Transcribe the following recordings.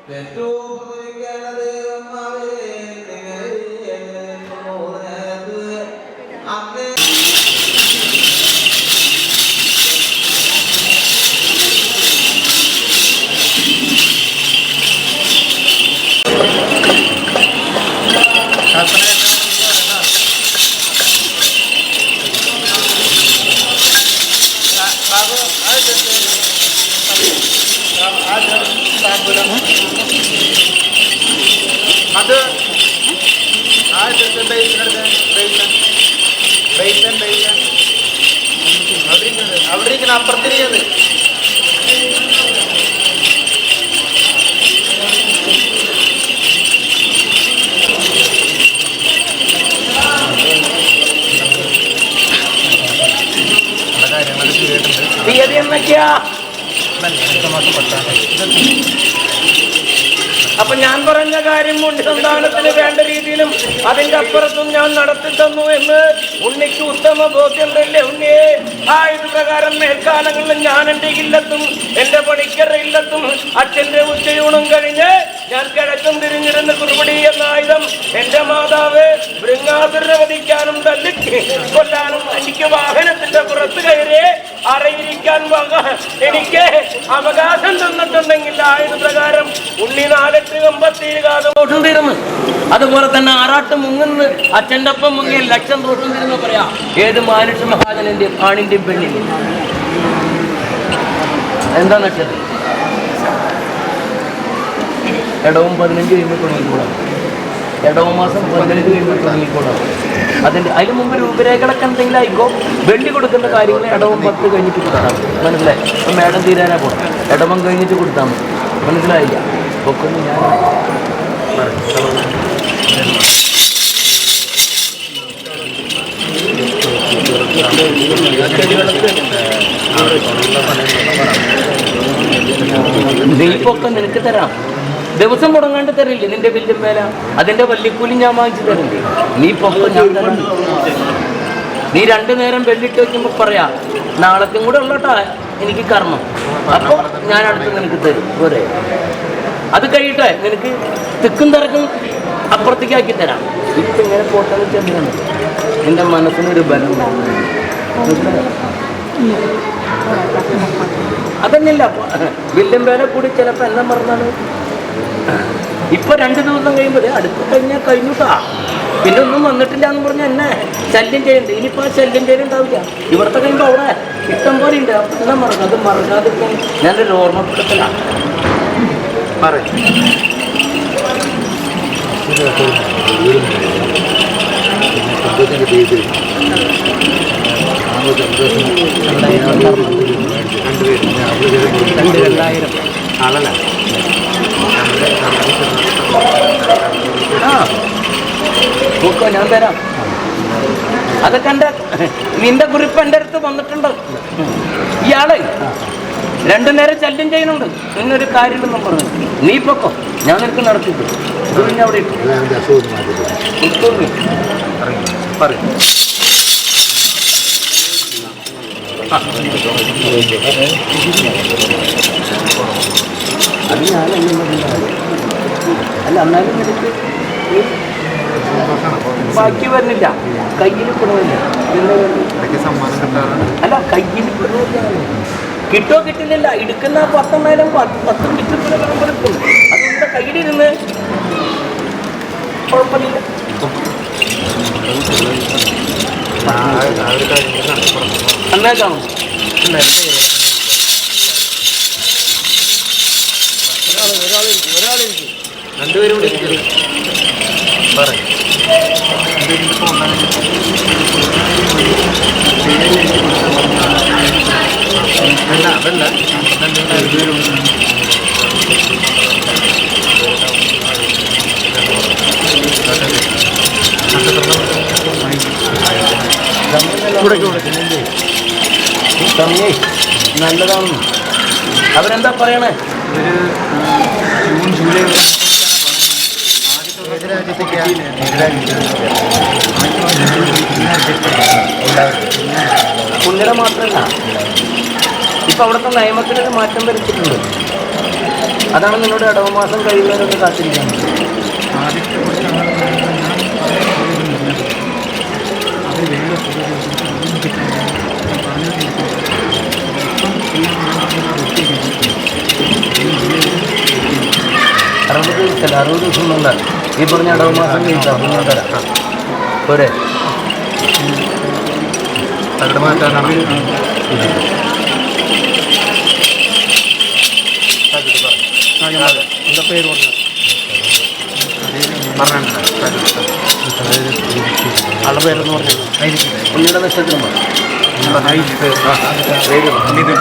അവിടെ അപ്പുറത്തിരിക്കുന്നത് തീയതി എന്നൊക്കെയാ. അപ്പൊ ഞാൻ പറഞ്ഞ കാര്യം ഉണ്ണി സന്താനത്തിന് വേണ്ട രീതിയിലും അതിന്റെ അപ്പുറത്തും ഞാൻ നടത്തി തന്നു എന്ന് ഉണ്ണിക്ക് ഉത്തമ ബോധ്യമുണ്ടല്ലേ ഉണ്ണിയെ? ഇത് പ്രകാരം മേൽക്കാലങ്ങളിൽ ഞാൻ എന്റെ ഇല്ലത്തും എന്റെ പണിക്കരുടെ ഇല്ലത്തും അച്ഛന്റെ ഉച്ചയൂണും കഴിഞ്ഞ് ഞാൻ കിഴക്കും തിരിഞ്ഞിരുന്ന് കുറുപടി എന്ന ആയുധം എന്റെ മാതാവ് ബൃങ്ങാസുരനെ വധിക്കാനും തല്ലി കൊല്ലാനും എനിക്ക് വാഹനത്തിന്റെ പുറത്ത് കയറി അറിയിരിക്കാൻ എനിക്ക് അവകാശം തന്നിട്ടുണ്ടെങ്കിൽ ആയുധ പ്രകാരം ഉണ്ണി 4 കമ്പത്തിരുന്ന് തീർന്ന്. അതുപോലെ തന്നെ ആറാട്ട് മുങ്ങുന്ന് അച്ഛൻ്റെ ഒപ്പം മുങ്ങിയ ലക്ഷം ദോഷം തീരുന്ന പറയാം. ഏത് മനുഷ്യ മഹാജനന്റെയും ആണിന്റെയും പെണ്ണിന്റെയും എന്താ നട്ടത്? ഇടവും 15 കഴിയുമ്പോൾ തുടങ്ങിക്കൂടാം. ഇടവും മാസം 15 കഴിയുമ്പോൾ തുടങ്ങിക്കൂടാം. അതിന് മുമ്പ് രൂപരേഖകളൊക്കെ എന്തെങ്കിലും ആയിക്കോ. വെള്ളി കൊടുക്കേണ്ട കാര്യങ്ങൾ ഇടവും 10 കഴിഞ്ഞിട്ട് കൊടുത്താൽ മതി. മനസ്സിലായി? അപ്പം മേഡം തീരാനാ പോകണം. ഇടവം കഴിഞ്ഞിട്ട് കൊടുത്താൽ മതി. മനസ്സിലായില്ല? ഒക്കെ ഞാൻ നെയ്പ്പൊക്കെ നിനക്ക് തരാം. ദിവസം മുടങ്ങാണ്ട് തരില്ലേ നിന്റെ ബില്ലും മേല? അതിന്റെ വല്ലിക്കൂലി ഞാൻ വാങ്ങിച്ചു തരില്ലേ? നീ പൊക്കം ഞാൻ തരാം. നീ 2 നേരം വെള്ളിട്ട് വയ്ക്കുമ്പോ പറയാ നാളത്തെയും കൂടെ ഉള്ളട്ടാ എനിക്ക് കർമ്മം. അപ്പൊ ഞാൻ അടുത്ത് നിനക്ക് തരും. പോരെ? അത് കഴിയട്ടെ നിനക്ക് തിക്കും തിരക്കും അപ്പുറത്തേക്ക് ആക്കി തരാം. ഇപ്പം ഇങ്ങനെ പോട്ടെന്ന് ചെല്ലുകയാണ്. എൻ്റെ മനസ്സിനൊരു ബലം അതന്നെയല്ല. വില്ലും പേരെ കൂടി ചിലപ്പോൾ എന്നെ മറന്നാണ്. ഇപ്പൊ 2 ദിവസം കഴിയുമ്പോൾ അടുത്ത് കഴിഞ്ഞാൽ കഴിഞ്ഞുട്ടാ. പിന്നെ ഒന്നും വന്നിട്ടില്ല എന്ന് പറഞ്ഞാൽ എന്നെ ശല്യം ചെയ്യണ്ട. ഇനിയിപ്പോൾ ആ ശല്യം ചെയ്യലുണ്ടാവില്ല. ഇവിടുത്തെ കഴിയുമ്പോൾ അവിടെ ഇഷ്ടം പോലെ ഉണ്ട്. എന്നെ മറക്കും. അത് മറക്കാതിരിക്കാൻ ഞാനൊരു ഓർമ്മപ്പെടുത്തലാണ്. ഞാൻ തരാം. അതൊക്കെ നിന്റെ കുറിപ്പ് എൻ്റെ അടുത്ത് വന്നിട്ടുണ്ട്. ഇയാള് 2 നേരം ശല്യം ചെയ്യുന്നുണ്ട്. ഇന്നൊരു കാര്യമില്ലെന്നും പറഞ്ഞു. നീ പൊക്കോ, ഞാൻ നിനക്ക് നടത്തിട്ടു. ഇത് പിന്നെ അവിടെ ഇട്ടു പറയും. അത് അല്ല എന്നാലും നിനക്ക് ബാക്കി വരുന്നില്ല. കയ്യിൽ കിടവില്ല. അല്ല കയ്യിൽ കിടവില്ല. കിട്ടോ കിട്ടില്ല. എടുക്കുന്ന 10,000 10 കിട്ടുന്ന കിടക്കും. അതുകൊണ്ട് കയ്യിലിരുന്ന് കുഴപ്പമില്ല. എന്നാ കാണും. ഒരാളിരിക്കും. 2 പേരും കൂടി പറയും. അതല്ല നല്ലതാണ്. അവരെന്താ പറയണേ? ജൂൺ ജൂലൈ കുഞ്ഞിട മാത്രമല്ല, ഇപ്പൊ അവിടുത്തെ നിയമത്തിനൊരു മാറ്റം വരുത്തിയിട്ടുണ്ട്. അതാണ് നിന്നോട് ഇടവമാസം കഴിയുന്നവരൊന്ന് കാത്തിരിക്കാൻ. ആദ്യത്തെ കുറച്ച് അത് വേണ്ട അറുപത് ദിവസമല്ല, 60 ദിവസം ഒന്നല്ല. ഈ പറഞ്ഞ ഇടവമാസം കഴിച്ചാൽ പിന്നെ തരാം. പോരെ തകട് മാറ്റാനാണ് എന്താ പേര് ആളുടെ പേരെന്ന് പറഞ്ഞത് ഉണ്ണിയുടെ നക്ഷത്രം നിതിൻ.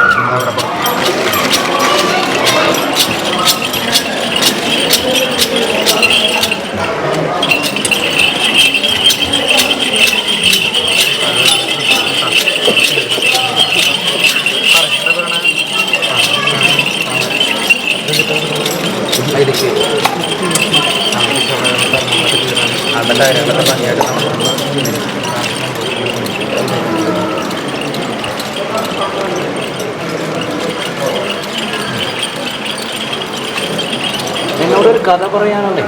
അതിൻ്റെ കാര്യങ്ങളൊക്കെ ഭംഗിയായിട്ട് എന്നോടൊരു കഥ പറയാനുണ്ടേ.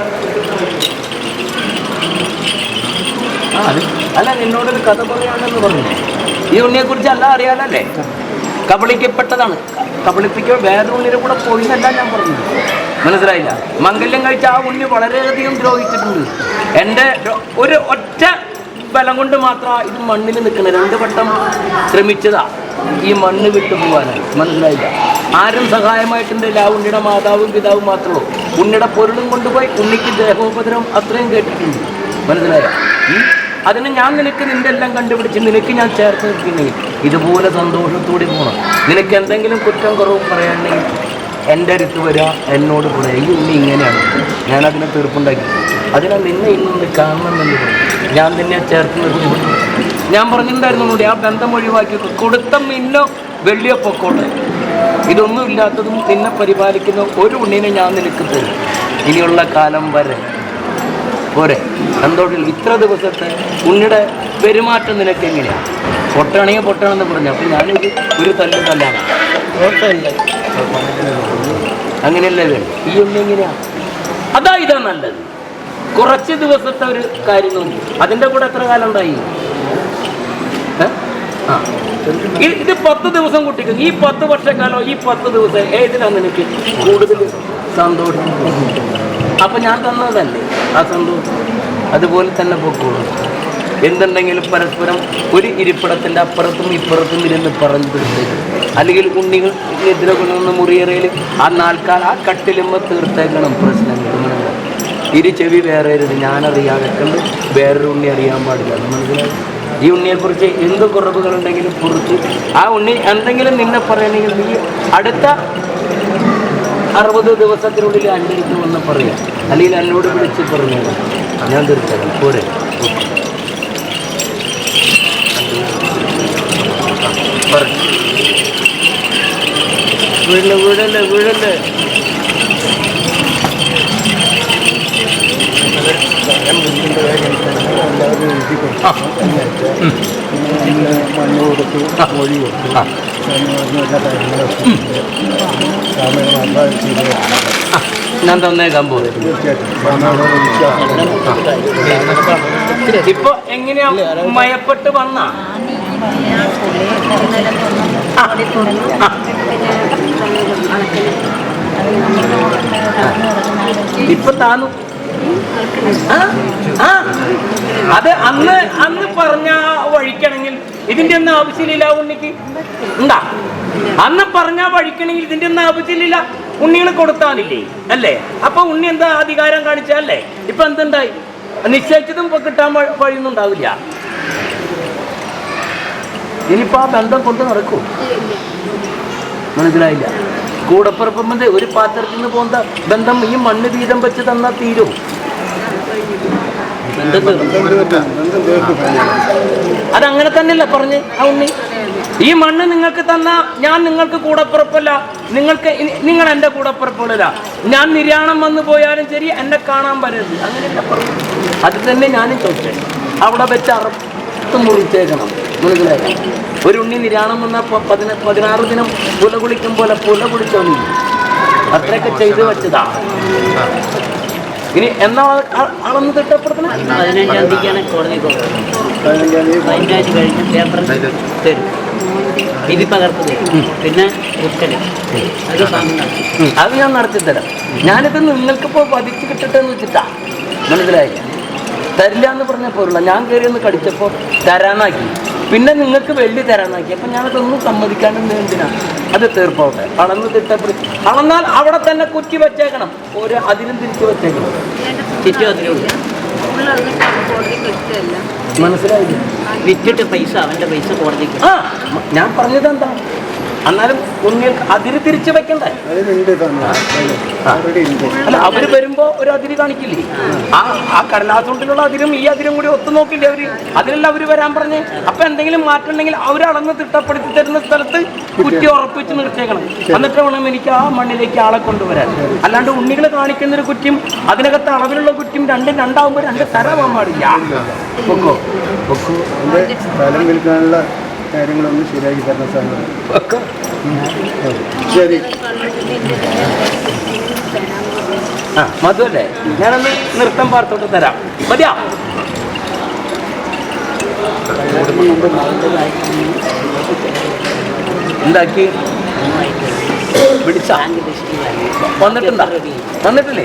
അല്ല, നിന്നോടൊരു കഥ പറയാനെന്ന് പറഞ്ഞു. ഈ ഉണ്ണിയെക്കുറിച്ച് എല്ലാം അറിയാനല്ലേ? കബളിക്കപ്പെട്ടതാണ്. കബളിപ്പിക്കുക വേറെ ഉണ്ണിയുടെ കൂടെ പോയി എന്നല്ല ഞാൻ പറഞ്ഞു. മനസ്സിലായില്ല? മംഗല്യം കഴിച്ച ആ ഉണ്ണി വളരെയധികം ദ്രോഹിച്ചിട്ടുണ്ട്. എൻ്റെ ഒരു ഒറ്റ ബലം കൊണ്ട് മാത്രം ഇത് മണ്ണിൽ നിൽക്കുന്നത്. 2 വട്ടം ശ്രമിച്ചതാ ഈ മണ്ണ് വിട്ടു പോകാനായി. മനസ്സിലായില്ല? ആരും സഹായമായിട്ടുണ്ടല്ല. ആ ഉണ്ണിയുടെ മാതാവും പിതാവും മാത്രമേ. ഉണ്ണിയുടെ പൊരുളും കൊണ്ടുപോയി ഉണ്ണിക്ക് ദേഹോപദ്രവം അത്രയും കേട്ടിട്ടുണ്ട്. മനസ്സിലായോ? അതിന് ഞാൻ നിനക്ക് നിൻ്റെ എല്ലാം കണ്ടുപിടിച്ച് നിനക്ക് ഞാൻ ചേർത്ത് നിൽക്കുന്നെങ്കിൽ ഇതുപോലെ സന്തോഷത്തോടെ പോകണം. നിനക്ക് എന്തെങ്കിലും കുറ്റം കുറവും പറയാനുണ്ടെങ്കിൽ എൻ്റെ അടുത്ത് വരിക, എന്നോട് പറയാം. ഈ ഉണ്ണി ഇങ്ങനെയാണ്, ഞാനതിനെ തീർപ്പുണ്ടാക്കി. അതിനാൽ നിന്നെ ഇന്നൊന്ന് കാണണമെന്ന് പറഞ്ഞു. ഞാൻ നിന്നെ ചേർത്ത് നിർത്തി. ഞാൻ പറഞ്ഞിട്ടുണ്ടായിരുന്നു കൂടി ആ ബന്ധം ഒഴിവാക്കി. കൊടുത്ത മിന്നോ വെള്ളിയോ പൊക്കോട്ടെ, ഇതൊന്നും ഇല്ലാത്തതും നിന്നെ പരിപാലിക്കുന്ന ഒരു ഉണ്ണിനെ ഞാൻ നിനക്ക് തരും ഇനിയുള്ള കാലം വരെ. പോരെ? സന്തോഷം. ഇത്ര ദിവസത്തെ ഉണ്ണിയുടെ പെരുമാറ്റം നിനക്ക് എങ്ങനെയാണ്? പൊട്ടാണെങ്കിൽ പൊട്ടണമെന്ന് പറഞ്ഞു. അപ്പം ഞാനിത് ഒരു തല്ലാണ്. അങ്ങനെയല്ലേ വേണം. ഈ ഉണ്ണി എങ്ങനെയാണ്? ഇതാ നല്ലത്. കുറച്ച് ദിവസത്തെ ഒരു കാര്യം നോക്കി. അതിൻ്റെ കൂടെ എത്ര കാലം ഉണ്ടായി? ഇത് 10 ദിവസം കുട്ടിക്ക്. ഈ 10 വർഷക്കാലം ഈ 10 ദിവസം ഏതിനാണ് നിനക്ക് കൂടുതൽ സന്തോഷം? അപ്പം ഞാൻ തന്നതല്ലേ ആ സന്തോഷം? അതുപോലെ തന്നെ പൊക്കോളൂ. എന്തുണ്ടെങ്കിലും പരസ്പരം ഒരു ഇരിപ്പിടത്തിൻ്റെ അപ്പുറത്തും ഇപ്പുറത്തും ഇരുന്ന് പറഞ്ഞു തീർത്തേക്കും. അല്ലെങ്കിൽ ഉണ്ണികൾ എതിരെ കൊണ്ടുവന്ന മുറിയറയിൽ ആ നാൽക്കാൽ ആ കട്ടിലുമ്പോൾ തീർത്തേക്കണം പ്രശ്നങ്ങൾ. ഇരു ചെവി വേറെ ഞാനറിയാതെ കണ്ട് വേറൊരു ഉണ്ണി അറിയാൻ പാടില്ല. മനസ്സിലായി? ഈ ഉണ്ണിയെക്കുറിച്ച് എന്ത് കുറവുകളുണ്ടെങ്കിലും കുറിച്ച് ആ ഉണ്ണി എന്തെങ്കിലും നിന്നെ പറയണമെങ്കിൽ നീ അടുത്ത 60 ദിവസത്തിനുള്ളിൽ എൻ്റെ അടുത്ത് വന്ന് പറയാം. അല്ലെങ്കിൽ എന്നോട് വിളിച്ച് പറഞ്ഞു ഞാൻ തീർച്ചയായും പോരെ. വീഴല്ലേ മണ്ണ് കൊടുത്തു, കോഴി കൊടുത്തു, ഞാൻ തന്നേക്കാൻ പോകും. ഇപ്പൊ എങ്ങനെയാ മയപ്പെട്ട് വന്ന ഇപ്പൊ താന്നു. അത് അന്ന് പറഞ്ഞ വഴിക്കണമെങ്കിൽ ഇതിന്റെ ഒന്നും ആവശ്യമില്ല. ഉണ്ണിക്ക് ഉണ്ടാ അന്ന് പറഞ്ഞ വഴിക്കണമെങ്കിൽ ഇതിന്റെ ഒന്നും ആവശ്യമില്ല. ഉണ്ണികൾ കൊടുത്താലില്ലേ അല്ലേ? അപ്പൊ ഉണ്ണി എന്താ അധികാരം കാണിച്ചല്ലേ? ഇപ്പൊ എന്തുണ്ടായി? നിശ്ചയിച്ചതും ഇപ്പൊ കിട്ടാൻ വഴിയൊന്നും ഉണ്ടാവില്ല. ഇനിയിപ്പോ ആ ബന്ധം കൊണ്ട് നടക്കും. മനസ്സിലായില്ല? കൂടപ്പുറപ്പുമ്പോ ഒരു പാത്രത്തിൽ നിന്ന് പോകുന്ന ബന്ധം ഈ മണ്ണ് വീതം വെച്ച് തന്നാൽ തീരും. അതങ്ങനെ തന്നെയല്ല പറഞ്ഞ് ആ ഉണ്ണി. ഈ മണ്ണ് നിങ്ങൾക്ക് തന്ന ഞാൻ നിങ്ങൾക്ക് കൂടപ്പുറപ്പല്ല, നിങ്ങൾ എൻ്റെ കൂടപ്പുറപ്പല്ല. ഞാൻ നിര്യാണം വന്നു പോയാലും ശരി എന്നെ കാണാൻ വരരുത്. അങ്ങനെയല്ല പറഞ്ഞു. അത് തന്നെ ഞാനും ചോദിച്ചത്. അവിടെ വെച്ച് അറുത്ത് മുറിച്ചേക്കണം. മനസ്സിലായി? ഒരു ഉണ്ണി നിര്യാണം വന്നാൽ 16 ദിനം പുല കുളിക്കും പോലെ പുല കുളിച്ചോളി. അത്രയൊക്കെ ചെയ്ത് വെച്ചതാ. ഇനി എന്നാ അളന്ന് തിട്ടപ്പെടുത്തണം? 15-ാം തീയതിക്കാണ് കോടതി പോകുന്നത്. 15-ാം തീയതി കഴിഞ്ഞ് പേപ്പർ തരും, വിധി പകർപ്പ് തരും, പിന്നെ കുറ്റല് അത് അത് ഞാൻ നടത്തിത്തരാം. ഞാനിത് നിങ്ങൾക്കിപ്പോൾ വധിച്ച് കിട്ടട്ടെന്ന് വെച്ചിട്ടാ, മനസ്സിലായില്ല. തരില്ല എന്ന് പറഞ്ഞപ്പോഴുള്ള ഞാൻ കയറി ഒന്ന് കടിച്ചപ്പോൾ തരാനാക്കി, പിന്നെ നിങ്ങൾക്ക് വെള്ളി തരാനാക്കി. അപ്പം ഞാനതൊന്നും സമ്മതിക്കാണ്ട് എന്തിനാ അത് തീർപ്പോട്ടെ. അളന്ന് തിട്ടപ്പെടുത്തി അളന്നാൽ അവിടെ തന്നെ കുറ്റി വെച്ചേക്കണം, ഒരു അതിലും തിരിച്ചു വെച്ചേക്കണം. മനസ്സിലായില്ല? വിറ്റിട്ട് പൈസ, അവൻ്റെ പൈസ കോടതിക്ക്. ആ ഞാൻ പറഞ്ഞത് എന്താ, എന്നാലും കുഞ്ഞുങ്ങൾക്ക് അതിര് തിരിച്ചു വെക്കണ്ടേ? അല്ല, അവര് വരുമ്പോ ഒരു അതിര് കാണിക്കില്ലേ? ആ കടലാസുകൊണ്ടിലുള്ള അതിരും ഈ അതിരും കൂടി ഒത്തു നോക്കില്ലേ അവര്? അതിലല്ല അവര് വരാൻ പറഞ്ഞ്. അപ്പൊ എന്തെങ്കിലും മാറ്റം ഉണ്ടെങ്കിൽ അവരളന്ന് തിട്ടപ്പെടുത്തി തരുന്ന സ്ഥലത്ത് കുറ്റി ഉറപ്പിച്ച് നിർത്തിയേക്കണം. എന്നിട്ട് വേണം എനിക്ക് ആ മണ്ണിലേക്ക് ആളെ കൊണ്ടുവരാൻ. അല്ലാണ്ട് ഉണ്ണികൾ കാണിക്കുന്നൊരു കുറ്റിയും അതിനകത്ത് അളവിലുള്ള കുറ്റിയും രണ്ടും രണ്ടാവുമ്പോൾ രണ്ട് തരവാൻ പാടില്ല. പൊക്കോ പൊക്കോ. സ്ഥലം വിൽക്കാനുള്ള കാര്യങ്ങളൊന്നും ശരിയാക്കി തരുന്ന സാധനം. ശരി. ആ മധുവല്ലേ, ഞാനൊന്ന് നൃത്തം പാർത്തോട്ട് തരാം. മതിയാ? എന്താക്കി പിടിച്ച വന്നിട്ടുണ്ടാ? വന്നിട്ടില്ലേ?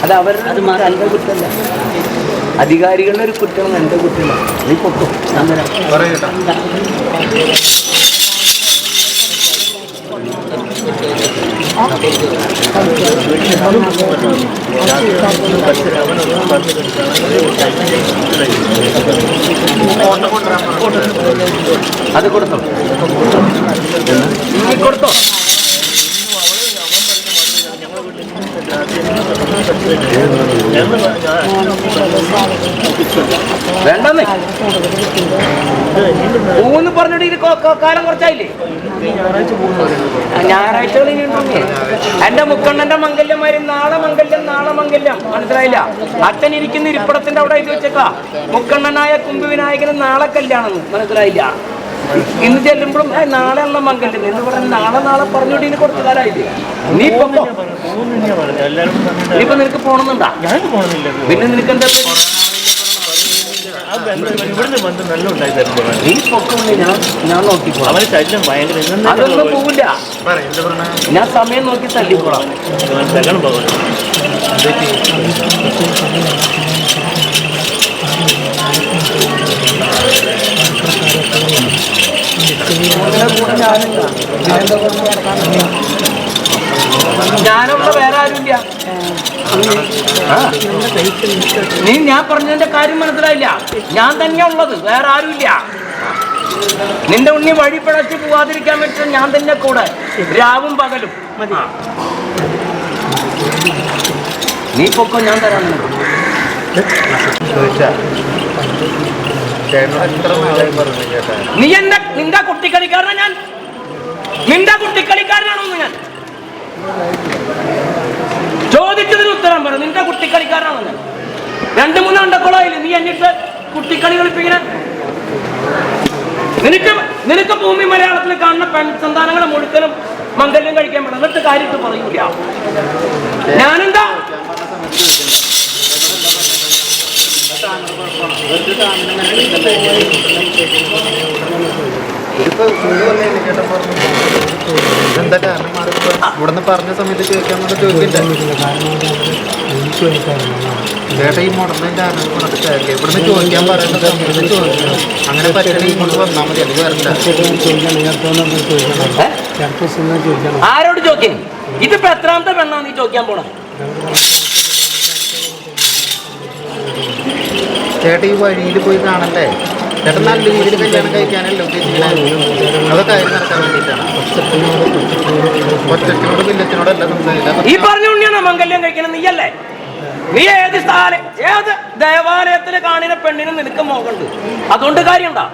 അത് അവരുടെ അത് മാത്രം എൻ്റെ കുറ്റമല്ല, അധികാരികളുടെ ഒരു കുറ്റമാണ്, എൻ്റെ കുറ്റമല്ല. നീ പൊക്കും പറയട്ടെ. അത് കൊടുത്തോ, നീ കൊടുത്തോ. വേണ്ടെന്നേ മൂന്ന് പറഞ്ഞിട്ട് ഇത് കാലം കുറച്ചായില്ലേ? ഞായറാഴ്ചകൾ ഇനി എന്റെ മുക്കണ്ണന്റെ മംഗല്യമാര് നാളെ മംഗല്യം, നാളെ മംഗല്യം. മനസ്സിലായില്ല? അച്ഛൻ ഇരിക്കുന്ന ഇരിപ്പിടത്തിന്റെ അവിടെ എഴുതി വെച്ചേക്കാ, മുക്കണ്ണനായ കുംഭ വിനായകന് നാളെ കല്യാണം. മനസ്സിലായില്ല? ഇന്ന് ചെല്ലുമ്പോഴും നാളെയുള്ള മംഗല്യം എന്ന് പറഞ്ഞ് നാളെ പറഞ്ഞോട്ട് ഇനി കുറച്ചു കാലമായില്ലേ? നീ ഇനിയിപ്പോ നിനക്ക് പോണമെന്നുണ്ടാ? പിന്നെ നിനക്ക് എന്താ നീ പൊക്കമുണ്ട്, ഞാൻ നോക്കിക്കോളാം. അതൊന്നും പോവില്ല, ഞാൻ സമയം നോക്കി തല്ലിക്കോളാം. ഞാനുള്ള വേറെ ആരുമില്ല. ഞാൻ പറഞ്ഞതിന്റെ കാര്യം മനസ്സിലായില്ല. ഞാൻ തന്നെയാ ഉള്ളത്, വേറെ ആരുമില്ല. നിന്റെ ഉണ്ണി വഴി പിഴച്ച് പോവാതിരിക്കാൻ പറ്റും ഞാൻ തന്നെ കൂടെ, രാവും പകലും. നീ പൊക്കോ, ഞാൻ തരാൻ. നീ നിന്റെ കുട്ടിക്കളിക്കാരനാ ഞാൻ? നിന്റെ കുട്ടിക്കളിക്കാരനാണോന്ന് ഞാൻ ചോദിച്ചതിന് ഉത്തരം പറ. നിന്റെ കുട്ടിക്കളിക്കാരനാണോ ഞാൻ? 2-3 അണ്ടക്കുളായില്ലേ നീ എന്നിട്ട് കുട്ടിക്കളി കളിപ്പിക്കണ? നിനക്ക് ഭൂമി മലയാളത്തിൽ കാണുന്ന പെൺസന്താനങ്ങളെ മുഴുക്കലും മംഗല്യം കഴിക്കാൻ പറ്റും. എന്നിട്ട് കാര്യത്ത് പറയൂല. ഞാനെന്താ ഇവിടുന്ന് പറഞ്ഞ സമയത്ത് ചോദിക്കാൻ ചോദിക്കണ്ടേ ചേട്ടാ? ഈ മുടന്നതിന്റെ കാരണം ഇവിടുന്ന് ചോദിക്കാൻ പറയുന്ന സമയത്ത് ചോദിക്കണം. അങ്ങനെ പറ്റണമെങ്കിൽ കൊണ്ട് വന്നാൽ മതി, അത് വരണ്ട. ആരോട് ചോദിക്കും? ഇതിപ്പോ എത്രാമത്തെ പെണ്ണാ നീ ചോദിക്കാൻ പോണ? ചേട്ടാ ഈ വഴിയിൽ പോയി കാണണ്ടേ? ചേട്ടൻ നല്ല രീതിയിൽ കല്യാണം കഴിക്കാനല്ല ഉദ്ദേശിക്കുന്നത്, അതൊക്കെ കാര്യം നടക്കാൻ വേണ്ടിയിട്ടാണ്. ഒറ്റത്തിനോട് വില്ലത്തിനോടല്ല സംസാരിക്കില്ല. ഈ പറഞ്ഞ ഉണ്ണിയാണോ മംഗല്യം കഴിക്കണം? നീയല്ലേ? നീ ഏത് ഏത് ദേവാലയത്തില് കാണിന പെണ്ണിന് നിനക്ക് മോഹമുണ്ട്, അതുകൊണ്ട് കാര്യമുണ്ടാ?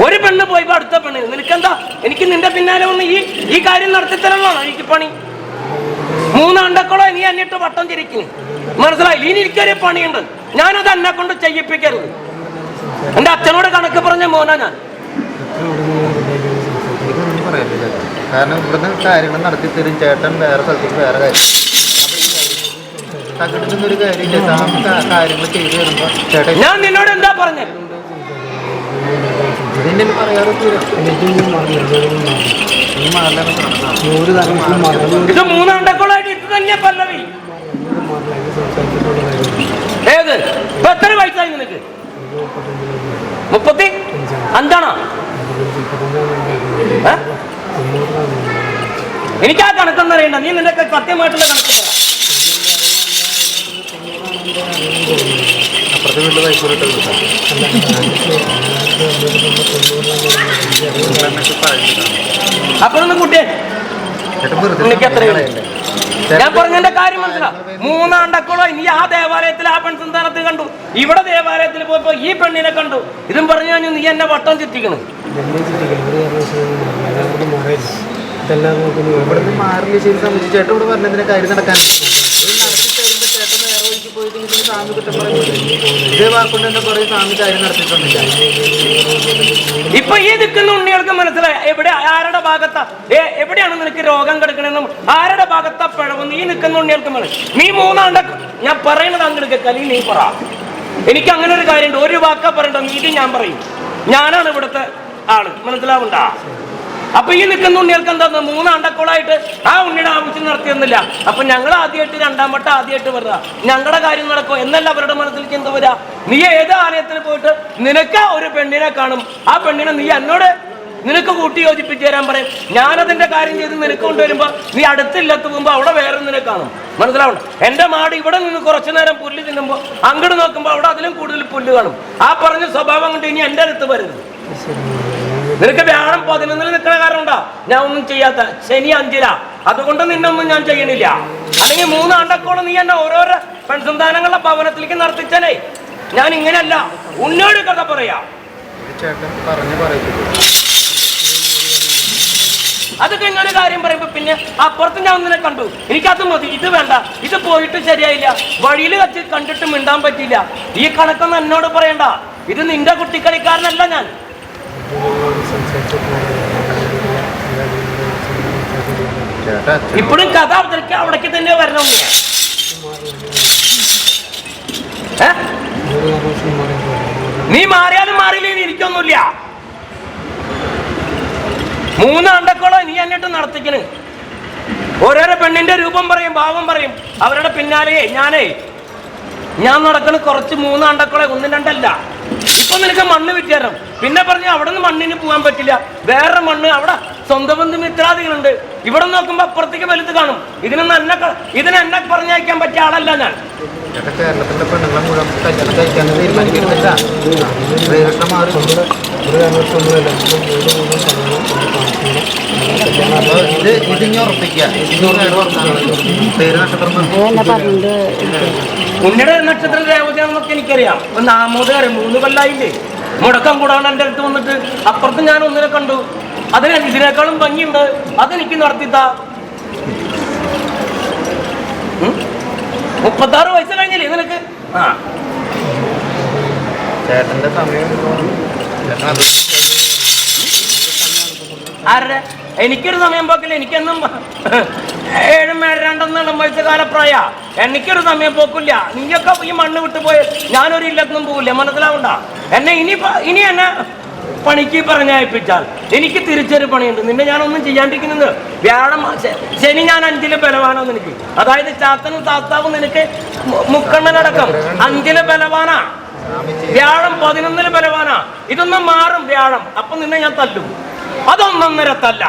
ഒരു പെണ്ണ് പോയിപ്പോ അടുത്ത പെണ്ണിന് നിനക്കെന്താ? എനിക്ക് നിന്റെ പിന്നാലെ വന്ന് ഈ കാര്യം നടത്തിത്തരണോ എനിക്ക് പണി? 3 അണ്ടക്കുളോ നീ എന്നിട്ട് വട്ടം തിരിക്കുന്നു. മനസ്സിലായില്ല? ഇനി എനിക്കൊരു പണിയുണ്ട്, ഞാനത് എന്നെ കൊണ്ട് ചെയ്യിപ്പിക്കരുത്. എന്റെ അച്ഛനോട് കണക്ക് പറഞ്ഞ മോനാ ഞാൻ. പറയല്ലേ ചേട്ടൻ. കാരണം ഇവിടുന്ന് കാര്യങ്ങൾ നടത്തി തരും ചേട്ടൻ. വേറെ സ്ഥലത്തേക്ക് വേറെ കാര്യം തകിടുന്നൊരു കാര്യമില്ല. സ്വാമി കാര്യങ്ങൾ ചെയ്തു തരുമ്പോൾ ചേട്ടൻ ഞാൻ നിന്നോട് എന്താ പറഞ്ഞത്? ഇതിനെ പറയാറ് നീ മാറില്ലെന്ന് ഇത് മൂന്നാണ്ടക്കോളായിട്ട് ഇത് തന്നെ പല്ലവി. ഏത് ഇപ്പൊ എത്ര വയസ്സായി നിനക്ക്? 35 എനിക്ക് ആ കണക്കൊന്നും അറിയണ്ട. നീ നിന്റെ സത്യമായിട്ടുള്ള കണക്ക് പറ. അപ്പുറത്തെ വീട്ടിൽ വൈക്കൂറിട്ട് അപ്പോഴൊന്നും കുട്ടിയെ നിനക്ക് എത്രയാണ്? ഞാൻ പറഞ്ഞതിന്റെ കാര്യം മനസ്സിലാ. 3 അണ്ടക്കോളായി നീ ആ ദേവാലയത്തിൽ ആ പെൺസന്താനത്തെ കണ്ടു, ഇവിടെ ദേവാലയത്തിൽ പോയപ്പോ ഈ പെണ്ണിനെ കണ്ടു. ഇതും പറഞ്ഞു കഴിഞ്ഞു നീ എന്നെ വട്ടം ചുറ്റിക്കണം. ഇവിടുന്ന് മാറില്ല. ശരി സംബന്ധിച്ച് ചേട്ടൻ ഇവിടെ പറഞ്ഞതിന്റെ കാര്യം നടക്കാൻ സ്വാമി കുറ്റം പറയും. ഇതേ വാക്കുകൊണ്ട് തന്നെ പറയും സ്വാമി കാര്യം നടത്തിയിട്ടൊന്നുമില്ല. ഇപ്പൊ ഈ നിൽക്കുന്ന ഉണ്ണികൾക്ക് മനസ്സിലായി എവിടെ ആരുടെ ഭാഗത്താ എവിടെയാണ് നിനക്ക് രോഗം കിടക്കണെന്നും ആരുടെ ഭാഗത്താ പിഴവെന്ന് ഈ നിൽക്കുന്ന ഉണ്ണികൾക്ക് മനസ്സിലായി. നീ 3 ഞാൻ പറയണത് അങ്ങോട്ട് കലി നീ പറ. എനിക്ക് അങ്ങനെ ഒരു കാര്യമുണ്ട്. ഒരു വാക്കാ പറയണ്ട, നീതി ഞാൻ പറയും. ഞാനാണ് ഇവിടുത്തെ ആള്, മനസ്സിലാവണ്ട. അപ്പൊ ഈ നിൽക്കുന്ന ഉണ്ണികൾക്ക് എന്താ 3 അണ്ടക്കോളായിട്ട് ആ ഉണ്ണിയുടെ ആവശ്യം നടത്തിയൊന്നുമില്ല. അപ്പൊ ഞങ്ങൾ ആദ്യമായിട്ട് 2ാം വട്ടം ആദ്യമായിട്ട് വരിക, ഞങ്ങളുടെ കാര്യം നടക്കും എന്നല്ല അവരുടെ മനസ്സിൽ ചിന്ത വരിക. നീ ഏത് ആലയത്തിൽ പോയിട്ട് നിനക്ക് ഒരു പെണ്ണിനെ കാണും, ആ പെണ്ണിനെ നീ എന്നോട് നിനക്ക് കൂട്ടി യോജിപ്പിച്ച് തരാൻ പറയും. ഞാനതിന്റെ കാര്യം ചെയ്ത് നിനക്ക് കൊണ്ടുവരുമ്പോ നീ അടുത്തില്ലത്ത് പോകുമ്പോ അവിടെ വേറെ നിന്നെ കാണും, മനസ്സിലാവണം. എന്റെ മാട് ഇവിടെ നിന്ന് കുറച്ചു നേരം പുല്ല് തിന്നുമ്പോ അങ്ങോട്ട് നോക്കുമ്പോ അവിടെ അതിലും കൂടുതൽ പുല്ല് കാണും. ആ പറഞ്ഞ സ്വഭാവം കൊണ്ട് ഇനി എന്റെ അടുത്ത് വരുന്നത്. നിനക്ക് വ്യാഴം 11 നിൽക്കുന്ന കാരണം ഉണ്ടാ ഞാൻ ഒന്നും ചെയ്യാത്ത. ശനി 5 അതുകൊണ്ട് നിന്നൊന്നും ഞാൻ ചെയ്യണില്ല. അല്ലെങ്കിൽ 3 അണ്ടക്കോളം നീ എന്നെ ഓരോരോ പെൺസന്താനങ്ങളുടെ ഭവനത്തിലേക്ക് നടത്തിച്ചാലേ ഞാൻ ഇങ്ങനെയല്ല. ഉന്നോട് കഥ പറയാ. ചേട്ടൻ പറഞ്ഞു പറയില്ല. അതൊക്കെ ഇങ്ങനെ കാര്യം പറയുമ്പോ പിന്നെ അപ്പുറത്ത് ഞാൻ ഒന്നിനെ കണ്ടു, എനിക്കത് മതി, ഇത് വേണ്ട, ഇത് പോയിട്ട് ശരിയായില്ല, വഴിയിൽ വെച്ച് കണ്ടിട്ട് മിണ്ടാൻ പറ്റില്ല. ഈ കണക്കൊന്നും എന്നോട് പറയണ്ട. ഇത് നിന്റെ കുട്ടിക്കളിക്കാരനല്ല ഞാൻ. ഇപ്പോഴും കഥ അവതരിക്കാൻ അവിടേക്ക് തന്നെ വരണം. നീ മാറിയാലും മാറിയില്ലേ എനിക്കൊന്നുമില്ല. 3 അണ്ടക്കോളം നീ എന്നിട്ട് നടത്തിക്കണ്. ഓരോരോ പെണ്ണിന്റെ രൂപം പറയും, ഭാവം പറയും. അവരുടെ പിന്നാലെ ഞാൻ നടക്കണ കുറച്ച് 3 അണ്ടക്കോളെ, 1, 2 അല്ല. ഇപ്പൊ നിനക്ക് മണ്ണ് വിറ്റേരം. പിന്നെ പറഞ്ഞ അവിടെ നിന്ന് മണ്ണിന് പോകാൻ പറ്റില്ല, വേറെ മണ്ണ് അവിടെ സ്വന്തം ബന്ധു മിത്രാദികളുണ്ട്. ഇവിടെ നോക്കുമ്പോ അപ്പുറത്തേക്ക് വലുത് കാണും. ഇതിനെ എന്നെ പറഞ്ഞയക്കാൻ പറ്റിയ ആളല്ല ഞാൻ. കേരളത്തിന്റെ പെണ്ണുങ്ങളെ മുഴുവൻ കല്യാണം കഴിക്കാൻ തീരുമാനിക്കുന്നില്ല. ഇതിങ്ങ ഉറപ്പിക്കുക. പേര് നക്ഷത്രം ഉണ്ണിയുടെ നക്ഷത്ര ദേവതയാണെന്നൊക്കെ എനിക്കറിയാം. ഇപ്പൊ നാമോദയം 3 കൊല്ലായില്ലേ മുടക്കം കൂടാണ്ട് എൻ്റെ അടുത്ത് വന്നിട്ട്. അപ്പുറത്ത് ഞാൻ ഒന്നിനെ കണ്ടു, ഇതിനേക്കാളും ഭംഗിയുണ്ട്, അതെനിക്ക് നടത്തിത്താ. 36 വയസ്സ് കഴിഞ്ഞില്ലേ നിനക്ക്? ചേട്ടന്റെ സമയം ആരുടെ? എനിക്കൊരു സമയം പോക്കില്ല. എനിക്കെന്നും 7, 2 വയസ്സ് കാലപ്രായ. എനിക്കൊരു സമയം പോക്കില്ല. നീയൊക്കെ ഈ മണ്ണ് വിട്ടു പോയ ഞാനൊരു ഇല്ലത്തൊന്നും പോകില്ല, മനസ്സിലാവണ്ട. എന്നെ ഇനി എന്നെ പണിക്ക് പറഞ്ഞയപ്പിച്ചാൽ എനിക്ക് തിരിച്ചൊരു പണിയുണ്ട്. നിന്നെ ഞാനൊന്നും ചെയ്യാണ്ടിരിക്കുന്നത്. വ്യാഴം ശനി ഞാൻ 5 ബലവാനോ നിനക്ക്. അതായത് ചാത്തനും താത്താവും നിനക്ക് മുക്കണ്ണനടക്കം 5 ബലവാനാ. വ്യാഴം 11 ബലവാനാ. ഇതൊന്നും മാറും വ്യാഴം. അപ്പൊ നിന്നെ ഞാൻ തല്ലും. അതൊന്നൊന്നര തല്ല,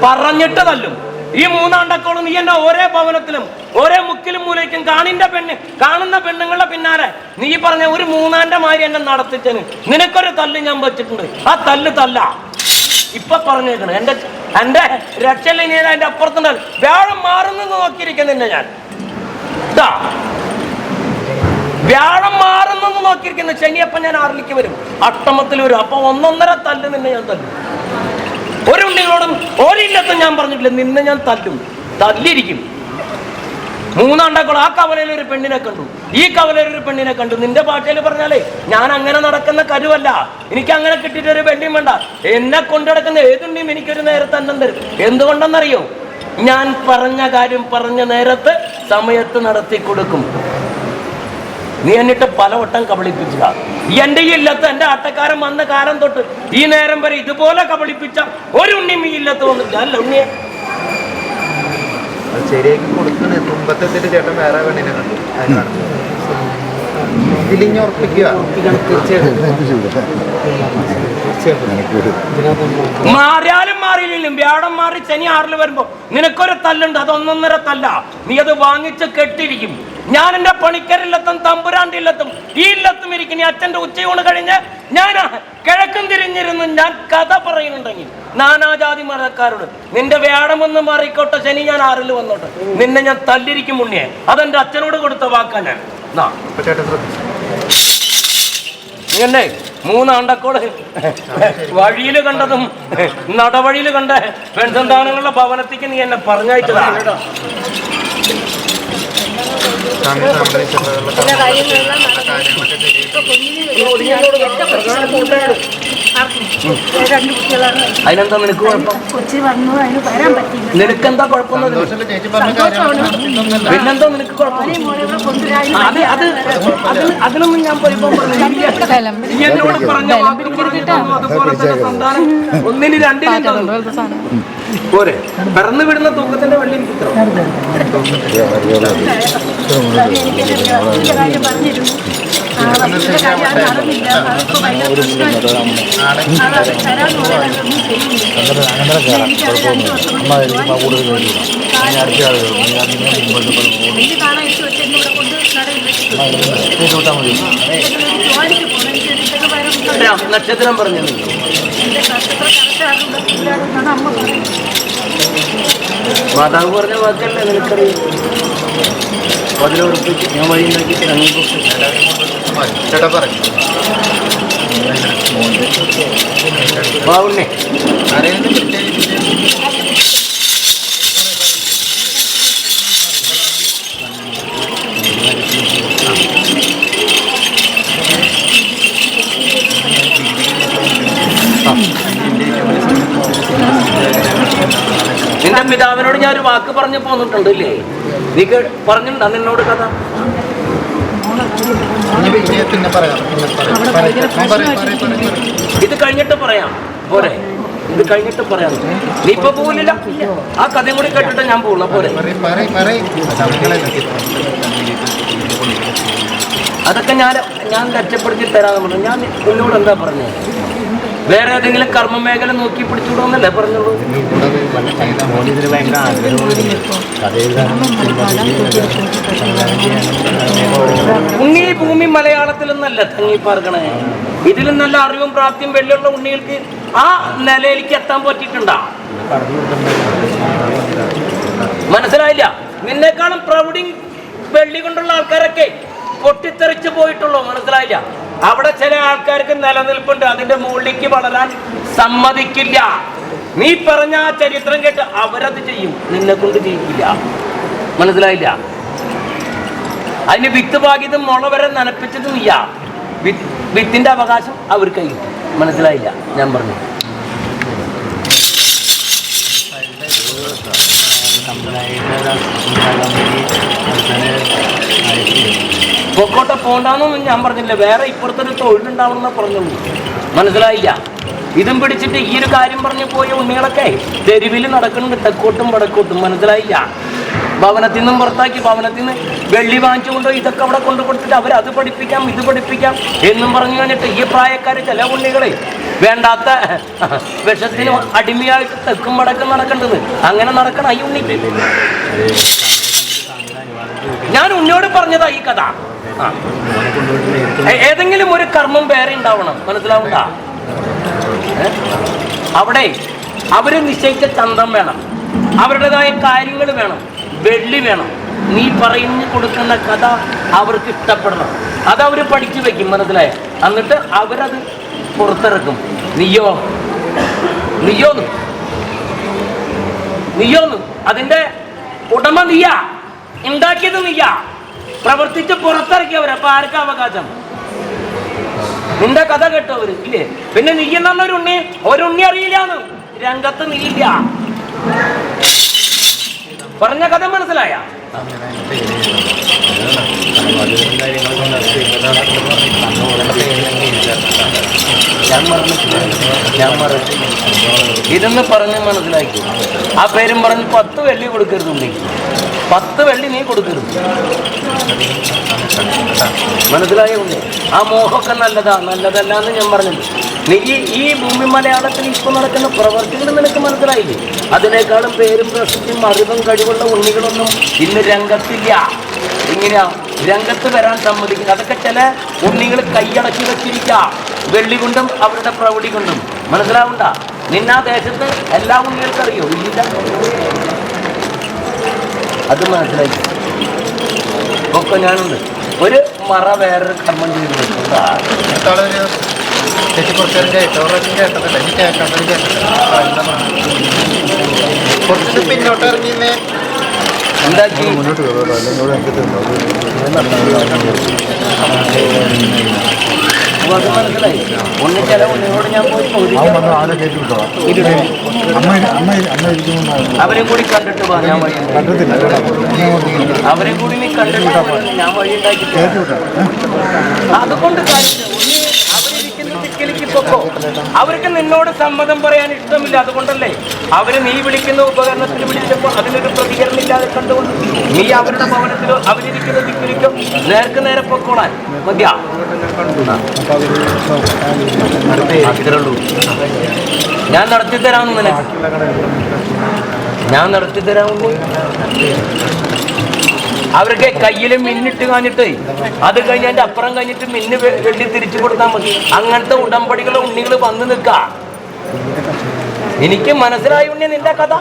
പറഞ്ഞിട്ട് തല്ലും. ഈ 3 അണ്ടക്കോളം നീ എന്നെ ഓരോ ഭവനത്തിലും ഓരോ മുക്കിലും മൂലയ്ക്കും കാണുന്ന പെണ്ണുങ്ങളുടെ പിന്നാലെ നീ പറഞ്ഞ ഒരു 3 മാതിരി എന്നെ നടത്തിച്ചന്. നിനക്കൊരു തല്ല് ഞാൻ വെച്ചിട്ടുണ്ട്. ആ തല്ല ഇപ്പൊ പറഞ്ഞേക്കണ എന്റെ രക്ഷയില്ല. അതിന്റെ അപ്പുറത്തുണ്ടാവും. വ്യാഴം മാറുന്നെന്ന് നോക്കിയിരിക്കുന്നില്ല ഞാൻ. വ്യാഴം മാറുന്നെന്ന് നോക്കിയിരിക്കുന്ന ശനിയപ്പം ഞാൻ 6ലേക്ക് വരും, അഷ്ടമത്തിൽ വരും. അപ്പൊ 1.5 തല്ല് നിന്നെ ഞാൻ തല്ലും. ഒരു ഉണ്ണികളോടും ഒരില്ലത്തും ഞാൻ പറഞ്ഞിട്ടില്ല, നിന്നെ ഞാൻ തല്ലിരിക്കും. 3 അണ്ടക്കോളം ആ കവലയിൽ ഒരു പെണ്ണിനെ കണ്ടു. ഈ കവലൊരു പെണ്ണിനെ കണ്ടു. നിന്റെ ഭാഷയിൽ പറഞ്ഞാലേ ഞാൻ അങ്ങനെ നടക്കുന്ന കരുവല്ല, എനിക്ക് അങ്ങനെ കിട്ടിയിട്ടൊരു പെണ്ണിയും വേണ്ട. എന്നെ കൊണ്ടുനടക്കുന്ന ഏതുണ്ണിയും എനിക്കൊരു നേരത്തെ അന്നം തരും. എന്തുകൊണ്ടെന്നറിയോ? ഞാൻ പറഞ്ഞ കാര്യം പറഞ്ഞ നേരത്ത് സമയത്ത് നടത്തി കൊടുക്കും. നീ എന്നിട്ട് പലവട്ടം കബളിപ്പിച്ചുക. എന്റെ ഈ ഇല്ലത്ത് എന്റെ ആട്ടക്കാരൻ വന്ന കാലം തൊട്ട് ഈ നേരം വരെ ഇതുപോലെ കബളിപ്പിച്ച ഒരു ഉണ്ണിയും ഈ ഇല്ലത്ത് വന്നില്ല. അല്ല ഉണ്ണിയെ ശരിയാക്കി കൊടുക്കണേ. തുമ്പത്തെത്തിട്ട് ചേട്ടൻ വേറെ പെണ്ണിനെ കണ്ടു. ഇതിലിഞ്ഞ് ഉറപ്പിക്കുക. മാറിയാലും മാറിയില്ലെങ്കിലും വ്യാഴം മാറി ശനി 6 വരുമ്പോ നിനക്കൊരു തല്ലുണ്ട്. അത് 1.5 തല്ല. നീ അത് വാങ്ങിച്ച് കെട്ടിരിക്കും. ഞാൻ എന്റെ പണിക്കരില്ലത്തും തമ്പുരാന്റെ ഇല്ലത്തും ഈ ഇല്ലത്തും ഇരിക്കും. ഈ അച്ഛന്റെ ഉച്ചയൂണ് കഴിഞ്ഞ് ഞാൻ കിഴക്കും തിരിഞ്ഞിരുന്ന് ഞാൻ കഥ പറയുന്നുണ്ടെങ്കിൽ നാനാജാതി മതക്കാരോട് നിന്റെ വ്യാഴമൊന്ന് മാറിക്കോട്ടെ, ശനി ഞാൻ 6 വന്നോട്ടെ, നിന്നെ ഞാൻ തല്ലിരിക്കും ഉണ്ണിയെ. അതെന്റെ അച്ഛനോട് കൊടുത്ത വാക്കാ ഞാൻ. നീ എന്നെ 3 ആണ്ടക്കോട് വഴിയിൽ കണ്ടതും നടവഴിയിൽ കണ്ട പെൺസന്താനങ്ങളുടെ ഭവനത്തേക്ക് നീ എന്നെ പറഞ്ഞയച്ചതാ. അതിനെന്താ നിനക്ക് കുഴപ്പം? നിനക്കെന്താ കുഴപ്പം? പിന്നെന്താ നിനക്ക് കുഴപ്പം? അതിനൊന്നും ഞാൻ എന്നോട് പറഞ്ഞ അതുപോലെ തന്നെ സന്താനം 1 2 പോരെ. പിറന്നു വിടുന്ന തൂക്കത്തിന്റെ വള്ളി ചിത്രം നക്ഷത്രം പറഞ്ഞു. മാതാവ് പറഞ്ഞ വാക്കല്ലേ നിനക്കറിയാം. അതിലുറപ്പിച്ച് ഞാൻ വഴി ഉണ്ടാക്കിയിട്ട് ചേട്ടാ പറഞ്ഞു ബാവുണ്ണേ നിന്റെ പിതാവിനോട് ഞാൻ ഒരു വാക്ക് പറഞ്ഞു പോന്നിട്ടുണ്ട് ഇല്ലേ? നീ പറഞ്ഞിട്ടുണ്ടോ നിന്നോട് കഥ? ഇത് കഴിഞ്ഞിട്ട് പറയാം പോരെ. ഇത് കഴിഞ്ഞിട്ട് പറയാം. നീ ഇപ്പൊ പോകില്ല. ആ കഥയും കൂടി കേട്ടിട്ട് ഞാൻ പോകുന്ന പോരെ. അതൊക്കെ ഞാൻ രക്ഷപ്പെടുത്തി തരാന്ന് പറഞ്ഞു. ഞാൻ എന്നോട് എന്താ പറഞ്ഞത്? വേറെ ഏതെങ്കിലും കർമ്മ മേഖല നോക്കി പിടിച്ചുകൂടാന്നല്ലേ പറഞ്ഞുള്ളൂ. ഉണ്ണി ഭൂമി മലയാളത്തിൽ നിന്നല്ല തങ്ങിപ്പാർക്കണേ. ഇതിലും നല്ല അറിവും പ്രാപ്തിയും വെള്ളിയുള്ള ഉണ്ണികൾക്ക് ആ നിലയിലേക്ക് എത്താൻ പറ്റിയിട്ടുണ്ടാ? മനസ്സിലായില്ല? നിന്നെക്കാളും പ്രൗഢി വെള്ളി കൊണ്ടുള്ള ആൾക്കാരൊക്കെ പൊട്ടിത്തെറിച്ച് പോയിട്ടുള്ളൂ. മനസ്സിലായില്ല? അവിടെ ചില ആൾക്കാർക്ക് നിലനിൽപ്പുണ്ട്. അതിന്റെ മുകളിലേക്ക് വളരാൻ സമ്മതിക്കില്ല. നീ പറഞ്ഞ ആ ചരിത്രം കേട്ട് അവരത് ചെയ്യും, നിന്നെ കൊണ്ട് ചെയ്യില്ല. മനസ്സിലായില്ല? അതിന് വിത്ത് പാകിയതും മുള വരെ നനപ്പിച്ചത് നീയാ. വിത്തിന്റെ അവകാശം അവർക്ക് കഴിയും. മനസ്സിലായില്ല? ഞാൻ പറഞ്ഞു പൊക്കോട്ടെ പോണ്ടാന്നൊന്നും ഞാൻ പറഞ്ഞില്ല. വേറെ ഇപ്പുറത്തൊരു തൊഴിലുണ്ടാവണമെന്ന് പറഞ്ഞുള്ളൂ. മനസ്സിലായില്ല? ഇതും പിടിച്ചിട്ട് ഈ ഒരു കാര്യം പറഞ്ഞു പോയ ഉണ്ണികളൊക്കെ തെരുവിൽ നടക്കുന്നുണ്ട്, തെക്കോട്ടും വടക്കോട്ടും. മനസ്സിലായില്ല? ഭവനത്തിൽ നിന്നും പുറത്താക്കി, ഭവനത്തിൽ നിന്ന് വെള്ളി വാങ്ങിച്ചു കൊണ്ടോ ഇതൊക്കെ അവിടെ കൊണ്ടു കൊടുത്തിട്ട് അവരത് പഠിപ്പിക്കാം ഇത് പഠിപ്പിക്കാം എന്നും പറഞ്ഞു കഴിഞ്ഞിട്ട് ഈ പ്രായക്കാർ ചില ഉണ്ണികളെ വേണ്ടാത്ത വിഷത്തിന് അടിമയായിട്ട് തെക്കും വടക്കും നടക്കേണ്ടത്. അങ്ങനെ നടക്കണം ഈ ഉണ്ണി. ഞാൻ ഉന്നോട് പറഞ്ഞതാ ഈ കഥ. ഏതെങ്കിലും ഒരു കർമ്മം വേറെ ഉണ്ടാവണം. മനസ്സിലാവണ്ട? അവിടെ അവര് നിശ്ചയിച്ച ചന്തം വേണം, അവരുടേതായ കാര്യങ്ങൾ വേണം, വെള്ളി വേണം. നീ പറഞ്ഞു കൊടുക്കുന്ന കഥ അവർക്ക് ഇഷ്ടപ്പെടണം. അതവർ പഠിച്ചു വെക്കും. മനസ്സിലായ? എന്നിട്ട് അവരത് പുറത്തിറക്കും. നീയോന്ന് അതിന്റെ ഉടമ നീയാ, ഉണ്ടാക്കിയത് നീയാ. പ്രവർത്തിച്ച് പുറത്തിറക്കിയവർ. അപ്പൊ ആർക്കാ അവകാശം? നിന്റെ കഥ കേട്ടവര് ഇല്ലേ? പിന്നെ നീ എന്നൊരു ഉണ്ണി അറിയില്ലാന്ന് രംഗത്ത് നീയില്ല. പറഞ്ഞ കഥ മനസ്സിലായ? ഇതെന്ന് പറഞ്ഞ് മനസ്സിലാക്കി. ആ പേരും പറഞ്ഞ് 10 വെള്ളി കൊടുക്കരുതുണ്ടെങ്കിൽ 10 വെള്ളി നീ കൊടുക്കരുത്. മനസ്സിലായുണ്ട്? ആ മോഹമൊക്കെ നല്ലതല്ല എന്ന് ഞാൻ പറഞ്ഞത്. നീ ഈ ഭൂമി മലയാളത്തിൽ ഇപ്പൊ നടക്കുന്ന പ്രവർത്തികൾ നിനക്ക് മനസ്സിലായില്ലേ? അതിനേക്കാളും പേരും പ്രശസ്തിയും അറിവും കഴിവുള്ള ഉണ്ണികളൊന്നും ഇന്ന് രംഗത്തില്ല. ഇങ്ങനെയാ രംഗത്ത് വരാൻ സമ്മതിക്കുന്നത്. അതൊക്കെ ചില ഉണ്ണികൾ കൈയടക്കി വെച്ചിരിക്കുക, വെള്ളി കൊണ്ടും അവരുടെ പ്രൗഢി കൊണ്ടും. മനസ്സിലാവണ്ട? നിന്നാ ദേശത്ത് എല്ലാ ഉണ്ണികൾക്കും അറിയോ? ഇല്ല. അത് മനസ്സിലാക്കി ഒക്കെ ഞാനുണ്ട്. ഒരു മറ വേറൊരു കർമ്മം ചെയ്തിട്ടുണ്ട്. ചേച്ചി കുറച്ച് നേരം കേട്ടതല്ല, എനിക്ക് കേട്ടിട്ടില്ല. കുറച്ച് പിന്നോട്ട് ഇറങ്ങിന്നേ. എന്താക്കി? മുന്നോട്ട് കയറുമല്ലോ, അല്ലെങ്കിൽ അത് മനസ്സിലായി. ഒന്ന് ചില ഉണ്ണിയോട് ഞാൻ പോയി ആരെ കയറ്റി വിട്ടോ? അവരെ കൂടി കണ്ടിട്ട് പോവാ. ഞാൻ വഴി അവരെ കൂടി നീ കണ്ടിട്ട് ഞാൻ വഴി ഉണ്ടാക്കി അതുകൊണ്ട് അവർക്ക് നിന്നോട് സമ്മതം പറയാൻ ഇഷ്ടമില്ല. അതുകൊണ്ടല്ലേ അവര് നീ വിളിക്കുന്ന ഉപകരണത്തിൽ വിളിച്ചപ്പോൾ അതിനൊരു പ്രതികരണം ഇല്ലാതെ കണ്ടുകൊണ്ട് നീ അവരുടെ ഭവനത്തിലോ അവരിയ്ക്കുന്ന ദിക്കിലേക്കോ നേർക്ക് നേരെ പൊക്കോളാൻ മതിയാ. ഞാൻ നടത്തിത്തരാമെന്ന് നിനക്ക് ഞാൻ നടത്തിത്തരാമെന്ന്. അവർക്ക് കയ്യിൽ മിന്നിട്ട് കാഞ്ഞിട്ട് അത് കഴിഞ്ഞ് അതിന്റെ അപ്പുറം കഴിഞ്ഞിട്ട് മിന്ന് വെള്ളി തിരിച്ചു കൊടുത്താൽ മതി. അങ്ങനത്തെ ഉടമ്പടികളോ ഉണ്ണികൾ വന്ന് നിൽക്ക. എനിക്ക് മനസ്സിലായി ഉണ്ണി നിന്റെ കഥ.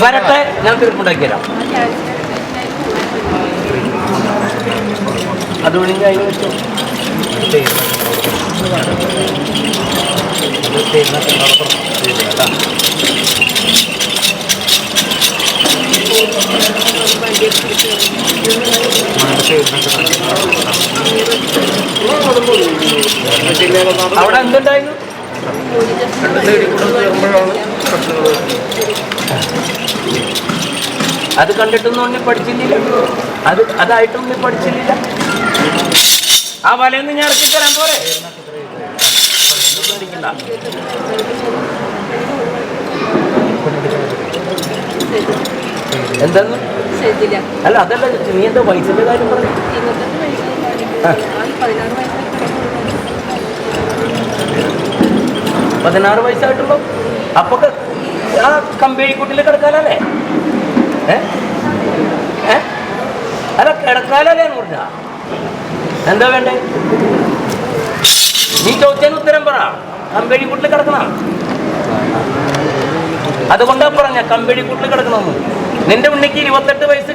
വരട്ടെ, ഞാൻ തീർപ്പുണ്ടാക്കി തരാം. അതുകൊണ്ട് ഞാൻ വെച്ചു അവിടെ എന്തുണ്ടായിരുന്നു? അത് കണ്ടിട്ടൊന്നും ഉണ്ണി പഠിച്ചില്ല. അതായിട്ടും ഉണ്ണി പഠിച്ചില്ല. ആ വലയൊന്നും ഞാൻ ഇറക്കി തരാൻ പോരെ? എന്താന്ന്? അല്ല അതല്ല, നീ എന്താ വയസ്സിന്റെ കാര്യം പറഞ്ഞു? 16 വയസ്സായിട്ടുള്ളൂ. അപ്പൊ ആ കമ്പേഴിക്കൂട്ടിൽ കിടക്കാനല്ലേ? അല്ല കിടക്കാനല്ലേ എന്ന് പറഞ്ഞ എന്താ വേണ്ടേ? നീ ചോദിച്ചതിന് ഉത്തരം പറ. കമ്പേഴിക്കൂട്ടിൽ കിടക്കണം. അതുകൊണ്ടാ പറഞ്ഞ കമ്പേഴിക്കൂട്ടിൽ കിടക്കണമെന്ന്. നിന്റെ ഉണ്ണിക്ക് 28 വയസ്സ്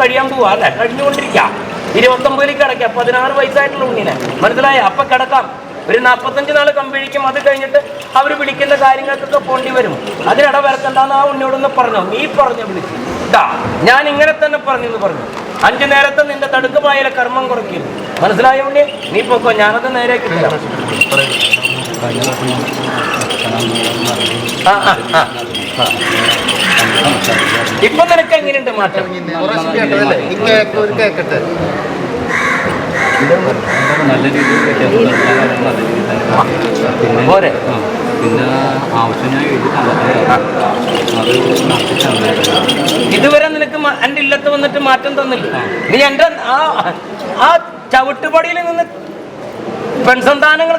കഴിയാൻ പോവാ അല്ലെ? കഴിഞ്ഞുകൊണ്ടിരിക്കാം. 29ലേക്ക് കിടക്കാം. 16 വയസ്സായിട്ടുള്ള ഉണ്ണിനെ മനസ്സിലായ? അപ്പൊ കിടക്കാം. ഒരു 45 നാൾ കമ്പഴിക്കും. അത് കഴിഞ്ഞിട്ട് അവർ വിളിക്കുന്ന കാര്യങ്ങൾക്കൊക്കെ പോണ്ടി വരും. അതിനിട വരക്കണ്ടെന്ന് ആ ഉണ്ണിയോടൊന്ന് പറഞ്ഞോ? നീ പറഞ്ഞു വിളിച്ചു ഇതാ ഞാൻ ഇങ്ങനെ തന്നെ പറഞ്ഞു 5 നേരത്തെ നിന്റെ തടുക്കുപായ കർമ്മം കുറയ്ക്കും. മനസ്സിലായ ഉണ്ണി? നീ പൊക്കോ, ഞാനത് നേരെയാക്കി തരാം. ഇപ്പൊ നിനക്ക് എങ്ങനെയുണ്ട് മാറ്റം? നല്ല രീതിയിൽ പോരെ? പിന്നെ ആവശ്യമായി ഇതുവരെ നിനക്ക് എൻ്റെ ഇല്ലത്ത് വന്നിട്ട് മാറ്റം തന്നില്ല. നീ എൻ്റെ ആ ചവിട്ടുപടിയിൽ നിന്ന് പെൺസന്താനങ്ങൾ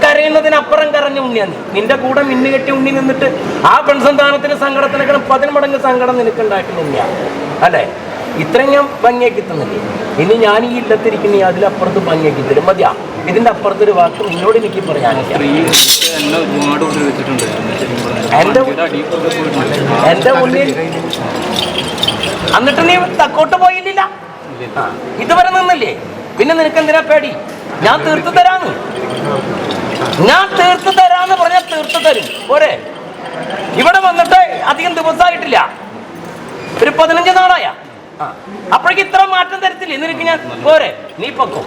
കരയുന്നതിനപ്പുറം കരഞ്ഞ ഉണ്ണിയാണ്. നിന്റെ കൂടെ മിന്നുകെട്ടി ഉണ്ണി നിന്നിട്ട് ആ പെൺസന്താനത്തിന് സങ്കടത്തിനേക്കാളും 10 മടങ്ങ് സങ്കടം നിനക്കുണ്ടായിട്ടുള്ള ഉണ്ണിയാണ് അല്ലേ? ഇത്രയും ഞാൻ ഭംഗിയാക്കി തന്നില്ലേ? ഇനി ഞാൻ ഈ ഇല്ലത്തിരിക്കുന്ന അതിലപ്പുറത്ത് ഭംഗിയാക്കി തരും. മതിയാ? ഇതിന്റെ അപ്പുറത്തൊരു വാക്ക് നിന്നോട് എനിക്ക് പറയാനില്ല. എന്റെ ഉള്ളിൽ എന്നിട്ട് നീ തക്കോട്ട് പോയില്ല. ഇതുവരെ നിന്നില്ലേ? പിന്നെ നിനക്ക് എന്തിനാ പേടി? ഞാൻ തീർത്തു തരാന്ന് പറഞ്ഞാൽ തീർത്തു തരും. പോരെ? ഇവിടെ വന്നിട്ട് അധികം ദിവസമായിട്ടില്ല, ഒരു 15 നാളായ. അപ്പോഴേക്ക് ഇത്ര മാറ്റം തരത്തില്ലേ നിനക്ക് ഞാൻ? പോരെ? നീ പൊക്കോ.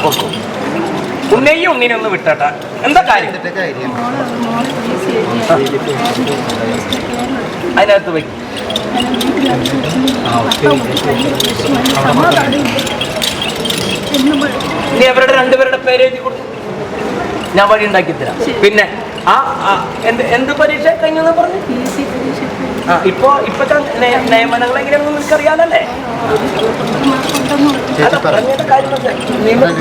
പൊക്കോ. ഉണ്ണിയും ഉണ്ണിനെ ഒന്ന് വിട്ടട്ടാ. എന്താ കാര്യം? അതിനകത്ത് വയ്ക്കും. ഇനി അവരുടെ രണ്ടുപേരുടെ പേര് എഴുതി കൊടുത്തു, ഞാൻ വഴി ഉണ്ടാക്കി തരാം. പിന്നെ എന്ത് പരീക്ഷ കഴിഞ്ഞെന്ന് പറഞ്ഞു? ഇപ്പത്തെ നിയമനങ്ങൾ എങ്ങനെയാണെന്ന് നിനക്കറിയാലല്ലേ?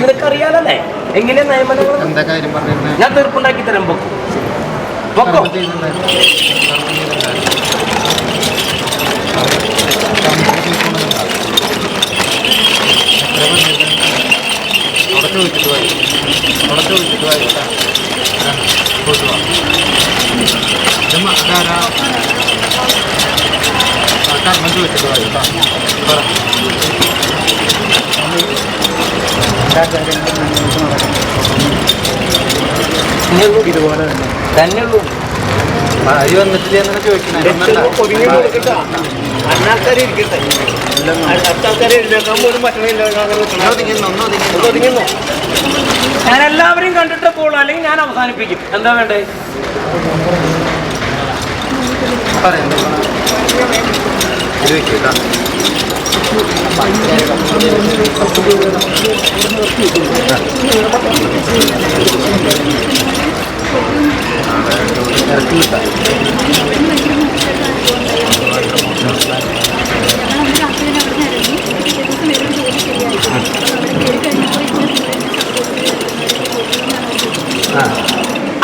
നിനക്കറിയാലല്ലേ എങ്ങനെയാ നിയമനങ്ങൾ? ഞാൻ തീർപ്പുണ്ടാക്കി തരാം. പൊക്കോ. ഇതുപോലെ തന്നെ ഉള്ളൂ. അരി വന്നിട്ടില്ലെന്നാണ് ചോദിക്കുന്നത്. ഞാൻ എല്ലാവരെയും കണ്ടിട്ട് പോളൂ, അല്ലെങ്കിൽ ഞാൻ അവസാനിപ്പിക്കും. എന്താ വേണ്ടേ?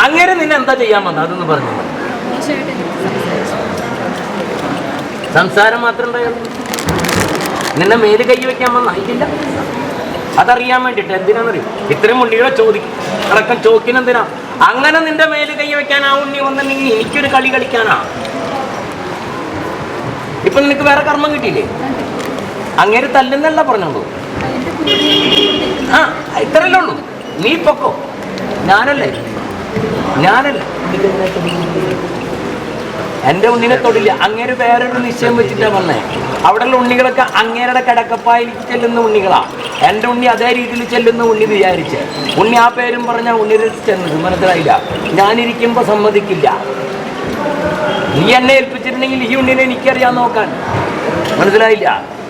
അങ്ങനെ നിന്നെ എന്താ ചെയ്യാൻ വന്നത്? അതൊന്ന് പറഞ്ഞു. സംസാരം മാത്രം ഉണ്ടായുള്ളൂ. നിന്നെ മേല് കൈ വെക്കാൻ വന്നായിട്ടില്ല. അതറിയാൻ വേണ്ടിട്ട് എന്തിനാന്നറിയും ഇത്രയും ഉണ്ണികളെ അടക്കം ചോക്കിനെന്തിനാ? അങ്ങനെ നിന്റെ മേല് കൈ വെക്കാൻ ആ ഉണ്ണി വന്നിട്ടുണ്ടെങ്കിൽ എനിക്കൊരു കളി കളിക്കാനാ. ഇപ്പൊ നിനക്ക് വേറെ കർമ്മം കിട്ടിയില്ലേ? അങ്ങേര് തല്ലുന്നല്ല പറഞ്ഞോളൂ. ഇത്രയല്ലേ ഉള്ളൂ. നീ പൊക്കോ. ഞാനല്ലേ എന്റെ ഉണ്ണിനെ തൊടില്ല. അങ്ങേര് വേറൊരു നിശ്ചയം വെച്ചിട്ടാ വന്നേ. അവിടെയുള്ള ഉണ്ണികളൊക്കെ അങ്ങേരുടെ കിടക്കപ്പായിൽ ചെല്ലുന്ന ഉണ്ണികളാ. എൻ്റെ ഉണ്ണി അതേ രീതിയിൽ ചെല്ലുന്ന ഉണ്ണി വിചാരിച്ച് ഉണ്ണി ആ പേരും പറഞ്ഞാൽ ഉണ്ണി ചെന്നത്. മനസ്സിലായില്ല? ഞാനിരിക്കുമ്പോ സമ്മതിക്കില്ല. നീ എന്നെ ഏൽപ്പിച്ചിട്ടുണ്ടെങ്കിൽ ഈ ഉണ്ണിനെ എനിക്കറിയാൻ നോക്കാൻ. മനസ്സിലായില്ല?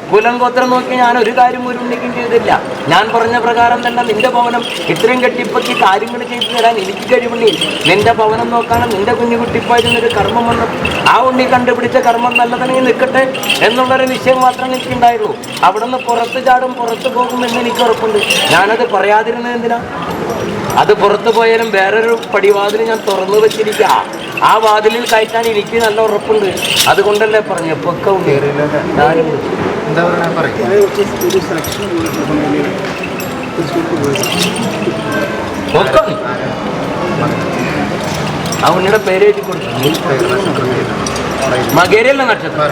കുലം ഗോത്രം നോക്കി ഞാൻ ഒരു കാര്യം ഒരു ഉണ്ണിക്കും ചെയ്തില്ല. ഞാൻ പറഞ്ഞ പ്രകാരം തന്നെ നിന്റെ ഭവനം ഇത്രയും കെട്ടിപ്പറ്റി കാര്യങ്ങൾ ചെയ്തു തരാൻ എനിക്ക് കഴിവുണ്ണി. നിന്റെ ഭവനം നോക്കാനും നിന്റെ കുഞ്ഞുകുട്ടിപ്പായിരുന്നൊരു കർമ്മം വന്നു. ആ ഉണ്ണി കണ്ടുപിടിച്ച കർമ്മം നല്ലതാണെങ്കിൽ നിൽക്കട്ടെ എന്നുള്ളൊരു നിശ്ചയം മാത്രമേ എനിക്കുണ്ടായുള്ളൂ. അവിടെ നിന്ന് പുറത്ത് ചാടും പുറത്ത് പോകുമെന്ന് എനിക്ക് ഉറപ്പുണ്ട്. ഞാനത് പറയാതിരുന്നത് എന്തിനാ? അത് പുറത്തു പോയാലും വേറൊരു പടിവാതിൽ ഞാൻ തുറന്നു വെച്ചിരിക്കുക. ആ വാതിലിൽ കയറ്റാൻ എനിക്ക് നല്ല ഉറപ്പുണ്ട്. അതുകൊണ്ടല്ലേ പറഞ്ഞു പൊക്ക ഉണ്ണി. എന്താ പറയുക? ആ ഉണ്ണിയുടെ പേര് എഴുതി കൊടുത്തു. മകേരല്ല നക്ഷത്രം.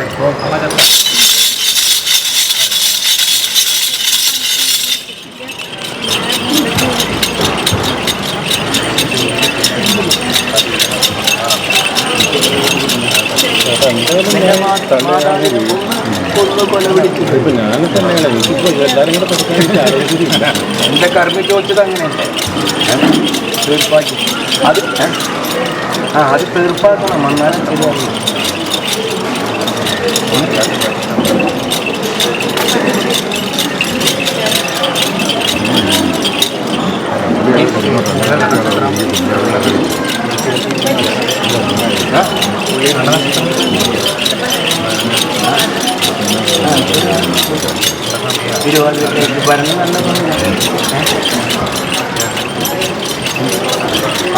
എന്റെ കർമ്മി ചോദിച്ചത് അങ്ങനെയല്ലേ? തീർപ്പാക്കി അത് അത് തീർപ്പാക്കണം. വന്നാലും ശരിയാകും. ഭരണം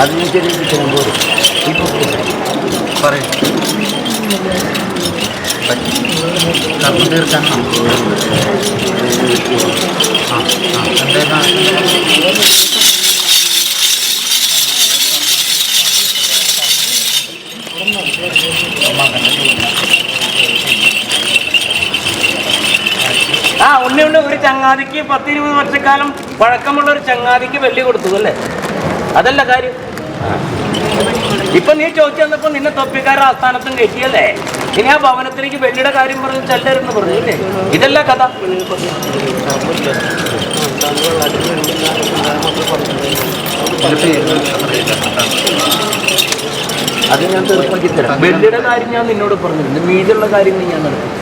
അതിന് ചെറിയ കിട്ടുമ്പോൾ പറയും കർമ്മം തീർക്കാനോ? എന്തേലും ചങ്ങാതിക്ക് 10-20 വർഷക്കാലം പഴക്കമുള്ള ഒരു ചങ്ങാതിക്ക് വെള്ളി കൊടുത്തു അല്ലേ? അതല്ല കാര്യം. ഇപ്പൊ നീ ചോദിച്ചു തന്നപ്പോ നിന്നെ തൊപ്പിക്കാരുടെ ആസ്ഥാനത്തും കയറ്റിയല്ലേ? ഇനി ആ ഭവനത്തിലേക്ക് വെള്ളിയുടെ കാര്യം പറഞ്ഞ് ചെല്ലരുന്ന് പറഞ്ഞു ഇല്ലേ? ഇതല്ല കഥ. അത് ഞാൻ തീർപ്പാക്കി തരാം. വെള്ളിയുടെ കാര്യം ഞാൻ നിന്നോട് പറഞ്ഞിരുന്നു. മീതുള്ള കാര്യങ്ങൾ ഞാൻ നടത്തും.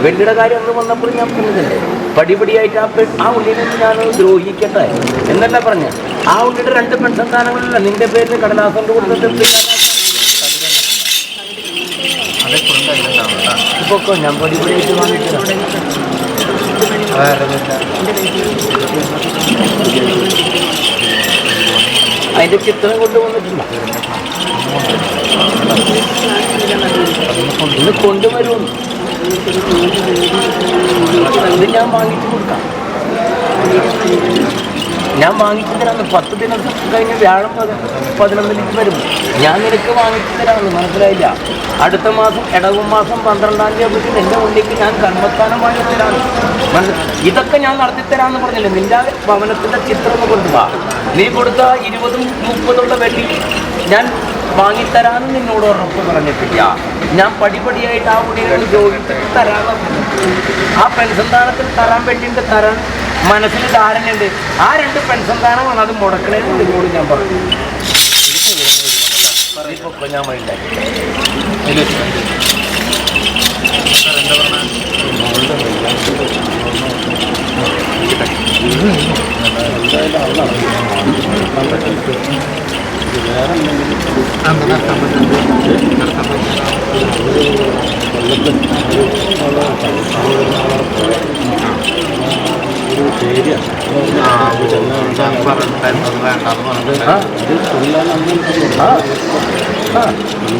വെള്ളിയുടെ കാര്യം എന്ന് വന്നപ്പോൾ ഞാൻ പറഞ്ഞതല്ലേ, പടിപടിയായിട്ട് ആ ഉള്ളിനെ ഞാൻ ദ്രോഹിക്കട്ടെ എന്നല്ല പറഞ്ഞ. ആ ഉള്ളിയുടെ 2 പെൺസന്താനങ്ങളില്ല നിന്റെ പേരിൽ കടലാസോണ്ട് കൊടുത്തിട്ട് ഇപ്പൊ ഞാൻ പടിപടിയായിട്ട് വാങ്ങിത്തരാം. അതിന്റെ ചിത്രം കൊണ്ടുവന്നിട്ടില്ല. ഇന്ന് കൊണ്ടുവരും. ഇത് ഞാൻ വാങ്ങിച്ചു കൊടുക്കാം. ഞാൻ വാങ്ങിച്ചു തരാമെന്ന് 10 ദിനം കഴിഞ്ഞ് വ്യാഴം 11 വരും. ഞാൻ നിനക്ക് വാങ്ങിച്ചു തരാമെന്ന് മനസ്സിലായില്ല. അടുത്ത മാസം ഇടവ മാസം 12-ാം തീയതി ആകുമ്പോഴേക്കും എൻ്റെ ഉള്ളിലേക്ക് ഞാൻ കർമ്മസ്ഥാനം വാങ്ങി തരാമെന്ന് ഇതൊക്കെ ഞാൻ നടത്തിത്തരാമെന്ന് പറഞ്ഞില്ലേ. നിന്റെ ഭവനത്തിൻ്റെ ചിത്രം ഒന്ന് കൊണ്ടുപോവാ. നീ കൊടുത്ത 20-30 വെള്ളി ഞാൻ വാങ്ങിത്തരാമെന്ന് നിന്നോട് ഉറപ്പ് പറഞ്ഞിട്ടില്ല. ഞാൻ പടിപടിയായിട്ട് ആ ഉള്ളികൾ ജോലിച്ചിട്ട് തരാമെന്ന്. ആ പെൺസന്താനത്തിൽ തരാൻ വേണ്ടിയിട്ട് തരാൻ മനസ്സിൽ ധാരണയുണ്ട്. ആ 2 പെൺസന്താനമാണ് അത് മുടക്കണേന്ന് നിന്നോട് ഞാൻ പറഞ്ഞു. ഞാൻ വേണ്ട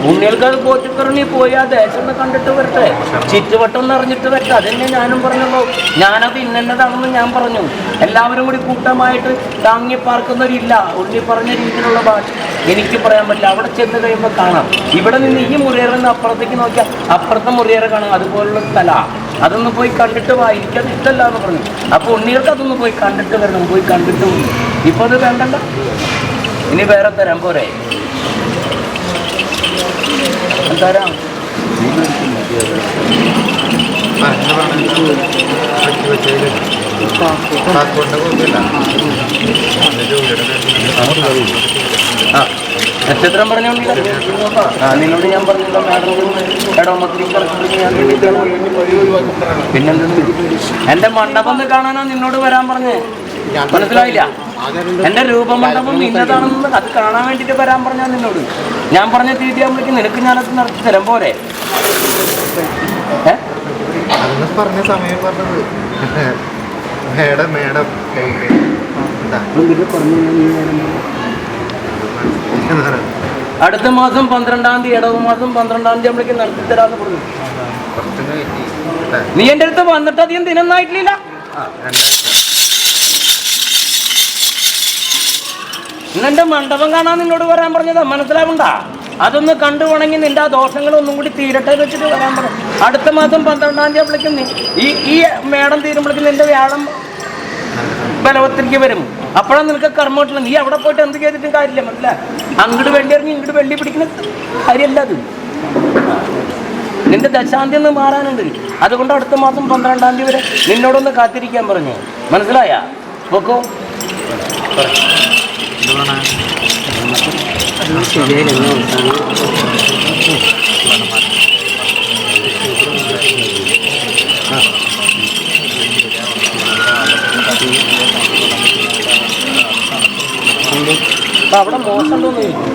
ഉണ്ണികൾക്ക് അത് പോറ്റിക്കറണി പോയി ആ ദേശം ഒന്ന് കണ്ടിട്ട് വരട്ടെ, ചുറ്റുവട്ടം ഒന്ന് അറിഞ്ഞിട്ട് വരട്ടെ. അതെന്നെ ഞാനും പറഞ്ഞല്ലോ. ഞാനത് ഇന്നതാണെന്ന് ഞാൻ പറഞ്ഞു. എല്ലാവരും കൂടി കൂട്ടമായിട്ട് താങ്ങി പാർക്കുന്നവരില്ല. ഉണ്ണി പറഞ്ഞ രീതിയിലുള്ള ഭാഷ എനിക്ക് പറയാൻ പറ്റില്ല. അവിടെ ചെന്ന് കഴിയുമ്പോൾ കാണാം. ഇവിടെ നിന്ന് ഈ മുറിയേറെന്ന് അപ്പുറത്തേക്ക് നോക്കിയാൽ അപ്പുറത്തെ മുറിയേറെ കാണാം. അതുപോലുള്ള സ്ഥല അതൊന്ന് പോയി കണ്ടിട്ട് വാ. എനിക്കത് ഇഷ്ടമല്ല എന്ന് പറഞ്ഞു. അപ്പോൾ ഉണ്ണികൾക്ക് അതൊന്ന് പോയി കണ്ടിട്ട് വരണം. പോയി കണ്ടിട്ട് പോയി. ഇപ്പോൾ അത് വേണ്ടണ്ട, ഇനി വേറെ തരാം പോരെ? തരാം. നക്ഷത്രം പറഞ്ഞോണ്ടില്ല. നിന്നോട് ഞാൻ പറഞ്ഞല്ലോ പിന്നെന്തെന്ന് എന്റെ മണ്ഡപം ഒന്ന് കാണാനാ നിന്നോട് വരാൻ പറഞ്ഞേ. മനസ്സിലായില്ല? എന്റെ രൂപമണ്ഡപം ഇന്നതാണെന്ന് അത് കാണാൻ വേണ്ടിട്ട് വരാൻ പറഞ്ഞാ നിന്നോട്. ഞാൻ പറഞ്ഞ തീയതി ആകുമ്പോഴേക്കും നിനക്ക് ഞാനത് നടത്തി തരാം പോരെ? പറഞ്ഞ സമയം പറഞ്ഞത് മേഡം മേഡം അടുത്ത മാസം 12-ാം തീയതി ഇടവ മാസം 12-ാം തീയതി ആകുമ്പോഴേക്കും നടത്തി തരാന്ന് പറഞ്ഞു. നീ എൻ്റെ അടുത്ത് വന്നിട്ട് അധികം ദിനമൊന്നായിട്ടില്ല. ഇന്നെന്റെ മണ്ഡപം കാണാൻ നിന്നോട് വരാൻ പറഞ്ഞതാ. മനസ്സിലാവണ്ട? അതൊന്ന് കണ്ടു പോണെങ്കിൽ നിന്റെ ആ ദോഷങ്ങളൊന്നും കൂടി തീരട്ടെ വെച്ചിട്ട് വരാൻ പറഞ്ഞു. അടുത്ത മാസം 12-ാം തീയതി ആകുമ്പോഴേക്കും ഈ മേടം തീരുമ്പോഴേക്കും നിന്റെ വ്യാഴം ബലവത്തിലേക്ക് വരും. അപ്പോഴാണ് നിനക്ക് കർമ്മ കിട്ടില്ല. നീ അവിടെ പോയിട്ട് എന്ത് ചെയ്തിട്ടും കാര്യമില്ല. മനസ്സിലാ? അങ്ങോട്ട് വെള്ളി ഇറങ്ങി ഇങ്ങോട്ട് വെള്ളി പിടിക്കുന്ന കാര്യമല്ല അത്. നിന്റെ ദശാന്തി ഒന്ന് മാറാനുണ്ട്. അതുകൊണ്ട് അടുത്ത മാസം 12-ാം തീയതി വരെ നിന്നോടൊന്ന് കാത്തിരിക്കാൻ പറഞ്ഞു. മനസ്സിലായ? നോക്കൂ, അവിടെ മോശം ഉണ്ടോന്ന് ചോദിക്കും.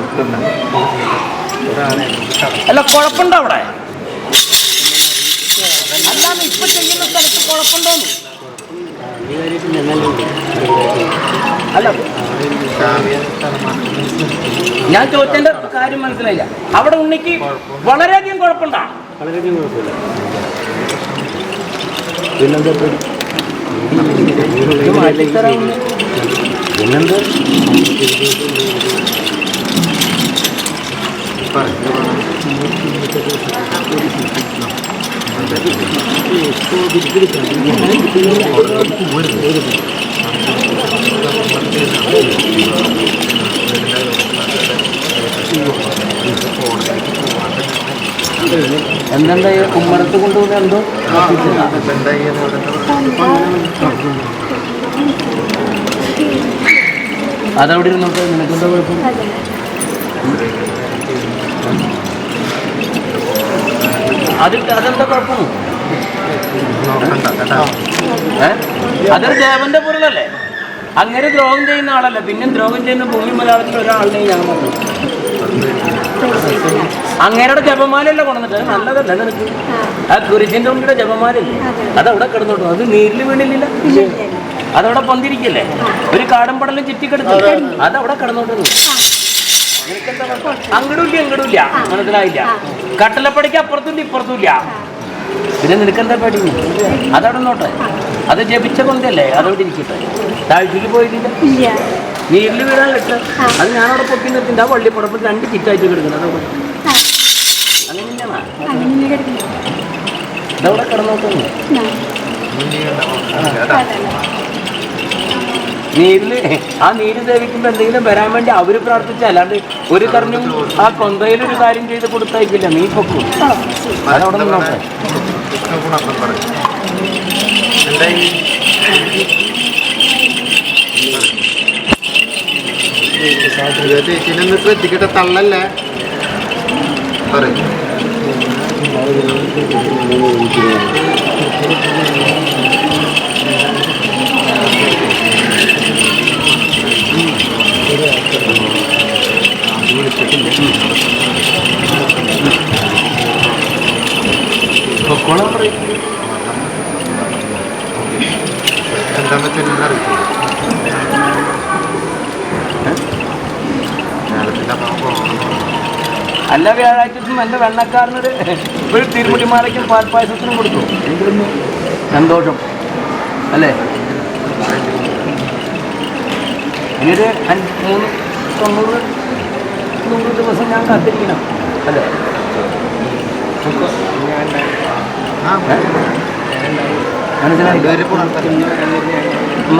അല്ല, കുഴപ്പമുണ്ടോ അവിടെ? അല്ലാതെ ഇപ്പൊ ചെയ്യുന്ന സ്ഥലത്ത് കുഴപ്പമുണ്ടോന്ന്? അല്ല, ഞാൻ ചോദിച്ചതിന്റെ കാര്യം മനസ്സിലായില്ല. അവിടെ ഉണ്ണിക്ക് വളരെയധികം കുഴപ്പമുണ്ടാ? വളരെയധികം കുഴപ്പമില്ല. പിന്നെന്ത് എന്തെന്താ ഉമ്മറത്ത് കൊണ്ടുപോകുന്ന എന്തോ അതവിടെ ഇരുന്നോട്ടെ, നിനക്കെന്താ കുഴപ്പം? അതെന്താ കുഴപ്പം? അതൊരു ദേവന്റെ പൊരുളല്ലേ? അങ്ങനെ ദ്രോഹം ചെയ്യുന്ന ആളല്ല. പിന്നെ ദ്രോഹം ചെയ്യുന്ന ഭൂമി മലയാളത്തിൽ ഒരാളിനെ ഞാൻ പറഞ്ഞു. അങ്ങേരുടെ ജപമാലയല്ല കൊണ്ടിട്ട് നല്ലതല്ല നിനക്ക്. ആ കുരിശിന്റെ ഉള്ളിയുടെ ജപമാലല്ലേ, അതവിടെ കിടന്നോട്ടു. അത് നീരിൽ വീണില്ല, അതവിടെ പൊന്തിരിക്കല്ലേ. ഒരു കാടും പടലും ചുറ്റിക്കെടുത്തു, അതവിടെ കിടന്നോട്ടു. അങ്ങടുമില്ല ഇങ്ങടുമില്ല, മനസ്സിലായില്ല. കട്ടലപ്പടിക്ക് അപ്പുറത്തും ഇപ്പുറത്തുമില്ല. പിന്നെ നിനക്കെന്താ പേടി? അതവിടെ നോട്ടെ. അത് ജപിച്ച കൊണ്ടല്ലേ, അതവിടെ ഇരിക്കട്ടെ. താഴ്ചക്ക് പോയിട്ടില്ല, നീരിൽ വീഴാൻ കിട്ടുക. അത് ഞാനവിടെ പൊക്കി നിർത്തിൻ്റെ ആ വള്ളിപ്പുറപ്പ് 2 ചിറ്റായിട്ട് കിടക്കുന്നത്. അതവിടെ അങ്ങനെ ഇതവിടെ കിടന്നോട്ടെ. നീരില് ആ നീര് സേവിക്കുമ്പോൾ എന്തെങ്കിലും വരാൻ വേണ്ടി അവര് പ്രാർത്ഥിച്ച, അല്ലാണ്ട് ഒരു കറിഞ്ഞും ആ കൊന്തയിലൊരു കാര്യം ചെയ്ത് കൊടുത്തയക്കില്ല. നീ പൊക്കും, അതവിടെ നിന്നോട്ടെ. ചേച്ചിനെ ശ്രദ്ധിക്കട്ടെ, തള്ളല്ലേ പറയും. എന്താന്ന് വെച്ചാൽ അറിയിക്കും. അല്ല വ്യാഴാഴ്ച ദിവസം എൻ്റെ വെണ്ണക്കാരനൊരു ഒരു തിരുമുടിമാലയ്ക്കും പാൽപ്പായസത്തിനും കൊടുത്തു. എനിക്കൊന്ന് സന്തോഷം അല്ലേ. ഇനിയൊരു 390 ദിവസം ഞാൻ കാത്തിരിക്കണം അല്ലേ.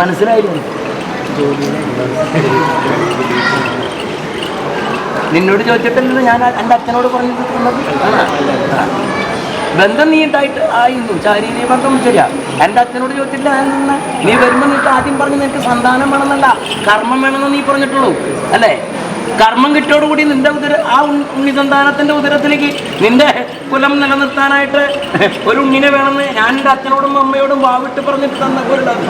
മനസ്സിലായില്ലേ? നിന്നോട് ചോദിച്ചിട്ടില്ലെന്ന് ഞാൻ എൻ്റെ അച്ഛനോട് പറഞ്ഞിട്ടുള്ളത്. ബന്ധം നീ ഉണ്ടായിട്ട് ആയിരുന്നു, ശാരീരിക ബന്ധം ശരിയാ. എൻ്റെ അച്ഛനോട് ചോദിച്ചില്ല. നീ വരുമ്പോൾ നിനക്ക് ആദ്യം പറഞ്ഞു നിനക്ക് സന്താനം വേണമെന്നല്ല, കർമ്മം വേണമെന്ന് നീ പറഞ്ഞിട്ടുള്ളൂ അല്ലേ. കർമ്മം കിട്ടിയോടുകൂടി നിന്റെ ആ ഉണ്ണിസന്താനത്തിൻ്റെ ഉദരത്തിലേക്ക് നിന്റെ കുലം നിലനിർത്താനായിട്ട് ഒരു ഉണ്ണിനെ വേണമെന്ന് ഞാൻ എൻ്റെ അച്ഛനോടും അമ്മയോടും വാവിട്ട് പറഞ്ഞിട്ട് തന്ന പോലുള്ളത്.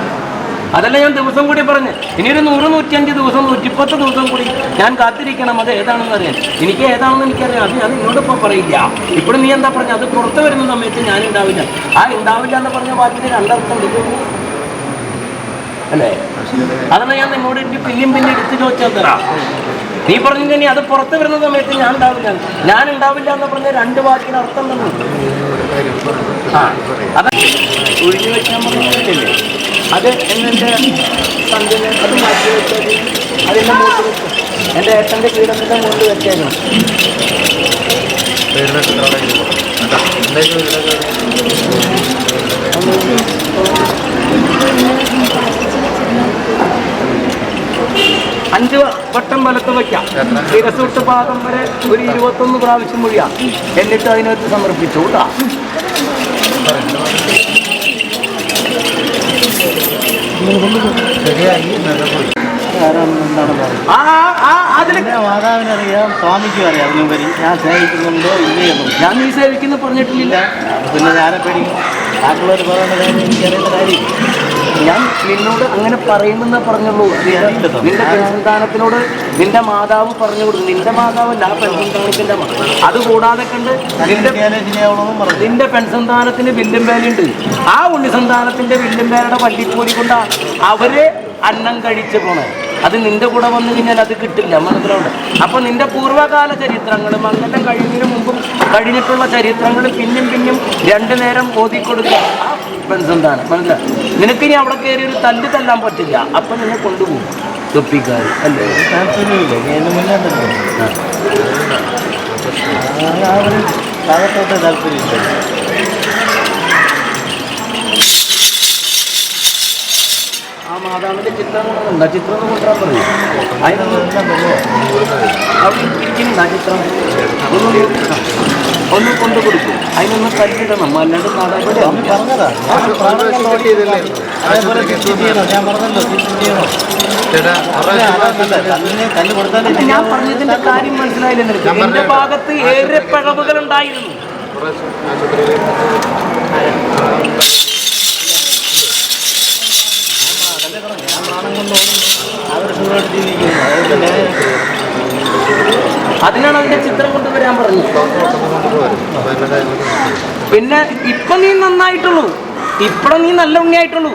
അതല്ല ഞാൻ ദിവസം കൂടി പറഞ്ഞ്. ഇനിയൊരു 100, 105 ദിവസം, 110 ദിവസം കൂടി ഞാൻ കാത്തിരിക്കണം. അത് ഏതാണെന്ന് അറിയാൻ. എനിക്ക് ഏതാണെന്ന് എനിക്കറിയാം. അത് ഞാൻ നിന്നോടിപ്പോൾ പറയില്ല. ഇപ്പോഴും നീ എന്താ പറഞ്ഞത്? അത് പുറത്ത് വരുന്ന സമയത്ത് ഞാൻ ഉണ്ടാവില്ല. ആ ഉണ്ടാവില്ല എന്ന് പറഞ്ഞ വാക്കിന് 2 അർത്ഥം അല്ലേ. അതാണ് ഞാൻ നിന്നോട് പിന്നെയും എടുത്ത് ചോദിച്ചാൽ തരാം. നീ പറഞ്ഞു ഇനി അത് പുറത്ത് വരുന്ന സമയത്ത് ഞാൻ ഉണ്ടാവില്ല. ഞാൻ ഉണ്ടാവില്ല എന്ന് പറഞ്ഞ 2 വാക്കിന് അർത്ഥം തന്നെ. അത് ഒഴിഞ്ഞു വെക്കാൻ പറഞ്ഞില്ലേ, അത് എന്നെ സന്ധ്യ അത് മാറ്റി വെച്ചത് അതിൻ്റെ മുകളിൽ വെച്ചു. എൻ്റെ ഏട്ടൻ്റെ പീഠത്തിൻ്റെ മുകളിൽ വെച്ചേക്കണം. അഞ്ച് വട്ടം വലത്ത് വയ്ക്കാം. ശിരസൊട്ട് പാദം വരെ ഒരു 21 പ്രാവശ്യം മൊഴിയാം. എന്നിട്ട് അതിനകത്ത് സമർപ്പിച്ചു കേട്ടോ. മാതാവിനറിയാം, സ്വാമിക്കും അറിയാം. അതിനുപരി ഞാൻ സേവിക്കുന്നുണ്ടോ ഇല്ലയെന്നും ഞാൻ നീ സേവിക്കുന്നു പറഞ്ഞിട്ടില്ല. പിന്നെ ഞാനെ പേടിക്കും. ബാക്കിയുള്ളവർ പറയുന്ന കാര്യം എനിക്കറിയുന്ന കാര്യം. ഞാൻ നിന്നോട് അങ്ങനെ പറയുമെന്ന് പറഞ്ഞുള്ളൂ. നിന്റെ പെൺസന്താനത്തിനോട് നിന്റെ മാതാവ് പറഞ്ഞു കൊടുക്കും. നിന്റെ മാതാവല്ല, ആ പെൺസന്താനത്തിന്റെ മകൾ. അതുകൂടാതെ കണ്ട് നിന്റെ പെൺസന്താനത്തിന് വില്ലും വേലയുണ്ട്. ആ ഉണ്ണിസന്താനത്തിന്റെ വില്ലും വേലയുടെ വള്ളിപ്പോരി കൊണ്ട് അവര് അന്നം കഴിച്ച് പോണേ. അത് നിന്റെ കൂടെ വന്നു കഴിഞ്ഞാൽ അത് കിട്ടില്ല, മനസ്സിലുണ്ട്. അപ്പൊ നിന്റെ പൂർവ്വകാല ചരിത്രങ്ങളും അങ്ങനെ കഴിഞ്ഞതിന് മുമ്പും കഴിഞ്ഞിട്ടുള്ള ചരിത്രങ്ങൾ പിന്നും 2 നേരം ഓതിക്കൊടുക്കുക ആ പെൺസന്താനം, മനസ്സിലായി. നിനക്കിനി അവിടെ കയറി ഒരു തല്ല് തല്ലാൻ പറ്റില്ല. അപ്പൊ നിന്നെ കൊണ്ടുപോകും തൊപ്പിക്കാർ അല്ലേ. താല്പര്യമില്ല. മാതാവിന്റെ ചിത്രം കൊണ്ടുവന്നുണ്ട്. ആ ചിത്രം ഒന്ന് കൊണ്ടുവരാൻ പറയും. അതിനൊന്നും അവിടെ ഇരിക്കുന്നുണ്ട്. ആ ചിത്രം ഒന്ന് കൊണ്ടു കൊടുക്കും. അതിനൊന്ന് കല്ലിടണം. അല്ലാണ്ട് നാടാവിടെ പറഞ്ഞതാ അതേപോലെ ഞാൻ പറഞ്ഞല്ലോ കല്ല് കൊടുത്താലേ ഞാൻ പറഞ്ഞതിന്റെ കാര്യം മനസ്സിലായില്ല നിനക്ക്. എന്റെ ഭാഗത്ത് ഏറെ പിഴവുകൾ ഉണ്ടായിരുന്നു. അതിനാണ് അതിന്റെ ചിത്രം കൊണ്ടുവരാൻ പറഞ്ഞത്. പിന്നെ ഇപ്പൊ നീ നന്നായിട്ടുള്ളൂ, ഇപ്പഴും നീ നല്ല ഉണ്ണിയായിട്ടുള്ളൂ.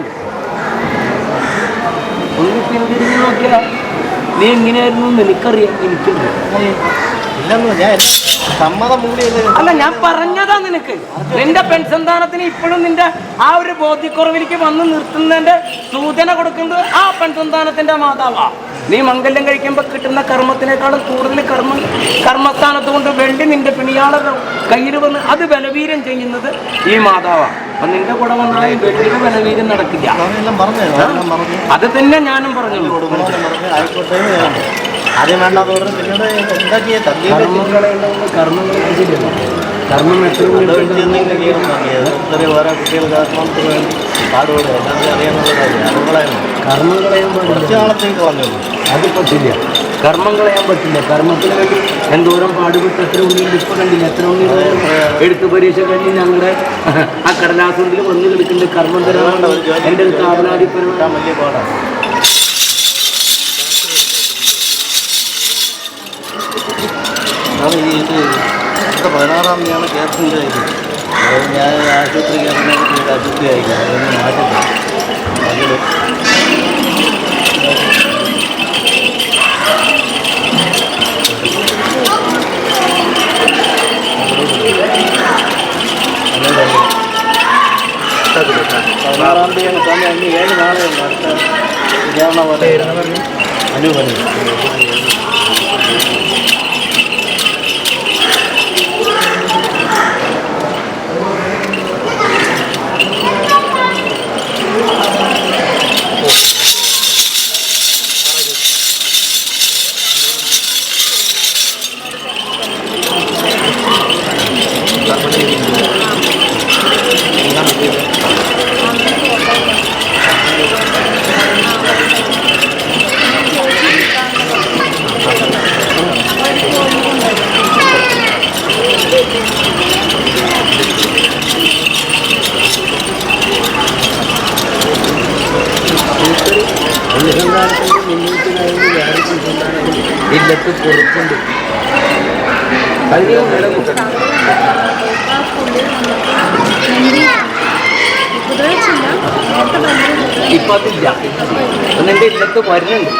ഒന്ന് പിന്തിരിഞ്ഞ് നോക്കിയാ നീ എങ്ങനെയായിരുന്നു എനിക്കറിയാം. എനിക്കറിയാം. ഇല്ലെന്ന് ഞാൻ സമ്മതം മൂടി അല്ല, ഞാൻ പറഞ്ഞതാ നിനക്ക്. നിന്റെ പെൺസന്താനത്തിന് ഇപ്പോഴും നിന്റെ ആ ഒരു ബോധ്യക്കുറവിലേക്ക് വന്ന് നിർത്തുന്നതിന്റെ സൂചന കൊടുക്കുന്നത് ആ പെൺസന്താനത്തിന്റെ മാതാവാ. നീ മംഗല്യം കഴിക്കുമ്പോൾ കിട്ടുന്ന കർമ്മത്തിനേക്കാളും കൂടുതൽ കർമ്മസ്ഥാനത്ത് കൊണ്ട് വേണ്ടി നിന്റെ പിണിയാളെ കയ്യിൽ വന്ന് അത് ബലവീര്യം ചെയ്യുന്നത് ഈ മാതാവാ. അപ്പൊ നിന്റെ കൂടെ വന്നാൽ വെള്ളിയുടെ ബലവീര്യം നടക്കില്ല. അത് തന്നെ ഞാനും പറഞ്ഞു. ആദ്യം വേണ്ടാന്ന് പറഞ്ഞു. പിന്നീട് എന്താ ചെയ്യാ കർമ്മങ്ങളെ ശരിയല്ല. കർമ്മം എത്ര ചെറിയ വേറെ കുട്ടികൾക്ക് വേണ്ടി പാടുപെടുക എല്ലാവരും അറിയാനുള്ള കാര്യം അതുങ്ങളായിരുന്നു. കർമ്മം കളയാൻ കുറച്ച് പാടില്ല. നാളത്തേക്ക് വന്നുള്ളൂ. അത് പറ്റില്ല. കർമ്മം കളയാൻ പറ്റില്ല. കർമ്മത്തിന് വേണ്ടി എന്തോരം പാടുപെട്ട് എത്ര ഉണ്ണിയുണ്ട്. ഇപ്പൊ കണ്ടില്ല എത്ര ഉണ്ണികൾ എഴുത്ത് പരീക്ഷ കഴിഞ്ഞ് ഞങ്ങളുടെ ആ കടലാസുണ്ടിൽ വന്ന് കളിക്കുന്നുണ്ട്. കർമ്മം തരാണ്ട് എൻ്റെ അടുത്ത് ആവലാതിപ്പരം വലിയ പാടാണ്. ഈ ഇത് 16-ാം തീയതിയാണ് കേസിൻ്റെ ഇത്. അതായത് ഞാൻ ആശുപത്രി കയറുന്നതിന് ആശുപത്രി ആയിരിക്കും. അതൊന്ന് മാറ്റില്ല. അതിൽ പതിനാറാം തീയതിയാണ് സമയം. ഇനി 7 നാളെയുണ്ട് അടുത്ത വിചാരണ പോലെ. അനുപനി അനുസന്ധാനത്തിന്റെ മുന്നൂറ്റിനായിരുന്നു വേറെ സംസ്ഥാനം ഇല്ലത്ത് പുറത്തുണ്ട്. അതിന് വില കൂട്ടണം. ഇപ്പൊ അതില്ല. നിന്റെ ഇല്ലത്ത് വരുന്നുണ്ട്.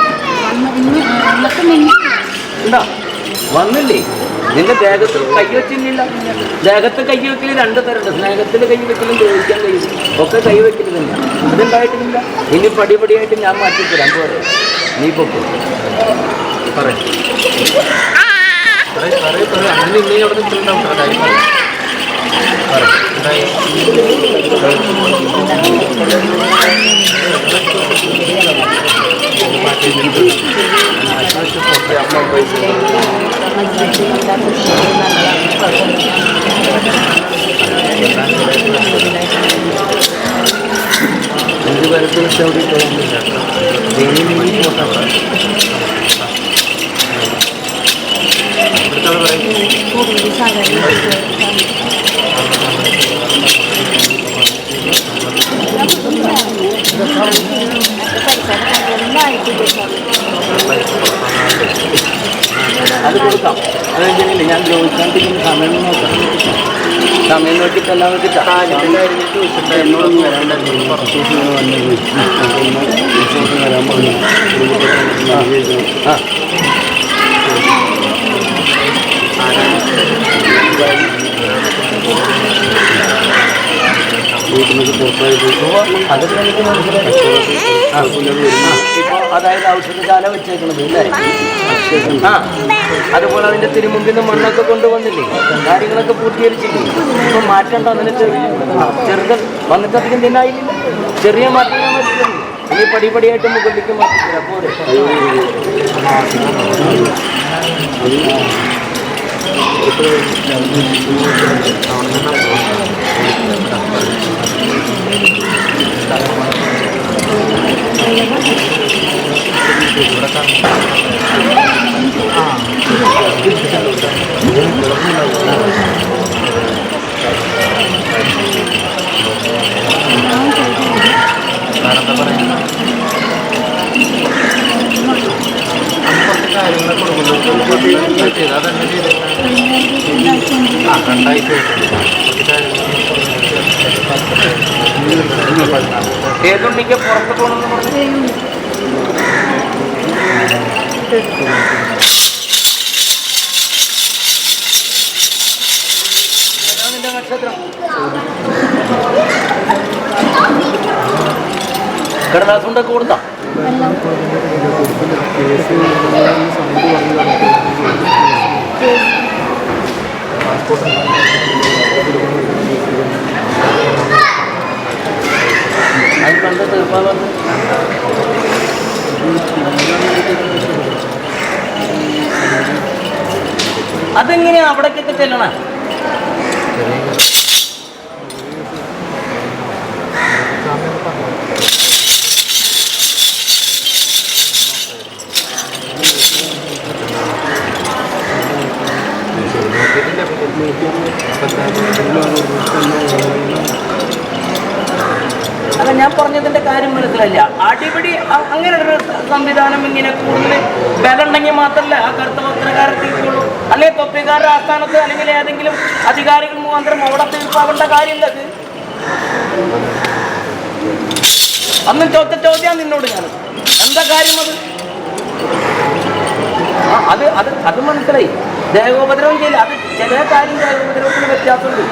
എന്താ വന്നില്ലേ? നിന്റെ ദേഹത്തിൽ കൈവച്ചില്ല. ദേഹത്ത് കൈവെക്കൽ 2 തരമുണ്ട്. സ്നേഹത്തിൽ കൈവെക്കലും ദ്രോഹിക്കാൻ കഴിയും. ഒക്കെ കൈവെക്കൽ തന്നെ. അതുണ്ടായിട്ടില്ല. ഇനി പടിപടിയായിട്ട് ഞാൻ മാറ്റിത്തരാം. പോരെ നീ പൊക്കും അങ്ങനെ ഇന്നേ അവിടെ നിൽക്കുന്നുണ്ടാവും കാര്യം എന്ത് തരത്തിൽ ചവിടി പോകുന്നില്ല. അത് കൊടുക്കാം. അതെന്തിനില്ല, ഞാൻ ദ്രോഹിക്കാണ്ടിരിക്കുന്ന സമയം നോക്കാം. സമയം നോക്കിയിട്ടെല്ലാം വെച്ചിട്ട് എന്നോടൊന്നും വരാണ്ടായിരുന്നു. 10 ദിവസം ഇങ്ങനെ വന്നത് വിശ്വാസം വരാൻ പറഞ്ഞു. വീട്ടിൽ നിന്ന് പുറത്തായി പോയി അതൊക്കെ എനിക്ക് ഇപ്പോൾ അതായത് ഔഷധശാല വെച്ചേക്കണത് അല്ലേ? അതുപോലെ അതിന്റെ തിരുമുമ്പിൽ നിന്ന് മണ്ണൊക്കെ കൊണ്ടുവന്നില്ലേ? കാര്യങ്ങളൊക്കെ പൂർത്തീകരിച്ചില്ലേ? ഇപ്പൊ മാറ്റണ്ട. നിനക്ക് ചെറുത് വന്നിട്ട് അധികം തിന്നായില്ല. ചെറിയ മാറ്റങ്ങൾ ഇനി പടിപടിയായിട്ട് മുകളിലേക്ക് മാറ്റിത്തരാം പോരെ. ഏതുണ്ടെങ്കിൽ പുറത്ത് പോകണമെന്ന് പറഞ്ഞു. നിന്റെ നക്ഷത്രം കടലാസ് കൊണ്ടൊക്കെ കൊടുത്താ അത് കണ്ട് തീർപ്പാ പറഞ്ഞു. അതെങ്ങനെയാ അവിടേക്കൊക്കെ ചെല്ലണേ? അല്ല, ഞാൻ പറഞ്ഞതിന്റെ കാര്യം മനസ്സിലായില്ല. അടിപിടി അങ്ങനെ ഒരു സംവിധാനം ഇങ്ങനെ കൂടുതൽ ബലമുണ്ടെങ്കിൽ മാത്രമല്ല ആ കറുത്ത വസ്ത്രക്കാരെ തീർക്കുള്ളൂ. അല്ലെങ്കിൽ തൊപ്പിക്കാരുടെ ആസ്ഥാനത്ത് അല്ലെങ്കിൽ ഏതെങ്കിലും അധികാരികൾ മുഖാന്തരം അവിടെ തീർപ്പാവേണ്ട കാര്യമില്ല. അന്ന് ചോദ്യം നിന്നോട് ഞാൻ എന്താ കാര്യം അത് മനസ്സിലായി. ദേഹോപദ്രവം ചെയ്യില്ല. അത് ചില കാര്യം ദേഹോപദ്രവത്തിന് വ്യത്യാസമുണ്ട്.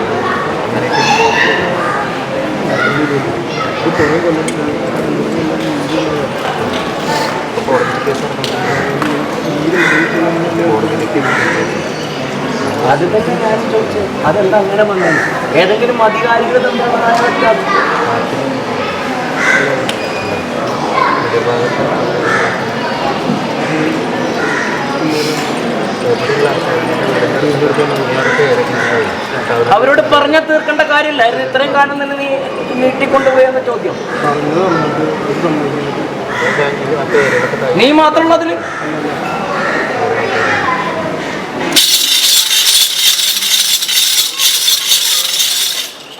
അത് തന്നെ ഞാൻ ചോദിച്ചത്. അതെന്താ അങ്ങനെ വന്നത്? ഏതെങ്കിലും അധികാരികൾ തമ്മിലുള്ളതായ വ്യത്യാസം? അവരോട് പറഞ്ഞാൽ തീർക്കേണ്ട കാര്യമില്ലായിരുന്നു. ഇത്രയും കാലം നിന്ന് നീ നീട്ടിക്കൊണ്ടുപോയെന്ന ചോദ്യം നീ മാത്രമുള്ളതിൽ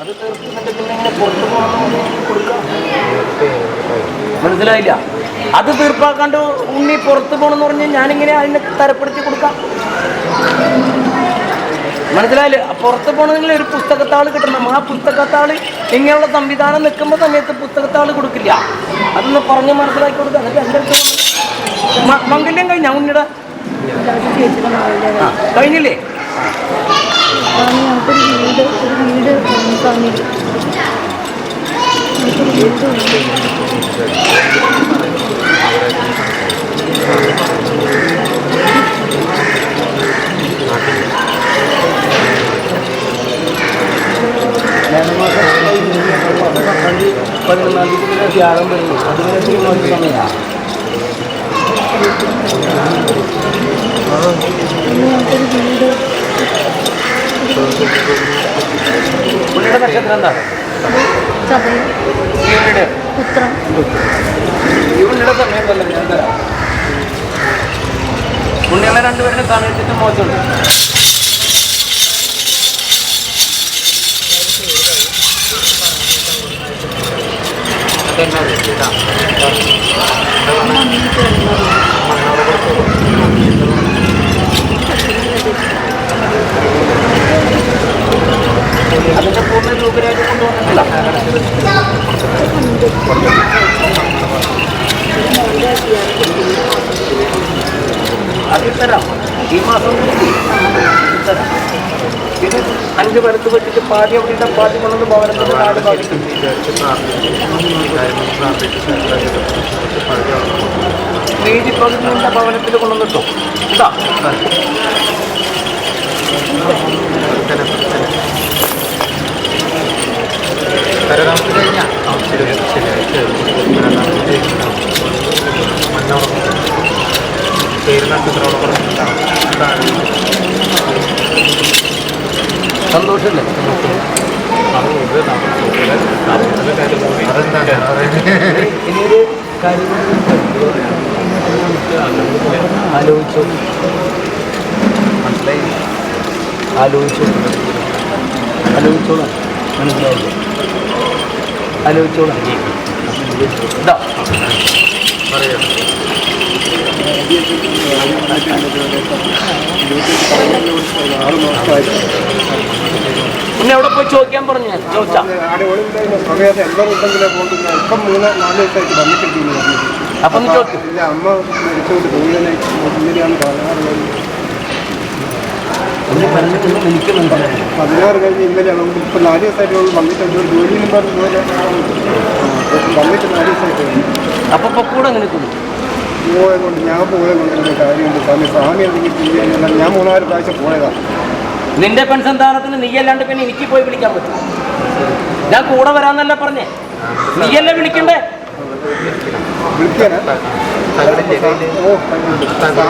അത് തീർക്കുന്നുണ്ട്. പിന്നെ ഇങ്ങനെ പുറത്തു പോകണമെന്ന് കൊടുക്കാം. മനസ്സിലായില്ല? അത് തീർപ്പാക്കാണ്ട് ഉണ്ണി പുറത്ത് പോകണമെന്ന് പറഞ്ഞാൽ ഞാനിങ്ങനെ അതിനെ തരപ്പെടുത്തി കൊടുക്കാം. മനസ്സിലായില്ലേ? പുറത്ത് പോകണമെങ്കിൽ ഒരു പുസ്തകത്താൾ കിട്ടണം. ആ പുസ്തകത്താൾ ഇങ്ങനെയുള്ള സംവിധാനം നിൽക്കുമ്പോൾ സമയത്ത് പുസ്തകത്താൾ കൊടുക്കില്ല. അതൊന്ന് പറഞ്ഞ് മനസ്സിലാക്കി കൊടുക്കുക. എന്നിട്ട് എൻ്റെ അടുത്ത് മംഗല്യം കഴിഞ്ഞാ ഉണ്ണിയുടെ കഴിഞ്ഞില്ലേ? പതിനൊന്നാം തീയതി ത്യാഗം വരുന്നു. അതുവരെ സമയമാണ്. പുള്ളിയുടെ നക്ഷത്രം എന്താണ്? ഇവളുടെ സമയം തന്നെ ഞാൻ തരാം. പുണ്യങ്ങളെ രണ്ടുപേരുടെ കാണിച്ചിട്ട് മോശമുണ്ട്. അതിന്റെ പൂർണ്ണ രൂപരാജ് കൊണ്ടുവന്നിട്ടില്ല. അതിൽ തരാം. ഈ മാസം തരാം. ഇത് 5 പേർക്ക് വെച്ചിട്ട് പാതി അവിടെ പാതി കൊണ്ടൊന്ന് ഭവനത്തിന്റെ 4 ഭാഗത്ത് വീതി പകുതിയുടെ ഭവനത്തിൽ കൊണ്ടുവന്നിട്ടോ. ഇതാ കഴിഞ്ഞാൽ സന്തോഷമില്ലേ? ഇനിയൊരു കാര്യം ആലോചിച്ചോ, മനസ്സിലായി? ആലോചിച്ചോളാം, മനസ്സിലായില്ലേ? ആലോചിച്ചോളാം. ഇതാ പിന്നെ എവിടെ പോയി ചോദിക്കാൻ പറഞ്ഞു? ഞാൻ ചോദിച്ചാ അപ്പം ചോദിക്കും. ഒന്ന് പറഞ്ഞിട്ടുണ്ട്, എനിക്ക് മനസ്സിലായി. 16 കഴിഞ്ഞ് ഇന്നലെയാണ് ഇപ്പം 4 ദിവസമായിട്ട് വന്നിട്ടുണ്ട്. ജോലിയിലും വന്നിട്ട് 4 ദിവസമായിട്ട് അപ്പൊ പപ്പൂടെ അങ്ങനെ തോന്നി പോയതുകൊണ്ട് ഞാൻ പോയതുകൊണ്ട് കാര്യമുണ്ട്. സ്വാമി എന്തെങ്കിലും ചെയ്യാനുള്ള ഞാൻ 3-4 പ്രാവശ്യം പോയതാണ്. നിന്റെ പെൺസന്താനത്തിന് നീയല്ലാണ്ട് പിന്നെ എനിക്ക് പോയി വിളിക്കാൻ പറ്റും? ഞാൻ കൂടെ വരാന്നല്ല പറഞ്ഞേ, നീയല്ലേ വിളിക്കണ്ടേ? വിളിക്കാനാ?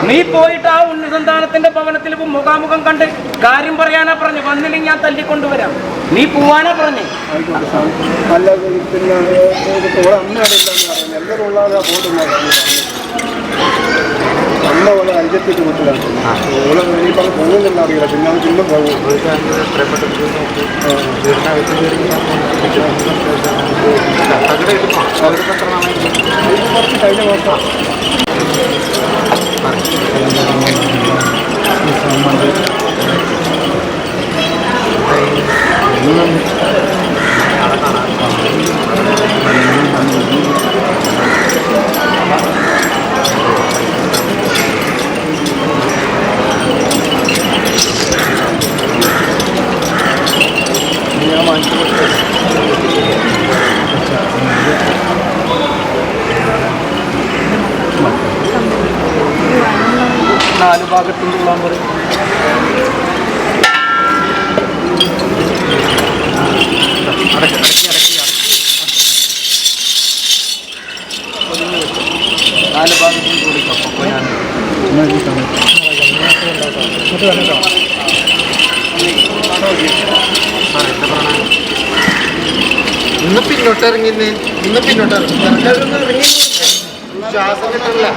നീ പോയിട്ട് ആ ഉന്നസന്താനത്തിന്റെ ഭവനത്തിൽ മുഖാമുഖം കണ്ട് കാര്യം പറയാനാ പറഞ്ഞു. വന്നില്ലെങ്കിൽ ഞാൻ തല്ലിക്കൊണ്ടുവരാം. നീ പോവാനാ പറഞ്ഞേ. ആയിക്കോട്ടെ സ്വാമി. അല്ല പിന്നെ അമ്മ അറിയില്ലെന്ന് പറയുന്നത് എല്ലാവരും ഉള്ളവരാ പോകുന്നത്. അമ്മ പോലെ അഞ്ചെത്തിട്ട് കുട്ടിലാണ്. ഓളെ ഈ പറഞ്ഞ് പോകുന്നില്ല അറിയില്ല. പിന്നെ അത് പിന്നെ പോകും. കുറച്ച് കഴിഞ്ഞ മാസം നാല് ഭാഗത്തും കൊള്ളാൻ പറയും. നാല് ഭാഗത്തും കൂടിക്കാം. അപ്പോൾ ഞാൻ ഇന്ന് പിന്നോട്ട് ഇറങ്ങി ശ്വാസം കിട്ടില്ല.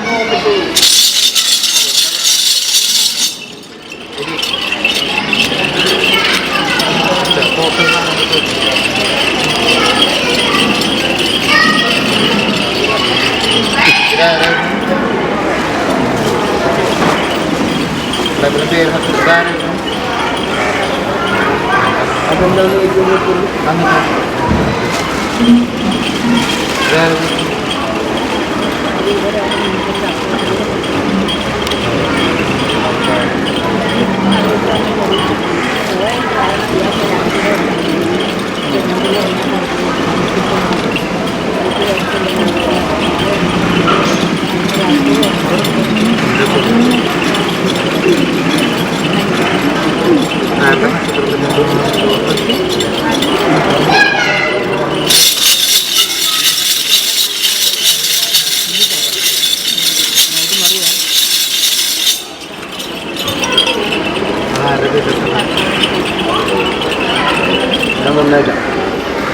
ഞാൻ തന്നേക്കാം.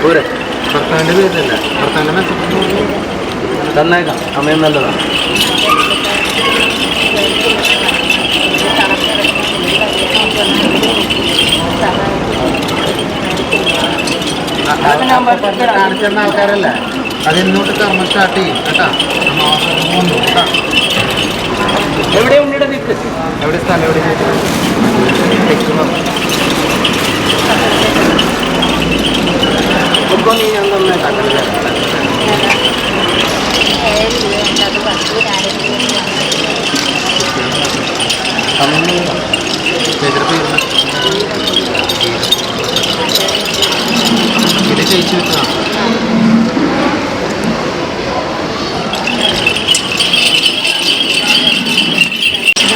പോരെ, ഭർത്താവിൻ്റെ പേരിലല്ല, ഭർത്താവിൻ്റെ മെസ്സേജ് തന്നേക്കാം. സമയം നല്ലതാണ്. കാണിച്ചിരുന്ന ആൾക്കാരല്ലേ, അത് ഇന്നോട്ട് കർമ്മം സ്റ്റാർട്ട് ചെയ്യും കേട്ടാ. കേട്ടാ എവിടെ ഉണ്ണിയുടെ നിൽക്ക്? എവിടെ സ്ഥലം എവിടെ ഇപ്പൊ നീ ഞാൻ തന്നേക്കാം. ഇത് ജയിച്ചു വെച്ചാ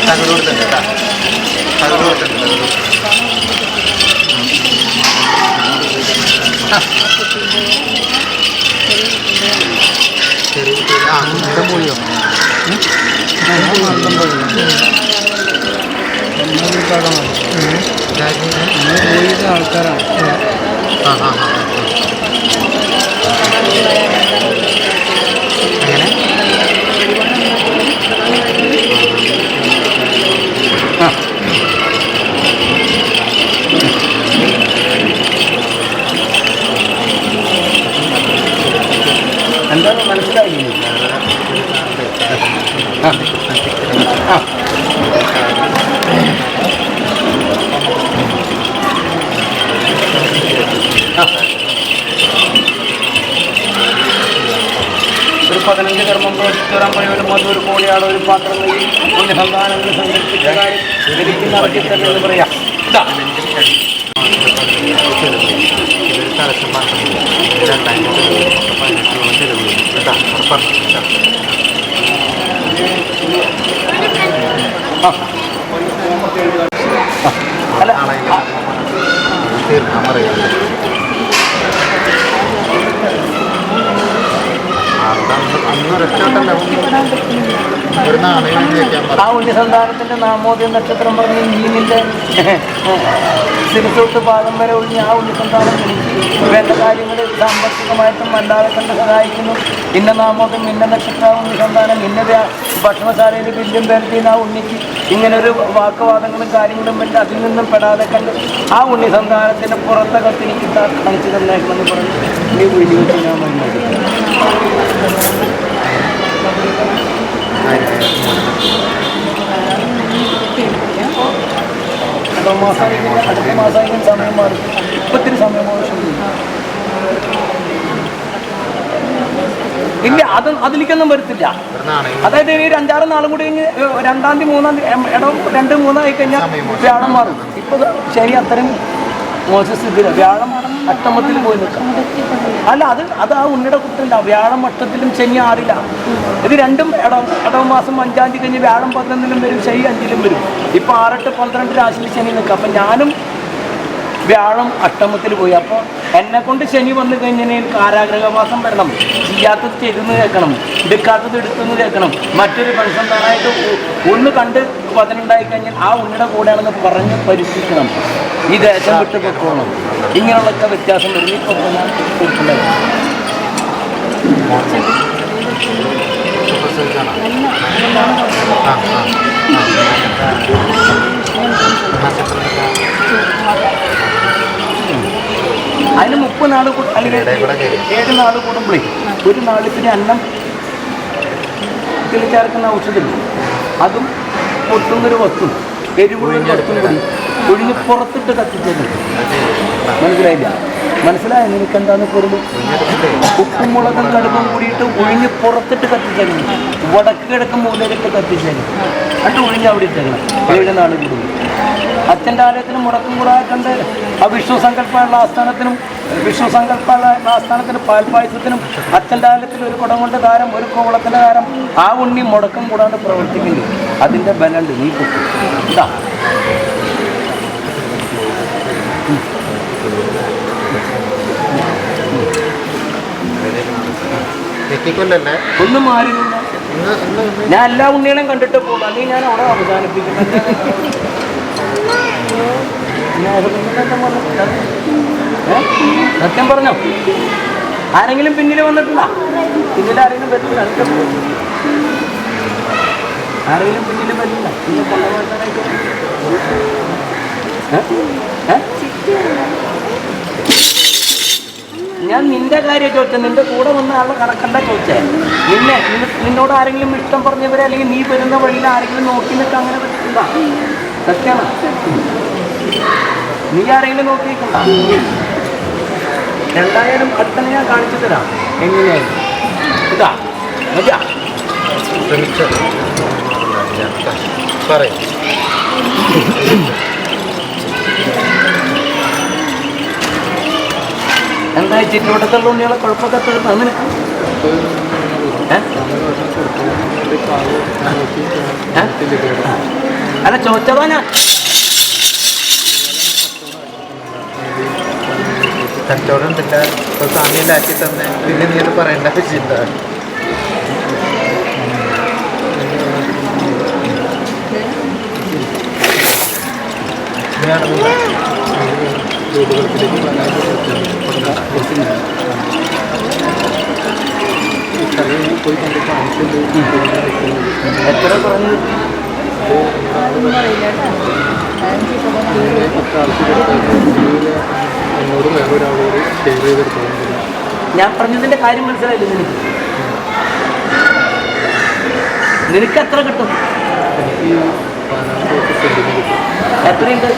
തകടോട് തന്നെ കേട്ടാ. തകടോട് തന്നെ ചെറിയ കുട്ടികൾ ഇടം പോയോ? ആൾക്കാരാണ്. ആ ആ ആ അങ്ങനെ എന്താണ് മനസ്സിലായില്ല? ഒരു 15 കർമ്മം പ്രവർത്തിച്ചാൻ കഴിയുന്ന ഒരു കോടിയാണ് ഒരു പാത്രം നെയ്യിൽ ഒന്ന് സന്താനങ്ങൾ സംഘടിപ്പിച്ച കാര്യം എനിക്ക് നടത്തിത്തന്നെ എന്ന് പറയാം. ഇതാ അല്ല തീർക്കാൻ പറയുന്നത് അന്ന് രക്ഷപ്പെട്ടല്ല ഒരു നാണയം വയ്ക്കാൻ ആ ഉണ്ണിസന്താനത്തിന്റെ നാമോദയ നക്ഷത്രം പറഞ്ഞ് നീ നിന്റെ സിരസോട്ട് പാദം വരെ ഒഴിഞ്ഞ് ആ ഉണ്ണിസന്താനം എനിക്ക് വേണ്ട കാര്യങ്ങൾ സാമ്പത്തികമായിട്ടും അല്ലാതെ കണ്ട് സഹായിക്കുന്നു. ഇന്ന നാമോദയം ഇന്ന നക്ഷത്രം ഉണ്ണിസന്താനം ഇന്ന ഭക്ഷണശാലയിൽ ബില്ലും പേരത്തിന് ആ ഉണ്ണിക്ക് ഇങ്ങനൊരു വാക്കുവാദങ്ങളും കാര്യങ്ങളും വേണ്ടി അതിൽ നിന്നും പെടാതെ കണ്ട് ആ ഉണ്ണിസന്താനത്തിന്റെ പുറത്തകത്ത് എനിക്ക് കാണിച്ചു തന്നേക്കണമെന്ന് പറഞ്ഞ് നീ വീഡിയോ ചെയ്യാൻ വേണ്ടി അടുത്ത മാസമായിരിക്കും സമയം മാറി. ഒത്തിരി സമയം ഇല്ല, അതിലേക്കൊന്നും വരത്തില്ല. അതായത് ഈ 5-6 നാളും കൂടി കഴിഞ്ഞ് 2-ാം തീയതി 3-ാം തീയതി ഇടം 2-3 ആയി കഴിഞ്ഞാൽ വ്യാഴം മാറും. ഇപ്പോൾ ശനി അത്രയും മോശം സ്ഥിതിയില്ല. വ്യാഴം അഷ്ടമത്തിൽ പോയി നിൽക്കാം. അല്ല അത് ആ ഉണ്ണിയുടെ കുട്ടില്ല. വ്യാഴം അഷ്ടത്തിലും ശനി 6-ില്ല. ഇത് രണ്ടും ഇടവ മാസം 5-ാം തീയതി കഴിഞ്ഞ് വ്യാഴം 11-ലും വരും, ശനി 5-ലും വരും. ഇപ്പോൾ 6, 8, 12 രാശിയിൽ ശനി നിൽക്കാം. അപ്പം ഞാനും വ്യാഴം അഷ്ടമത്തിൽ പോയി. അപ്പോൾ എന്നെക്കൊണ്ട് ശനി വന്നു കഴിഞ്ഞാൽ കാരാഗ്രഹവാസം വരണം. ചെയ്യാത്തത് ചെയ്തെന്ന് കേൾക്കണം, എടുക്കാത്തത് എടുത്തെന്ന് കേൾക്കണം. മറ്റൊരു പെൺസന്താനായിട്ട് ഒന്ന് കണ്ട് പതിനുണ്ടായി കഴിഞ്ഞാൽ ആ ഉണ്ണിയുടെ കൂടെയാണെന്ന് പറഞ്ഞ് പരിശീലിക്കണം. ഈ ദേശം വിട്ട് പൊക്കോണം. ഇങ്ങനെയുള്ളൊക്കെ വ്യത്യാസം വരും. ഇപ്പോൾ അതിന് 30 നാൾ അല്ലെങ്കിൽ 7 നാൾ കൂടുമ്പോഴേ ഒരു നാളിത്തിന് അന്നം ചേർക്കുന്ന ഔഷധമില്ല. അതും പൊട്ടുന്നൊരു വസ്തു എരിവുള്ള വസ്തു കൂടി ഒഴിഞ്ഞ് പുറത്തിട്ട് കത്തിച്ചേക്കും. മനസ്സിലായ നിനക്കെന്താന്ന് പൊരുൾ? ഉപ്പും മുളകും കടുപ്പും കൂടിയിട്ട് ഒഴിഞ്ഞ് പുറത്തിട്ട് കത്തിച്ചേക്കണം. വടക്ക് കിഴക്കും മൂലയിലിട്ട് കത്തിച്ചേക്കണം. എന്നിട്ട് ഒഴിഞ്ഞ് അവിടെ ഇട്ടേക്കണം. 7 നാൾ കൂടുന്നു. അച്ഛൻ്റെ ആലയത്തിന് മുടക്കം കൂടാതെ കണ്ട് ആ വിഷ്ണു സങ്കല്പമുള്ള ആസ്ഥാനത്തിന് പാൽപ്പായസത്തിനും അച്ഛൻ്റെ ആലയത്തിൽ ഒരു കുടം കൊണ്ട് താരം, ഒരു കോവളത്തിൻ്റെ താരം ആ ഉണ്ണി മുടക്കം കൂടാണ്ട് പ്രവർത്തിക്കുന്നു. അതിൻ്റെ ബലമുണ്ട്. നീ പൊട്ടും. ഇതാ ഒന്നും മാറിയില്ല. ഞാൻ എല്ലാ ഉണ്ണികളെയും കണ്ടിട്ട് പോകും. അല്ലെങ്കിൽ ഞാൻ അവിടെ അവസാനിപ്പിക്കുന്നത്. സത്യം പറഞ്ഞോ? ആരെങ്കിലും പിന്നിൽ വന്നിട്ടുണ്ടോ? പിന്നിൽ ആരെങ്കിലും പറ്റില്ല. ആരെങ്കിലും പിന്നിൽ പറ്റില്ല. പിന്നെ കൊള്ളമാക്കാനായിട്ട് ഞാൻ നിന്റെ കാര്യം ചോദിച്ചത്. നിന്റെ കൂടെ വന്ന ആളുടെ കണക്കല്ല ചോദിച്ചേ. നിന്നോട് ആരെങ്കിലും ഇഷ്ടം പറഞ്ഞവരെ അല്ലെങ്കിൽ നീ വരുന്ന വഴിയിൽ ആരെങ്കിലും നോക്കി നിൽക്കുക അങ്ങനെ പറ്റില്ല. സത്യമാണ്. നീ ആരെങ്കിലും നോക്കിയിട്ടുണ്ട? എന്തായാലും അടുത്തന്നെ ഞാൻ കാണിച്ചു തരാം എങ്ങനെയായിരുന്നു. ഇതാ മജ പറയും. എന്താ ചുറ്റുവട്ടത്തുള്ള ഉണ്ണികളെ കുഴപ്പമൊക്കെ തീർന്നു നിനക്ക്? അല്ല ചോദിച്ചതോ ഞാൻ? കച്ചവടം ഉണ്ടില്ല. ഇപ്പോൾ സാമ്യയിലാക്കി തന്നെ പിന്നെ നീ അത് പറയേണ്ട ആവശ്യമില്ല. ഞാൻ വീടുകളിലേക്ക് പോയി കണ്ടിട്ട് എത്ര പറഞ്ഞു? 10 ആൾക്ക് എന്നോട് വേറൊരാളോട് ഷെയർ ചെയ്തെടുത്തു. ഞാൻ പറഞ്ഞതിന്റെ കാര്യം മനസ്സിലായില്ല നിനക്ക് എത്ര കിട്ടും? എനിക്ക് 14 സെന്റിന് കിട്ടും. എത്രയുണ്ട്?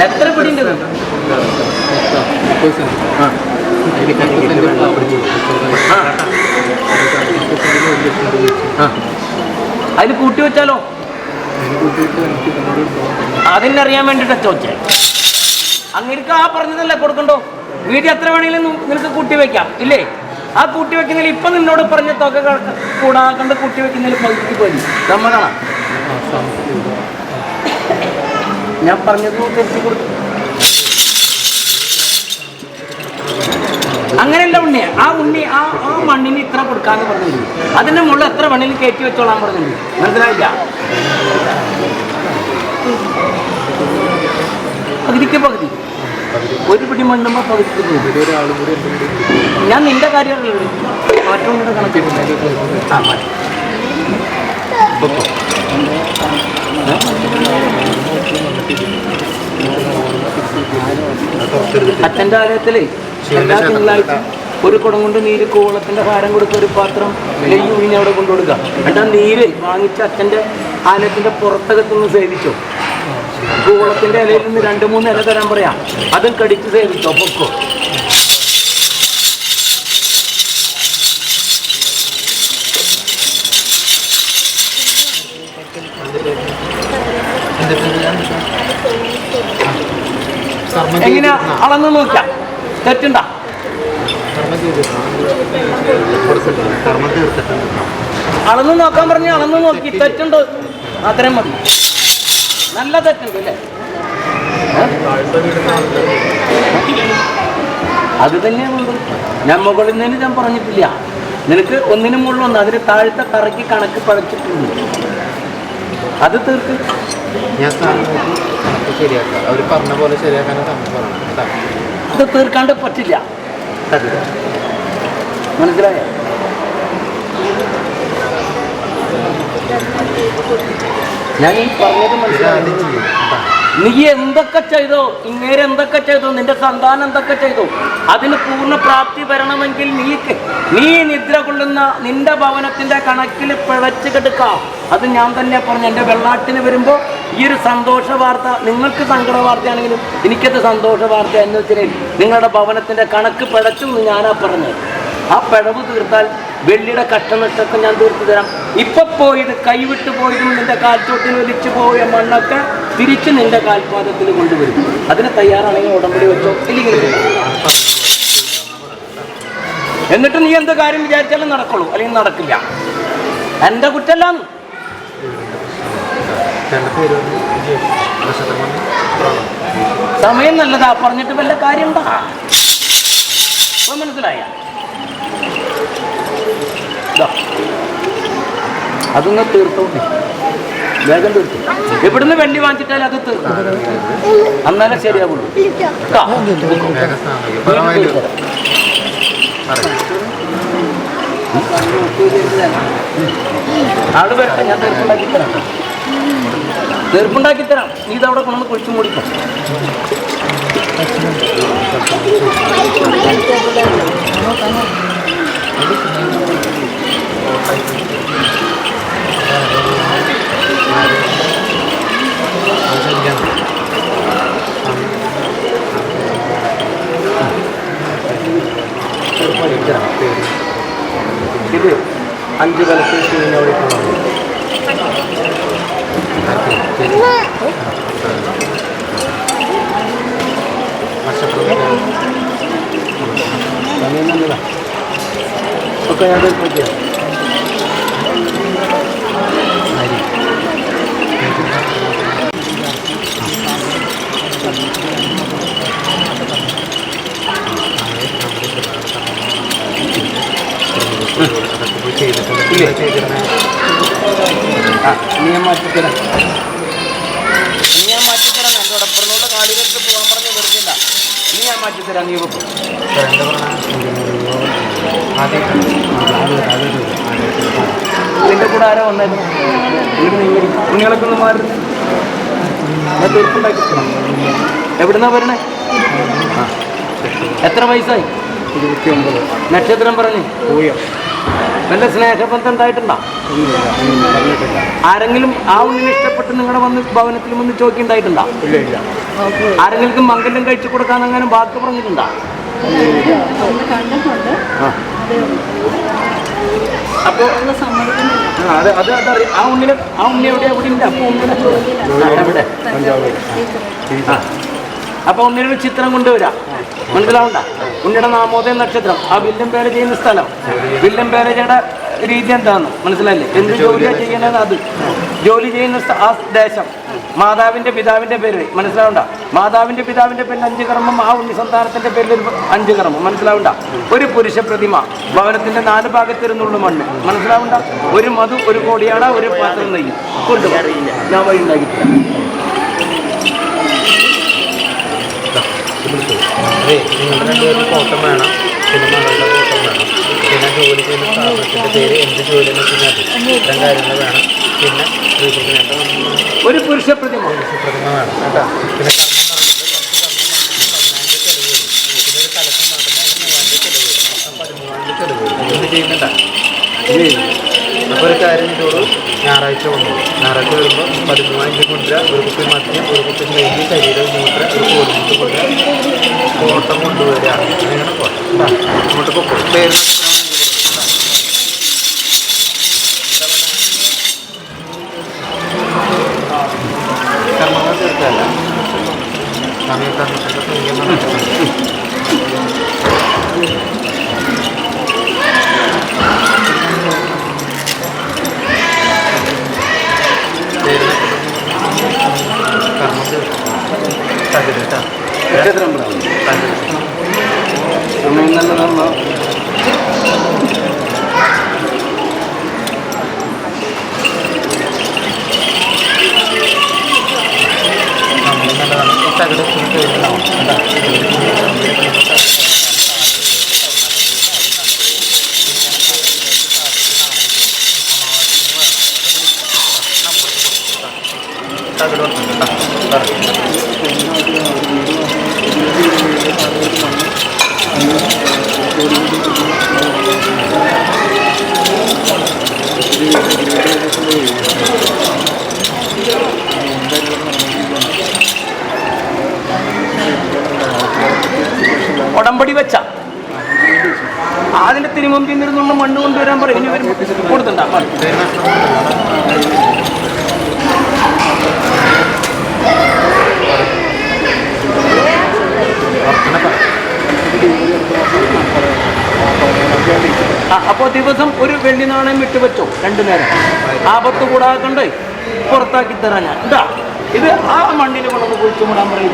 എത്ര പിടിയുണ്ട്? 30 സെന്റ്. അതിൽ 10 സെന്റ് പിടിച്ചു. അതിൽ കൂട്ടി വെച്ചാലോ? അതിന് കൂട്ടിയിട്ട് എനിക്ക് തന്നോട് അതിനറിയാൻ വേണ്ടിയിട്ടാ ചോദിച്ചേ. അങ്ങേക്ക് ആ പറഞ്ഞതല്ലേ കൊടുക്കണ്ടോ? വീട്ടിൽ എത്ര വേണമെങ്കിലും നിനക്ക് കൂട്ടി വെക്കാം ഇല്ലേ? ആ കൂട്ടി വെക്കുന്നതിൽ ഇപ്പം നിന്നോട് പറഞ്ഞ തുക കൂടാണ്ട് കൂട്ടി വെക്കുന്നതിൽ പകുതിക്ക് പോയി സമ്മതമാണ്. ഞാൻ പറഞ്ഞത് തിരിച്ചു കൊടുത്തു. അങ്ങനെയല്ല ഉണ്ണി. ആ മണ്ണിന് ഇത്ര കൊടുക്കാന്ന് പറഞ്ഞിട്ടുണ്ട്. അതിന്റെ മുകളിൽ എത്ര മണ്ണിൽ കയറ്റി വെച്ചോളാൻ പറഞ്ഞിട്ടുണ്ട്. മനസ്സിലായില്ല? പകുതിക്ക് പകുതി. ഒരു പിടി മണ്ണുമ്പോൾ പകുതിക്ക് പകുതി. ഒരാളും കൂടി ഞാൻ നിന്റെ കാര്യമല്ലോ മാറ്റം കൂടെ കണക്കിട്ടുണ്ട്. ആ മാറ്റി അച്ഛൻ്റെ ആലയത്തില് എല്ലാ തിങ്കളാഴ്ച ഒരു കുടം കൊണ്ട് നീര് കൂവളത്തിന്റെ ഭാരം കൊടുക്കുക, ഒരു പാത്രം നെയ്യ് ഉഴിഞ്ഞ് അവിടെ കൊണ്ടുകൊടുക്കുക. എന്നിട്ട് ആ നീര് വാങ്ങിച്ച് അച്ഛൻ്റെ ആലയത്തിന്റെ പുറത്തകത്തൊന്ന് സേവിച്ചോ. കൂവളത്തിന്റെ ഇലയിൽ നിന്ന് 2-3 ഇല തരാൻ പറയാം. അതും കടിച്ച് സേവിച്ചോ. പൊക്കോ. എങ്ങനെ അളന്ന് നോക്കാം? തെറ്റുണ്ടാ? അളന്ന് നോക്കാൻ പറഞ്ഞ് അളന്ന് നോക്കി. തെറ്റുണ്ടോ? അത്രയും മതി. നല്ല തെറ്റുണ്ട് അല്ലേ? അത് തന്നെയാണ്. ഞാൻ മുകളിൽ നിന്ന് ഞാൻ പറഞ്ഞിട്ടില്ല. നിനക്ക് ഒന്നിനും മുകളിൽ വന്ന് അതിന് താഴത്തെ കറക്കി കണക്ക് പഴച്ചിട്ടുണ്ട്. അത് തീർക്ക്. ഞാൻ കണക്ക് ശരിയാക്കാം. അവർ പറഞ്ഞ പോലെ ശരിയാക്കാനാണ് പറഞ്ഞത്. ഇത് തീർക്കാണ്ട് പറ്റില്ല. മനസ്സിലായോ? ഞാൻ ഈ പറഞ്ഞത് മനസ്സിലായി. നീ എന്തൊക്കെ ചെയ്തോ, ഇങ്ങേരെ എന്തൊക്കെ ചെയ്തോ, നിന്റെ സന്താനം എന്തൊക്കെ ചെയ്തോ, അതിന് പൂർണ്ണ പ്രാപ്തി വരണമെങ്കിൽ നീ നിദ്ര കൊള്ളുന്ന നിന്റെ ഭവനത്തിന്റെ കണക്കിൽ പിഴച്ചു കെടുക്കാം. അത് ഞാൻ തന്നെ പറഞ്ഞു. എൻ്റെ വെള്ളാട്ടിന് വരുമ്പോൾ ഈ ഒരു സന്തോഷ വാർത്ത, നിങ്ങൾക്ക് സങ്കട വാർത്തയാണെങ്കിലും എനിക്കത് സന്തോഷ വാർത്ത എന്ന് വെച്ചാൽ നിങ്ങളുടെ ഭവനത്തിന്റെ കണക്ക് പിഴച്ചു എന്ന് ഞാനാ പറഞ്ഞത്. ആ പിഴവ് തീർത്താൽ വെള്ളിയുടെ കഷ്ടനഷ്ടത്തെ ഞാൻ തീർത്തു തരാം. ഇപ്പൊ പോയത് കൈവിട്ടു പോയതും നിന്റെ കാൽച്ചോട്ടിന് ഒലിച്ചു പോയ മണ്ണൊക്കെ തിരിച്ച് നിന്റെ കാൽപാദത്തിൽ കൊണ്ടുവരും. അതിന് തയ്യാറാണെങ്കിൽ ഉടമ്പടി വെച്ചോ, ഇല്ലെങ്കിൽ എന്നിട്ട് നീ എന്ത് കാര്യം വിചാരിച്ചാലും നടക്കുള്ളൂ, അല്ലെങ്കിൽ നടക്കില്ല. എൻ്റെ കുറ്റല്ലാന്ന്. സമയം നല്ലതാ, പറഞ്ഞിട്ട് വല്ല കാര്യം ഉണ്ടാ. മനസ്സിലായ? അതൊന്ന് തീർത്തോട്ടെ, വേഗം തീർത്തു. എവിടുന്ന് വെള്ളി വാങ്ങിച്ചിട്ടാലും അത് തീർക്കും, എന്നാലേ ശരിയാവുള്ളൂ. ആള് വരട്ടെ, ഞാൻ തീർപ്പുണ്ടാക്കി തരാം. നീ ഇതവിടെ കൊണ്ടു കുഴിച്ചു മൂടിക്കും. ഇത് 5 കലത്തിൽ അവിടെ സമയം നല്ലതാ. ഒക്കെ ഞാൻ തീർപ്പിക്കാം. നീ ഞാൻ മാറ്റിത്തരാം. എന്നോടൊപ്പുറന്നുള്ള കാലിലേക്ക് പോകാൻ പറഞ്ഞ് വെറുതെ മാറ്റി തരാം, നീ വെക്കും. എന്താ പറഞ്ഞാൽ നിന്റെ കൂടെ ആരാ വന്നായിരുന്നു? കുഞ്ഞുങ്ങളൊക്കെ ഒന്ന് മാറി തീർപ്പുണ്ടാക്കി. എവിടുന്നാ വരണേ? എത്ര വയസ്സായി? 29. നക്ഷത്രം പറഞ്ഞു നല്ല സ്നേഹബന്ധം ഉണ്ടായിട്ടുണ്ടോ? ആരെങ്കിലും ആ ഉണ്ണിനെ ഇഷ്ടപ്പെട്ട് നിങ്ങളുടെ വന്ന് ഭവനത്തിൽ വന്ന് ചോദിക്കുണ്ടായിട്ടുണ്ടോ? ഇല്ല. ആരെങ്കിലും മംഗല്യം കഴിച്ചു കൊടുക്കാൻ അങ്ങനെ വാക്ക് പറഞ്ഞിട്ടുണ്ടോ? അപ്പൊ ആ ഉണ്ണി എവിടെ ഉണ്ട്? അപ്പൊ ഉണ്ണിയുടെ ചിത്രം കൊണ്ടുവരാം, മനസ്സിലാവണ്ട? ഉണ്ണിയുടെ നാമോദയ നക്ഷത്രം, ആ വില്ലൻ പേര ചെയ്യുന്ന സ്ഥലം, വില്ലൻ പേരയുടെ രീതി എന്താണെന്ന് മനസ്സിലായില്ലേ? എന്ത് ജോലിയാണ് ചെയ്യുന്നത്? അത് ജോലി ചെയ്യുന്ന ആ ദേശം, മാതാവിന്റെ പിതാവിന്റെ പേര് മനസ്സിലാവണ്ട? മാതാവിന്റെ പിതാവിന്റെ പേരിൽ 5 കർമ്മം, ആ ഉണ്ണി സന്താനത്തിന്റെ പേരിൽ 5 കർമ്മം, മനസ്സിലാവണ്ട? ഒരു പുരുഷ പ്രതിമ, ഭവനത്തിന്റെ 4 ഭാഗത്തിരുന്നുള്ള മണ്ണ്, മനസ്സിലാവണ്ട? ഒരു മധു, ഒരു കോടിയാട, ഒരു പാത്രം നെയ്യും കൊണ്ടുപോയില്ല. ഞാൻ വഴി ഉണ്ടാക്കിയിട്ടില്ല. അതെ, നിങ്ങളുടെ രണ്ടുപേരും ഫോട്ടോ വേണം, പിന്നെ മകളുടെ ഫോട്ടോ വേണം, പിന്നെ ജോലി ചെയ്യുന്ന സ്ഥാപനത്തിൻ്റെ പേര്, എന്ത് ജോലി എന്ന് വെച്ചാൽ ഇത്തരം കാര്യങ്ങൾ വേണം. പിന്നെ ഒരു പുരുഷ പ്രതിമ വേണം കേട്ടോ. പിന്നെ എന്ത് ചെയ്യുന്നുണ്ട? അപ്പോൾ ഒരു കാര്യം ചെയ്തോളൂ, ഞായറാഴ്ച കൊണ്ടുപോകും. ഞായറാഴ്ച വരുമ്പോൾ 13 കൊണ്ടുവരിക, ഒരു കുപ്പി മദ്യം, ഒരു കുപ്പി നെയ്യ്, ശരീരം മൂത്ര, ഒരു കോഴിമുട്ട് കൊണ്ടുവരിക, ഫോട്ടോ കൊണ്ടുവരിക. അങ്ങനെയാണ് ഫോട്ടോ അങ്ങോട്ട് പോകും. പേര് കർമ്മങ്ങൾ തീർച്ചയല്ല, സമയകർമ്മത്തിൻ്റെ സംഖ്യ നക്ഷത്രം സമയം നല്ലതാണോ? ഉടമ്പടി വെച്ച അതിന്റെ തിരുമുമ്പിൽ നിന്നുള്ള മണ്ണ് കൊണ്ടുവരാൻ പറയും. ഇനി വരും കൊടുത്തുണ്ടാ അപ്പൊ ദിവസം ഒരു വെള്ളി നാണയം വിട്ടുവെച്ചോ, 2 നേരം. ആപത്ത് കൂടാക്കണ്ടേ പുറത്താക്കി തരാൻ ഞാൻ ഇതാ. ഇത് ആ മണ്ണിൽ കൊണ്ടു കുഴിച്ചു മൂടാൻ പറയും.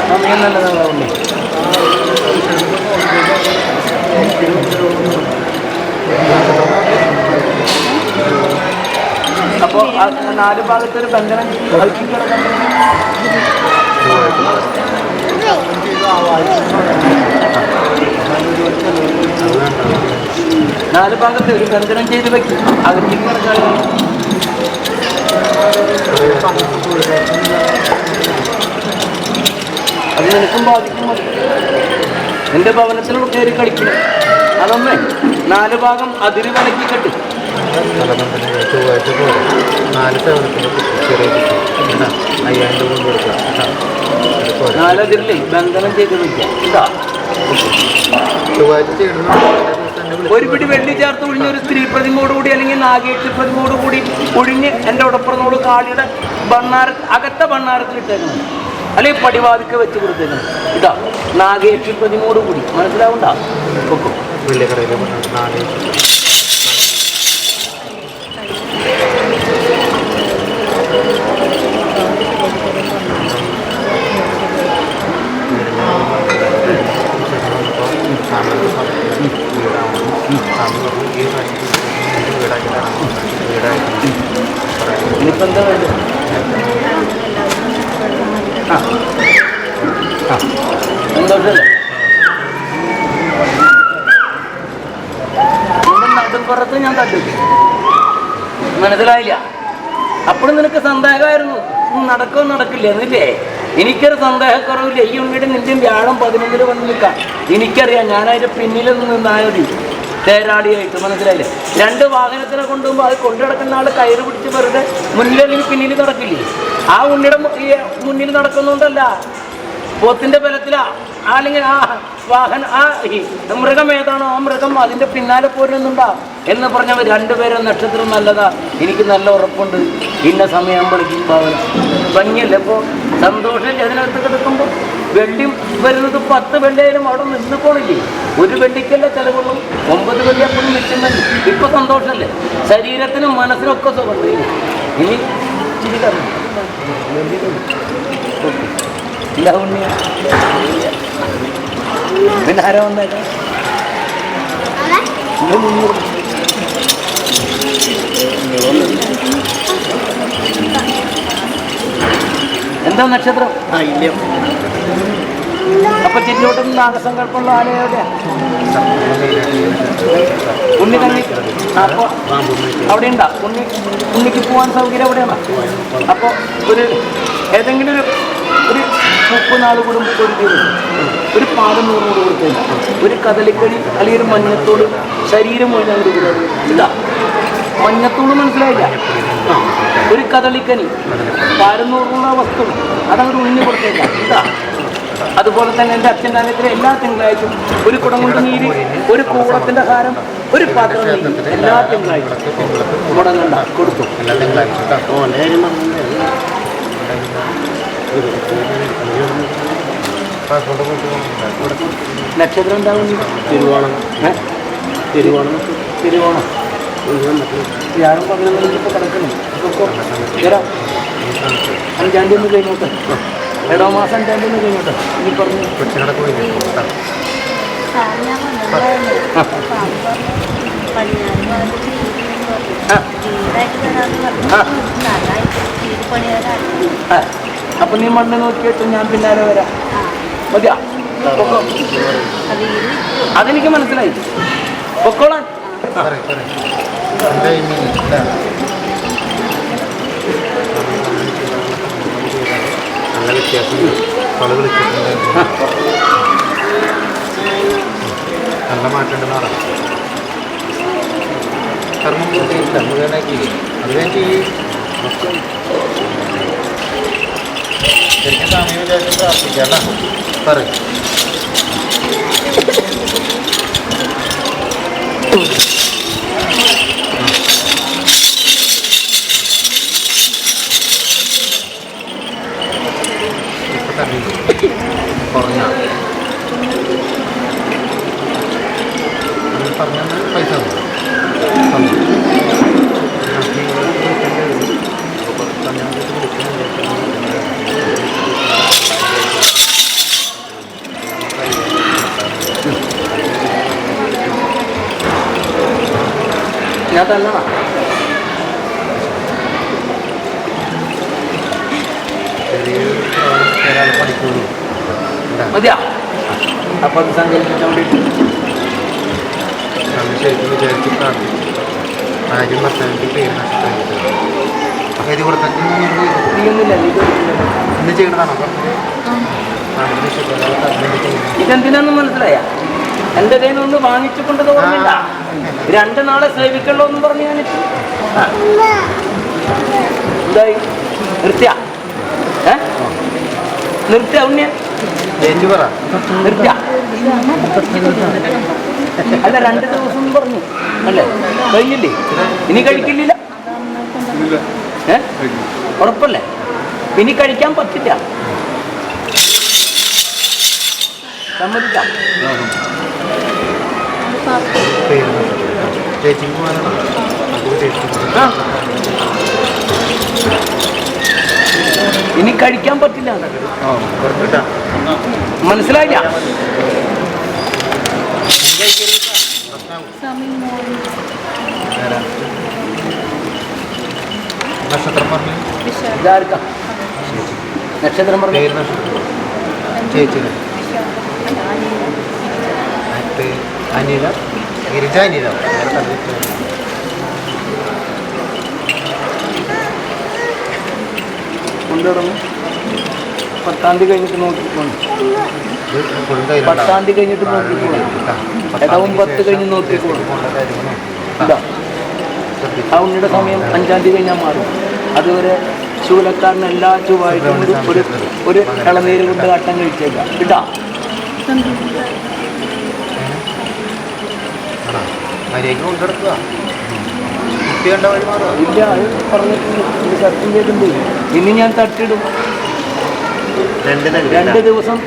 സമയം നല്ലതാണ് ഉണ്ണി. അപ്പോ 4 ഭാഗത്തൊരു ബന്ധനം നാല് ഭാഗത്ത് ഒരു ബന്ധനം ചെയ്ത് വെക്കും. അകത്തേക്ക് കിടക്കാൻ അത് നിനക്കും ബാധിക്കും. നിന്റെ ഭവനത്തിലുള്ള കയറി കളിക്കണം. അതൊന്നേ 4 ഭാഗം അതിര് വിലക്കി കെട്ടി. ചൊവ്വാഴ്ച പോലെ 4 സേവനത്തിൻ്റെ ചെറിയ 5000 രൂപ കൊടുക്കുക. 4 അതിരില്ലേ ബന്ധനം ചെയ്ത് വെക്കാം. ഇതാ ചൊവ്വാഴ്ച ചെയ്യുന്ന ഒരു പിടി വെള്ളി ചേർത്ത് ഒഴിഞ്ഞ ഒരു സ്ത്രീ പ്രതിമയോടുകൂടി അല്ലെങ്കിൽ നാഗേക്ഷി പ്രതിമയോടുകൂടി ഒഴിഞ്ഞ് എൻ്റെ ഉടപ്പുറന്നോട് കാളിയുടെ അകത്ത ഭണ്ണാരത്തിലിട്ടേക്കണം, അല്ലെങ്കിൽ പടിവാതിക്ക് വെച്ച് കൊടുത്തേക്കണം. ഇതാ നാഗേക്ഷി പ്രതിമയോടുകൂടി, മനസ്സിലാവണ്ട? ഒക്കും വെള്ളിക്കടയിലെ 4 സാമ്പത്തിക വീടാവണം. സ്വാമി പറഞ്ഞു ഈ വീടാക്കി തരാൻ വീടായിട്ട് ഇനിയിപ്പോൾ എന്താ വേണ്ടത്? സന്തോഷമല്ലേ? നടുപ്പുറത്ത് ഞാൻ തട്ടു, മനസ്സിലായില്ല. അപ്പോഴും നിനക്ക് സന്ദേഹമായിരുന്നു നടക്കോ നടക്കില്ല എന്നില്ലേ? എനിക്കൊരു സന്ദേഹക്കുറവില്ല. ഈ ഉണ്ണിയുടെ നിന്റെയും വ്യാഴം 11 വന്ന് നിൽക്കാം. എനിക്കറിയാം, ഞാനതിൻ്റെ പിന്നിൽ നിന്നാൽ മതി തേരാടിയായിട്ട്, മനസ്സിലായില്ലേ? 2 വാഹനത്തിനെ കൊണ്ടുപോകുമ്പോൾ അത് കൊണ്ടു നടക്കുന്ന ആൾ കയറ് പിടിച്ച് വെറുതെ മുന്നിലല്ലെങ്കിൽ പിന്നിൽ നടക്കില്ലേ? ആ ഉണ്ണിയുടെ മുന്നിൽ നടക്കുന്നുണ്ടല്ല, പോത്തിന്റെ ബലത്തിലാ, അല്ലെങ്കിൽ ആ വാഹനം ആ മൃഗം ഏതാണോ ആ മൃഗം അതിന്റെ പിന്നാലെ പോരുന്നുണ്ടാ എന്ന് പറഞ്ഞവർ 2 പേരും നക്ഷത്രം നല്ലതാ, എനിക്ക് നല്ല ഉറപ്പുണ്ട്, ഇന്ന സമയം വിളിക്കും ഭാവന ഭംഗിയല്ലേ? ഇപ്പോൾ സന്തോഷമില്ല. അതിനകത്ത് കിടക്കുമ്പോൾ വെള്ളി വരുന്നത് 10 വെള്ളിയായാലും അവിടെ നിന്ന് പോണില്ലേ? ഒരു വെള്ളിക്കല്ല ചിലവുള്ളൂ, 9 വെള്ളി അപ്പോഴും മിച്ചം തന്നെ. ഇപ്പൊ സന്തോഷമല്ലേ? ശരീരത്തിനും മനസ്സിനൊക്കെ സുഖമുണ്ട്. ഇനി ചിരി കറങ്ങും ഇല്ല ഉണ്ണിയ. പിന്നെ ആരോ വന്നേക്കാം. എന്താ നക്ഷത്രം? അപ്പൊ ചിന്നോട്ടും നാഗസങ്കല്പമുള്ള ആനയോടെ ഉണ്ണി കണ്ണി. അപ്പൊ അവിടെ ഉണ്ടാ ഉണ്ണിക്ക് പോകാൻ സൗകര്യം അവിടെയാണ്. അപ്പോൾ ഏതെങ്കിലും ഒരു 30 നാൾ കൂടുമ്പോൾ ഒരു പാദം 100 കൂടെ കൊടുത്തില്ല, ഒരു കദളിക്കടി അല്ലെങ്കിൽ ഒരു മഞ്ഞത്തോട് ശരീരം മുഴുവൻ അങ്ങോട്ട് കൂടാതെ ഇതാ മഞ്ഞത്തോട്, മനസ്സിലായില്ല? ഒരു കദളിക്കനി 200 വസ്തു അതങ്ങോട്ട് ഉണ്ണി കൊടുത്തേക്ക ഇതാ. അതുപോലെ തന്നെ എൻ്റെ അച്ഛൻ്റെ കാര്യത്തിൽ എല്ലാ തിങ്കളാഴ്ചയും ഒരു കുടം കൊണ്ട് നീര്, ഒരു കൂടത്തിൻ്റെ ഹാരം, ഒരു പാത്രം നീര് എല്ലാ തിങ്കളാഴ്ചയും കുടം കണ്ട കൊടുത്തു. നക്ഷത്രം ഉണ്ടാവും തിരുവോണം. തിരുവോണം വ്യാഴം 11 ഇപ്പോൾ കിടക്കണം. തരാം 5-ാം തീയതി ഒന്ന് കഴിഞ്ഞോട്ടെ, ഇടവമാസം 5-ാം തീയതി ഒന്ന് കഴിഞ്ഞോട്ടെ. ഇനി പറഞ്ഞു അപ്പൊ നീ മണ്ണ് നോക്കിയിട്ട് ഞാൻ പിന്നാലെ വരാം. മതിയാ? അതെനിക്ക് മനസ്സിലായി. പൊക്കോളാൻ നല്ല വ്യത്യാസം പല വിളിച്ചിട്ടുണ്ട്, നല്ല മാറ്റമുണ്ടെന്ന് പറയാം. കർമ്മം പൂർത്തിയില്ല മുഴുവനാക്കി അത് കഴിഞ്ഞ് ശരിക്കും സമയം വിചാരിച്ച് പ്രാർത്ഥിക്കാം. പറയും ഇപ്പൊ തന്നെ കുറഞ്ഞ പറഞ്ഞ പൈസ ഞാൻ തല്ലണ പഠിക്കുള്ളൂ. മതിയാ? അപ്പൊ അത് സങ്കല്പിച്ചോണ്ടിട്ട് ശരിക്കും വിചാരിച്ച് പ്രാർത്ഥിച്ചു. ആരും ഭർത്താവിൻ്റെ പേര് എഴുതി കൊടുത്തൊക്കെ നീയൊന്നുമില്ല. ഇന്ന് ചെയ്യണതാണോ? ഇതെന്തിനാന്ന് മനസ്സിലായ? എൻ്റെ കയ്യിൽ നിന്ന് വാങ്ങിച്ചു കൊണ്ടത് ഓർമ്മയില്ല. 2 നാളെ സേവിക്കുള്ളൂ എന്ന് പറഞ്ഞു ഞാനിട്ട് എന്തായി? നിർത്തിയ നിർത്തിയ ഉണ്ണിയ പറ നിർത്തിയ അല്ല 2 ദിവസം പറഞ്ഞു അല്ലേ? കഴിഞ്ഞില്ലേ? ഇനി കഴിക്കില്ല? ഉറപ്പല്ലേ? ഇനി കഴിക്കാൻ പറ്റില്ല. സമ്മതിക്കാം? ചേച്ചിക്ക് പോകാനാണോ? ഇനി കഴിക്കാൻ പറ്റില്ല, മനസ്സിലായില്ല? നക്ഷത്രം പറഞ്ഞു ഇതാർക്കാ നക്ഷത്രം പറഞ്ഞു പേര് നക്ഷത്രം ചേച്ചിന് അനില ഗിരിജ അനില വേറെ കണ്ടിട്ട് കൊണ്ടുവരണം 10-ാം തീയതി കഴിഞ്ഞിട്ട് നോക്കിക്കോണം. ഇത് ഫുൾ കയ്യിലുണ്ടാവും. 10-ാം തീയതി കഴിഞ്ഞിട്ട് നോക്കിക്കോണം. ഇടവും 10 കഴിഞ്ഞ് നോക്കിക്കോണം. ഇതാ ആ ഉണ്ണിയുടെ സമയം 5-ാം തീയതി കഴിഞ്ഞാൽ മാറും. അതുവരെ ശൂലക്കാരൻ എല്ലാ ചൊവ്വാഴ്ചയും ഒരു ഇളനീര് കൊണ്ട് കട്ടം കഴിച്ചേക്കാം കേട്ടാ. മര്യാദയ്ക്ക് കൊണ്ടെടുക്കുക കുട്ടി കണ്ട വഴി മാറുക. ഇല്ല അത് പറഞ്ഞിട്ടുണ്ട്, ഇത് സത്യം ചെയ്തിട്ടുണ്ട്. ഇനി ഞാൻ തട്ടിടും. 2 ദിവസം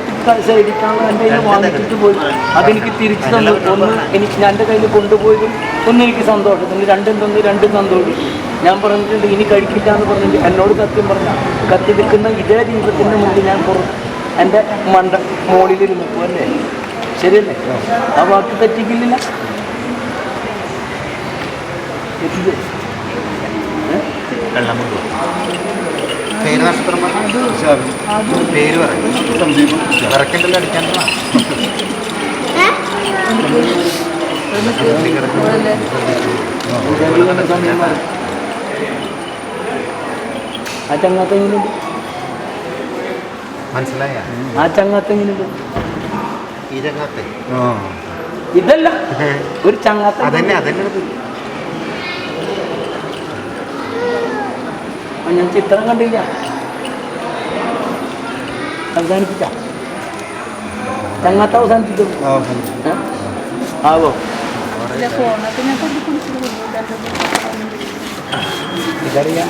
സൈഡിക്കാണ് എൻ്റെ കയ്യിൽ വാങ്ങിച്ചിട്ട് പോയി. അതെനിക്ക് തിരിച്ചു തന്നു. ഒന്ന് എനിക്ക് എൻ്റെ കയ്യിൽ കൊണ്ടുപോയതും ഒന്ന് എനിക്ക് സന്തോഷത്തിന്, രണ്ടും സന്തോഷം. ഞാൻ പറഞ്ഞിട്ടുണ്ട് ഇനി കഴിക്കില്ല എന്ന് പറഞ്ഞിട്ട് എന്നോട് സത്യം പറഞ്ഞ കത്തി നിൽക്കുന്ന ഇതേ ദീപത്തിൻ്റെ മുന്നിൽ ഞാൻ എൻ്റെ മോളിലിരുന്നു അല്ലേ? ശരിയല്ലേ? ആ വാക്ക് തെറ്റിക്കില്ല. പേര് നക്ഷത്രം പറഞ്ഞു പേര് പറയും വിറക്കണ്ടല്ലോ അടിക്കാൻ ആ ചങ്ങാത്തെങ്ങനെയുണ്ട്? മനസ്സിലായ ആ ചങ്ങാത്തെങ്ങനെയുണ്ട്? ഈ രംഗത്തെ ഇതല്ല ഒരു ചങ്ങാത്ത. അതന്നെ ഞാൻ ചിത്രം കണ്ടില്ല. അവസാനിപ്പിച്ച ചങ്ങാത്ത അവസാനിപ്പിച്ചു ആവോ? ഇതറിയാം.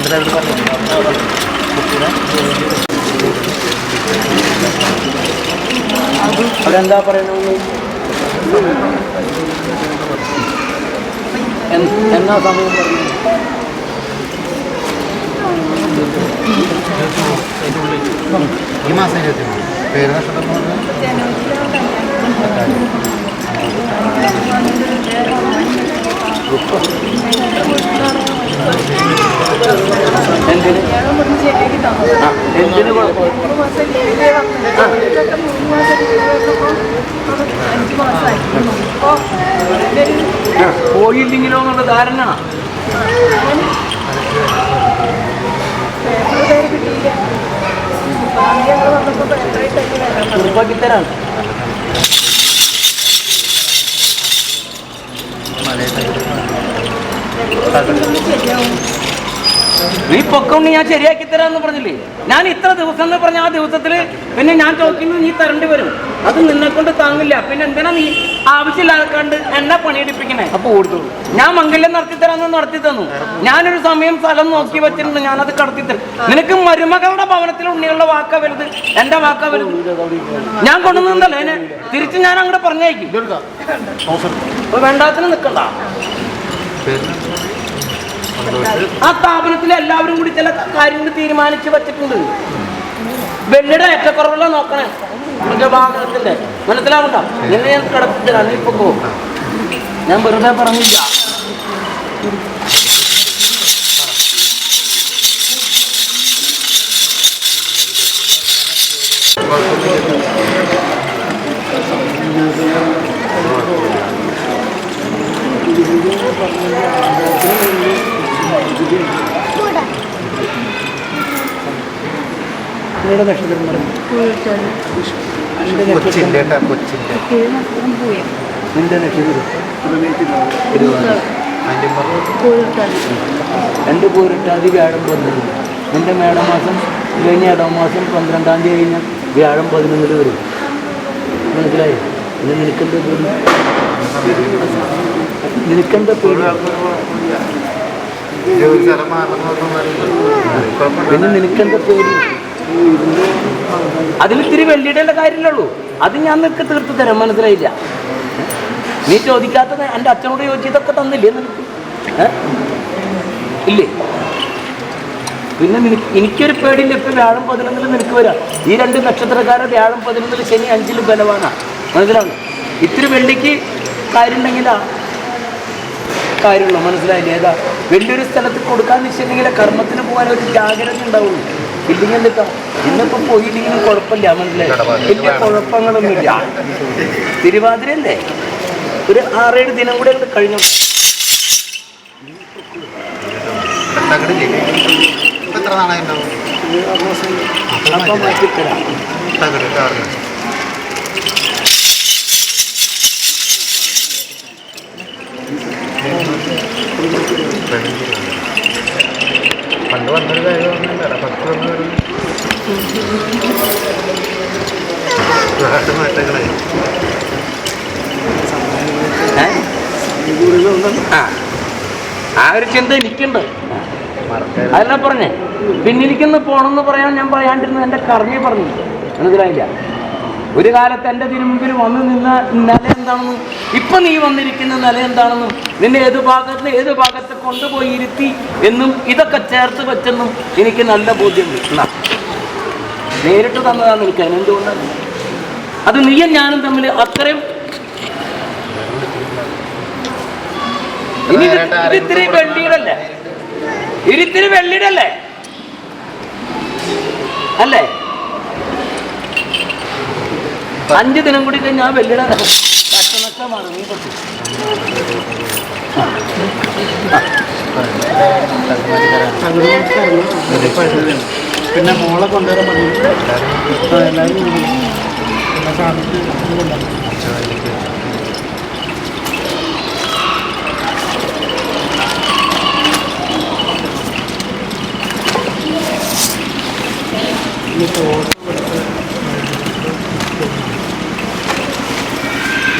രണ്ട് തവണ പറഞ്ഞു അതെന്താ പറയുന്നത്? എന്നാ സമയം പറഞ്ഞു? ഈ മാസം 23 പേര് നക്ഷത്രം പറഞ്ഞു എന്തിന് കുഴപ്പം? പോയില്ലെങ്കിലോ എന്നുള്ള ധാരണ ഉറപ്പാക്കിത്തരാണ്. നീ പൊക്കൊണ്ട് ഞാൻ ശരിയാക്കി തരാമെന്ന് പറഞ്ഞില്ലേ? ഞാൻ ഇത്ര ദിവസം എന്ന് പറഞ്ഞ ആ ദിവസത്തിൽ പിന്നെ ഞാൻ ചോദിക്കുന്നു നീ തരേണ്ടി വരും. അത് നിന്നെ കൊണ്ട് താങ്ങില്ല. പിന്നെ എന്തിനാ നീ ആവശ്യമില്ലാക്കാണ്ട് എന്നെ പണിയെടുപ്പിക്കണേ? അപ്പൊ കൊടുത്തു. ഞാൻ മംഗല്യം നടത്തി തരാമെന്ന് നടത്തി തന്നു. ഞാനൊരു സമയം സ്ഥലം നോക്കി വെച്ചിട്ടുണ്ട്, ഞാനത് കടത്തി തരും. നിനക്ക് മരുമകളുടെ ഭവനത്തിൽ ഉണ്ണികളുടെ വാക്ക വലുത്, എന്റെ വാക്ക വലുത്. ഞാൻ കൊണ്ടുവന്നല്ലേ എന്നെ തിരിച്ച് ഞാൻ അങ്ങോട്ട് പറഞ്ഞയക്കും. അപ്പൊ വേണ്ടാത്തിന് നിൽക്കണ്ട. ആ സ്ഥാപനത്തിൽ എല്ലാവരും കൂടി ചില കാര്യങ്ങൾ തീരുമാനിച്ച് വെച്ചിട്ടുണ്ട്. വെള്ളിയുടെ ഏറ്റക്കുറവുള്ള നോക്കണേ മൃഗഭാഗത്തിന്റെ. മനസ്സിലാവണ്ട? എന്നെ ഞാൻ കിടത്തില്ല. നീ ഇപ്പൊ പോകും. ഞാൻ വെറുതെ പറഞ്ഞില്ല. നക്ഷത്രം പറഞ്ഞു കൊച്ചിൻ്റെ നിന്റെ നക്ഷത്രം എൻ്റെ പൂരിട്ടാതി വ്യാഴം 11. നിന്റെ മേടമാസം കഴിഞ്ഞ ഇടമാസം 12-ാം തീയതി കഴിഞ്ഞാൽ വ്യാഴം 11 വരും. മനസ്സിലായി? പിന്നെ നിനക്കെന്താ പേര്? പിന്നെ നിനക്കെന്താ പേര്? അതിലിത്തിരി വെള്ളിയിടേണ്ട കാര്യമില്ലുള്ളൂ. അത് ഞാൻ നിനക്ക് തീർത്ത് തരാം. മനസ്സിലായില്ല? നീ ചോദിക്കാത്തത് എൻ്റെ അച്ഛനോട് ചോദിച്ചതൊക്കെ തന്നില്ലേ നിനക്ക്? ഇല്ലേ? പിന്നെ എനിക്കൊരു പേടിയില്ല. ഇപ്പം വ്യാഴം 11 നിനക്ക് വരാം. ഈ 2 നക്ഷത്രക്കാരെ വ്യാഴം 11 ശനി 5 ബലവാനാ. മനസ്സിലാവും. ഇത്തിരി വെള്ളിക്ക് കാര്യമുണ്ടെങ്കിലാ കാര്യമുള്ളൂ. മനസ്സിലായില്ലേ? ഏതാ വലിയൊരു സ്ഥലത്ത് കൊടുക്കാൻ വെച്ചിട്ടുണ്ടെങ്കിൽ കർമ്മത്തിന് പോകാൻ ഒരു ജാഗ്രത ഉണ്ടാവുള്ളൂ. ഇല്ലെങ്കിൽ എന്തിട്ടാ ഇന്നിപ്പോൾ പോയില്ലെങ്കിലും കുഴപ്പമില്ല. മനസ്സിലായി? വലിയ കുഴപ്പങ്ങളൊന്നുമില്ല. തിരുവാതിരല്ലേ, ഒരു 6-7 ദിനം കൂടെ അങ്ങോട്ട് കഴിഞ്ഞു. എത്ര നാളെ ഉണ്ടാവും? അപ്പം മാറ്റിത്തരാം. പണ്ട് വന്നൊരു കാര്യം പറഞ്ഞില്ല, 10 വന്നു മാറ്റങ്ങളായി. ആ ഒരു ചിന്ത എനിക്കുണ്ട്. അതെല്ലാം പറഞ്ഞേ. പിന്നെ എനിക്കൊന്ന് പോണമെന്ന് പറയാൻ ഞാൻ പറയാണ്ടിരുന്നു. എൻ്റെ കർമ്മി പറഞ്ഞു. മനസ്സിലായില്ല? ഒരു കാലത്ത് എൻ്റെ തിരുമുമ്പിൽ വന്നു നിന്ന നില എന്താണെന്നും ഇപ്പം നീ വന്നിരിക്കുന്ന നില എന്താണെന്നും നിന്നെ ഏത് ഭാഗത്ത് കൊണ്ടുപോയി ഇരുത്തി എന്നും ഇതൊക്കെ ചേർത്ത് വെച്ചെന്നും എനിക്ക് നല്ല ബോധ്യമുണ്ട്. നേരിട്ട് തന്നതാണ് എനിക്ക്. അതിനെന്തുകൊണ്ടാണ് അത് നീയും ഞാനും തമ്മിൽ അത്രയും ഇത്തിരി വെള്ളിയിടല്ലേ, ഇരിത്തിരി വെള്ളിയിടല്ലേ അല്ലേ? 5 ദിനം കൂടി കഴിഞ്ഞാൽ വെള്ളിയിടാൻ കഷ്ടനഷ്ടമാണ്. നീ പറ്റും പിന്നെ മോളെ കൊണ്ടുവരാൻ പറഞ്ഞു. എല്ലാവരും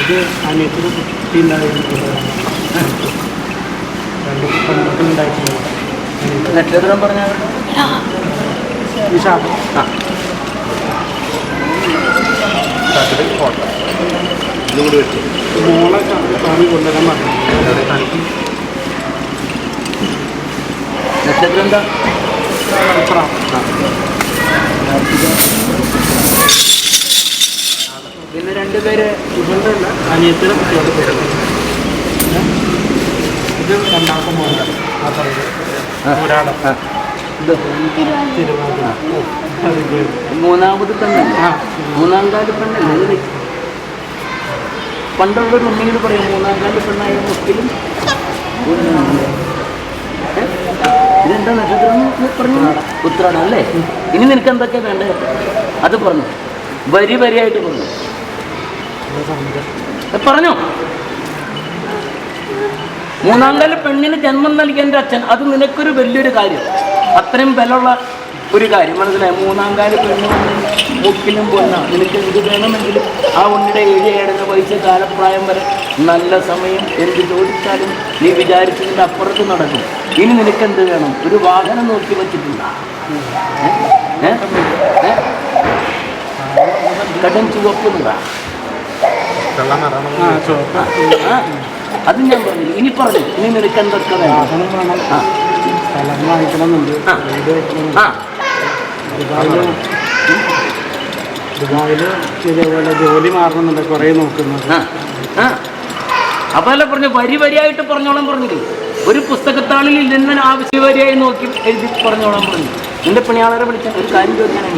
ഇത് അനിയത്തിന് കുട്ടി ഉണ്ടായിരുന്നു. 2 പെൺമക്കളുണ്ടായിരുന്നു. നക്ഷത്രം പറഞ്ഞാൽ വിശാഖം. മോളെ സ്വാമി കൊണ്ടുവരാൻ പറഞ്ഞു. നക്ഷത്രം എന്താ? പിന്നെ 2 പേര് ഇവളുടെ അല്ല, അനിയത്തിനെ കുട്ടികളുടെ പേര്. ഇത് 2ാമത്തെ മോൻ്റെ ആ പറയുന്നത് ഒരാളെ തിരുവാതിര. 3ാമത് പെണ്ണല്ല, 3ാം കാല പെണ്ണല്ലേ? പണ്ടുള്ളൊരു ഒന്നിങ്ങനെ പറയും 3ാം കാല പെണ്ണായ മുസ്ലിം. ഇതെന്താ നക്ഷത്രം പറഞ്ഞു? ഉത്രാടം അല്ലേ? ഇനി നിനക്ക് എന്തൊക്കെയാ വേണ്ടത് അത് പറഞ്ഞു. വരിയായിട്ട് പറഞ്ഞു. പറഞ്ഞോ. 3ാം കാല പെണ്ണിന് ജന്മം നൽകിയ എൻ്റെ അച്ഛൻ, അത് നിനക്കൊരു വലിയൊരു കാര്യം. അത്രയും ബലമുള്ള ഒരു കാര്യം. മനസ്സിലായി? 3ാം കാല പെണ്ണ് മുക്കിലും പൊന്ന. നിനക്ക് എന്ത് വേണമെങ്കിലും ആ ഉണ്ണിയുടെ 7 വയസ്സ് കാലപ്രായം വരെ നല്ല സമയം. എന്ത് ചോദിച്ചാലും നീ വിചാരിച്ചതിൻ്റെ അപ്പുറത്ത് നടക്കും. ഇനി നിനക്കെന്ത് വേണം? ഒരു വാഹനം നോക്കി വച്ചിട്ടില്ല. കടം ചുവപ്പുള്ള അത് ഞാൻ പറഞ്ഞു. ഇനി പറഞ്ഞു. ഇനി നിനക്ക് എന്തൊക്കെ വേണം? സ്ഥലം വാങ്ങിക്കണമെന്നുണ്ട്. വീട് വെക്കണം. ദുബായിൽ ഇതേപോലെ ജോലി മാറണമെന്നുണ്ട്. കുറേ നോക്കുന്നത്. അപ്പോൾ അല്ല പറഞ്ഞു. വരിയായിട്ട് പറഞ്ഞോളാൻ പറഞ്ഞില്ലേ? ഒരു പുസ്തകത്താളിൽ ഇല്ലെന്ന ആവശ്യ വരിയായി നോക്കി എഴുതി പറഞ്ഞോളാൻ പറഞ്ഞു. നിന്റെ പണിയാളരെ വിളിച്ച ഒരു കാര്യം ചോദിക്കാനാണ്.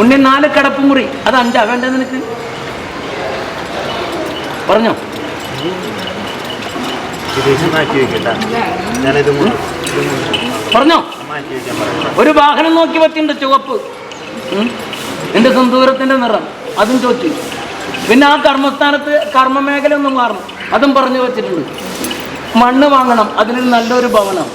ഉണ്ണി 4 കിടപ്പുമുറി, അത് 5 വേണ്ടത് നിനക്ക്? പറഞ്ഞോ. പറഞ്ഞോ. ഒരു വാഹനം നോക്കി വെച്ചിട്ടുണ്ട് ചുവപ്പ്. എൻ്റെ സിന്ദൂരത്തിൻ്റെ നിറം അതും ചോദിച്ചു. പിന്നെ ആ കർമ്മസ്ഥാനത്ത് കർമ്മമേഖല ഒന്നും മാറണം അതും പറഞ്ഞു വെച്ചിട്ടുണ്ട്. മണ്ണ് വാങ്ങണം, അതിനൊരു നല്ലൊരു ഭവനം.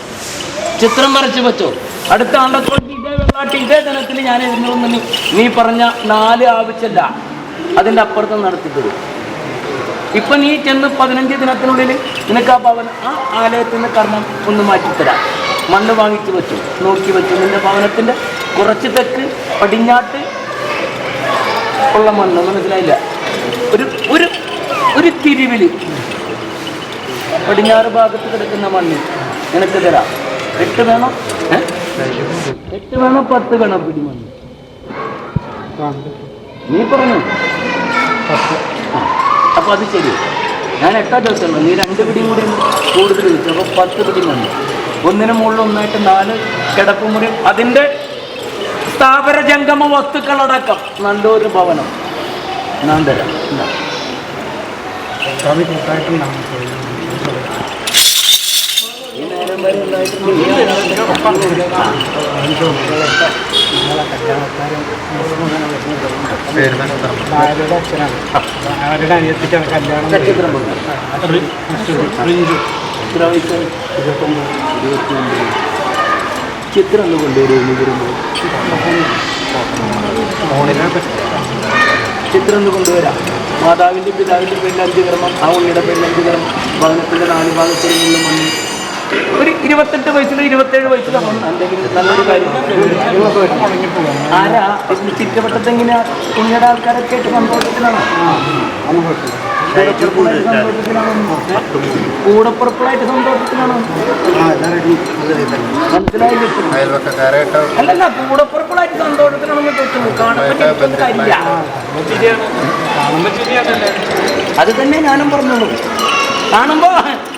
ചിത്രം വരച്ച് വെച്ചോ. അടുത്ത ആളുടെ ഇതേ വെള്ളാട്ടി ഇതേ ദിനത്തിൽ ഞാൻ എഴുതുന്നു. നീ പറഞ്ഞ 4 ആവശ്യമില്ല, അതിൻ്റെ അപ്പുറത്ത് നടത്തിത്തരും. ഇപ്പം നീ ചെന്ന് 15 ദിനത്തിനുള്ളിൽ നിനക്ക് ആ ഭവനം ആ ആലയത്തിൽ നിന്ന് കർമ്മം ഒന്ന് മാറ്റിത്തരാം. മണ്ണ് വാങ്ങിച്ച് വെച്ചു, നോക്കി വെച്ചു. നിന്റെ ഭവനത്തിൻ്റെ കുറച്ച് തെക്ക് പടിഞ്ഞാട്ട് ഉള്ള മണ്ണ്. മനസ്സിലായില്ല? ഒരു തിരിവിൽ പടിഞ്ഞാറ് ഭാഗത്ത് കിടക്കുന്ന മണ്ണ് നിനക്ക് തരാം. 8 വേണോ? 8 വേണോ 10 വേണോ പിടിമണ്ണ്? നീ പറഞ്ഞു. അപ്പൊ അത് ശരി. ഞാൻ 8 ചോദിച്ചല്ലോ, നീ 2 പിടിയും കൂടി കൂടുതൽ ചോദിച്ചു. അപ്പൊ 10 പിടിമണ്ണ്. ഒന്നിനു മുകളിൽ ഒന്നായിട്ട് 4 കിടപ്പുമുറിയും അതിന്റെ സ്ഥാപന ജംഗമ വസ്തുക്കളടക്കം നല്ലൊരു ഭവനം ഞാൻ തരാം. ഈ നേരം വരെ ചിത്രം ഒന്ന് കൊണ്ടുവരുമോ? ചിത്രം ഒന്ന് കൊണ്ടുവരാം. മാതാവിൻ്റെ പിതാവിൻ്റെ പേരിൽ 5 കർമ്മം, ആ ഉണ്ണിയുടെ പേരിൽ 5 കർമ്മം, ഭവനത്തിൻ്റെ 4 ഭാഗത്തുള്ള മണ്ണ്. ഒരു 28 വയസ്സിലോ 27 വയസ്സിലോ എന്തെങ്കിലും നല്ലൊരു കാര്യം. ആരാ ചുറ്റവട്ടത്ത് എങ്ങനെയാ? ഉണ്ണിയുടെ ആൾക്കാരൊക്കെ ആയിട്ട് സന്തോഷത്തിലാണോ? കൂടപ്പുറപ്പുകളായിട്ട് സന്തോഷത്തിലാണോ? മനസ്സിലായി കിട്ടും. അല്ലല്ല, കൂടപ്പുറപ്പുകളായിട്ട് സന്തോഷത്തിലാണെന്ന് ചോദിച്ചു. കാണുമ്പോൾ കാര്യമില്ല. അത് തന്നെ ഞാനും പറഞ്ഞോളൂ. കാണുമ്പോ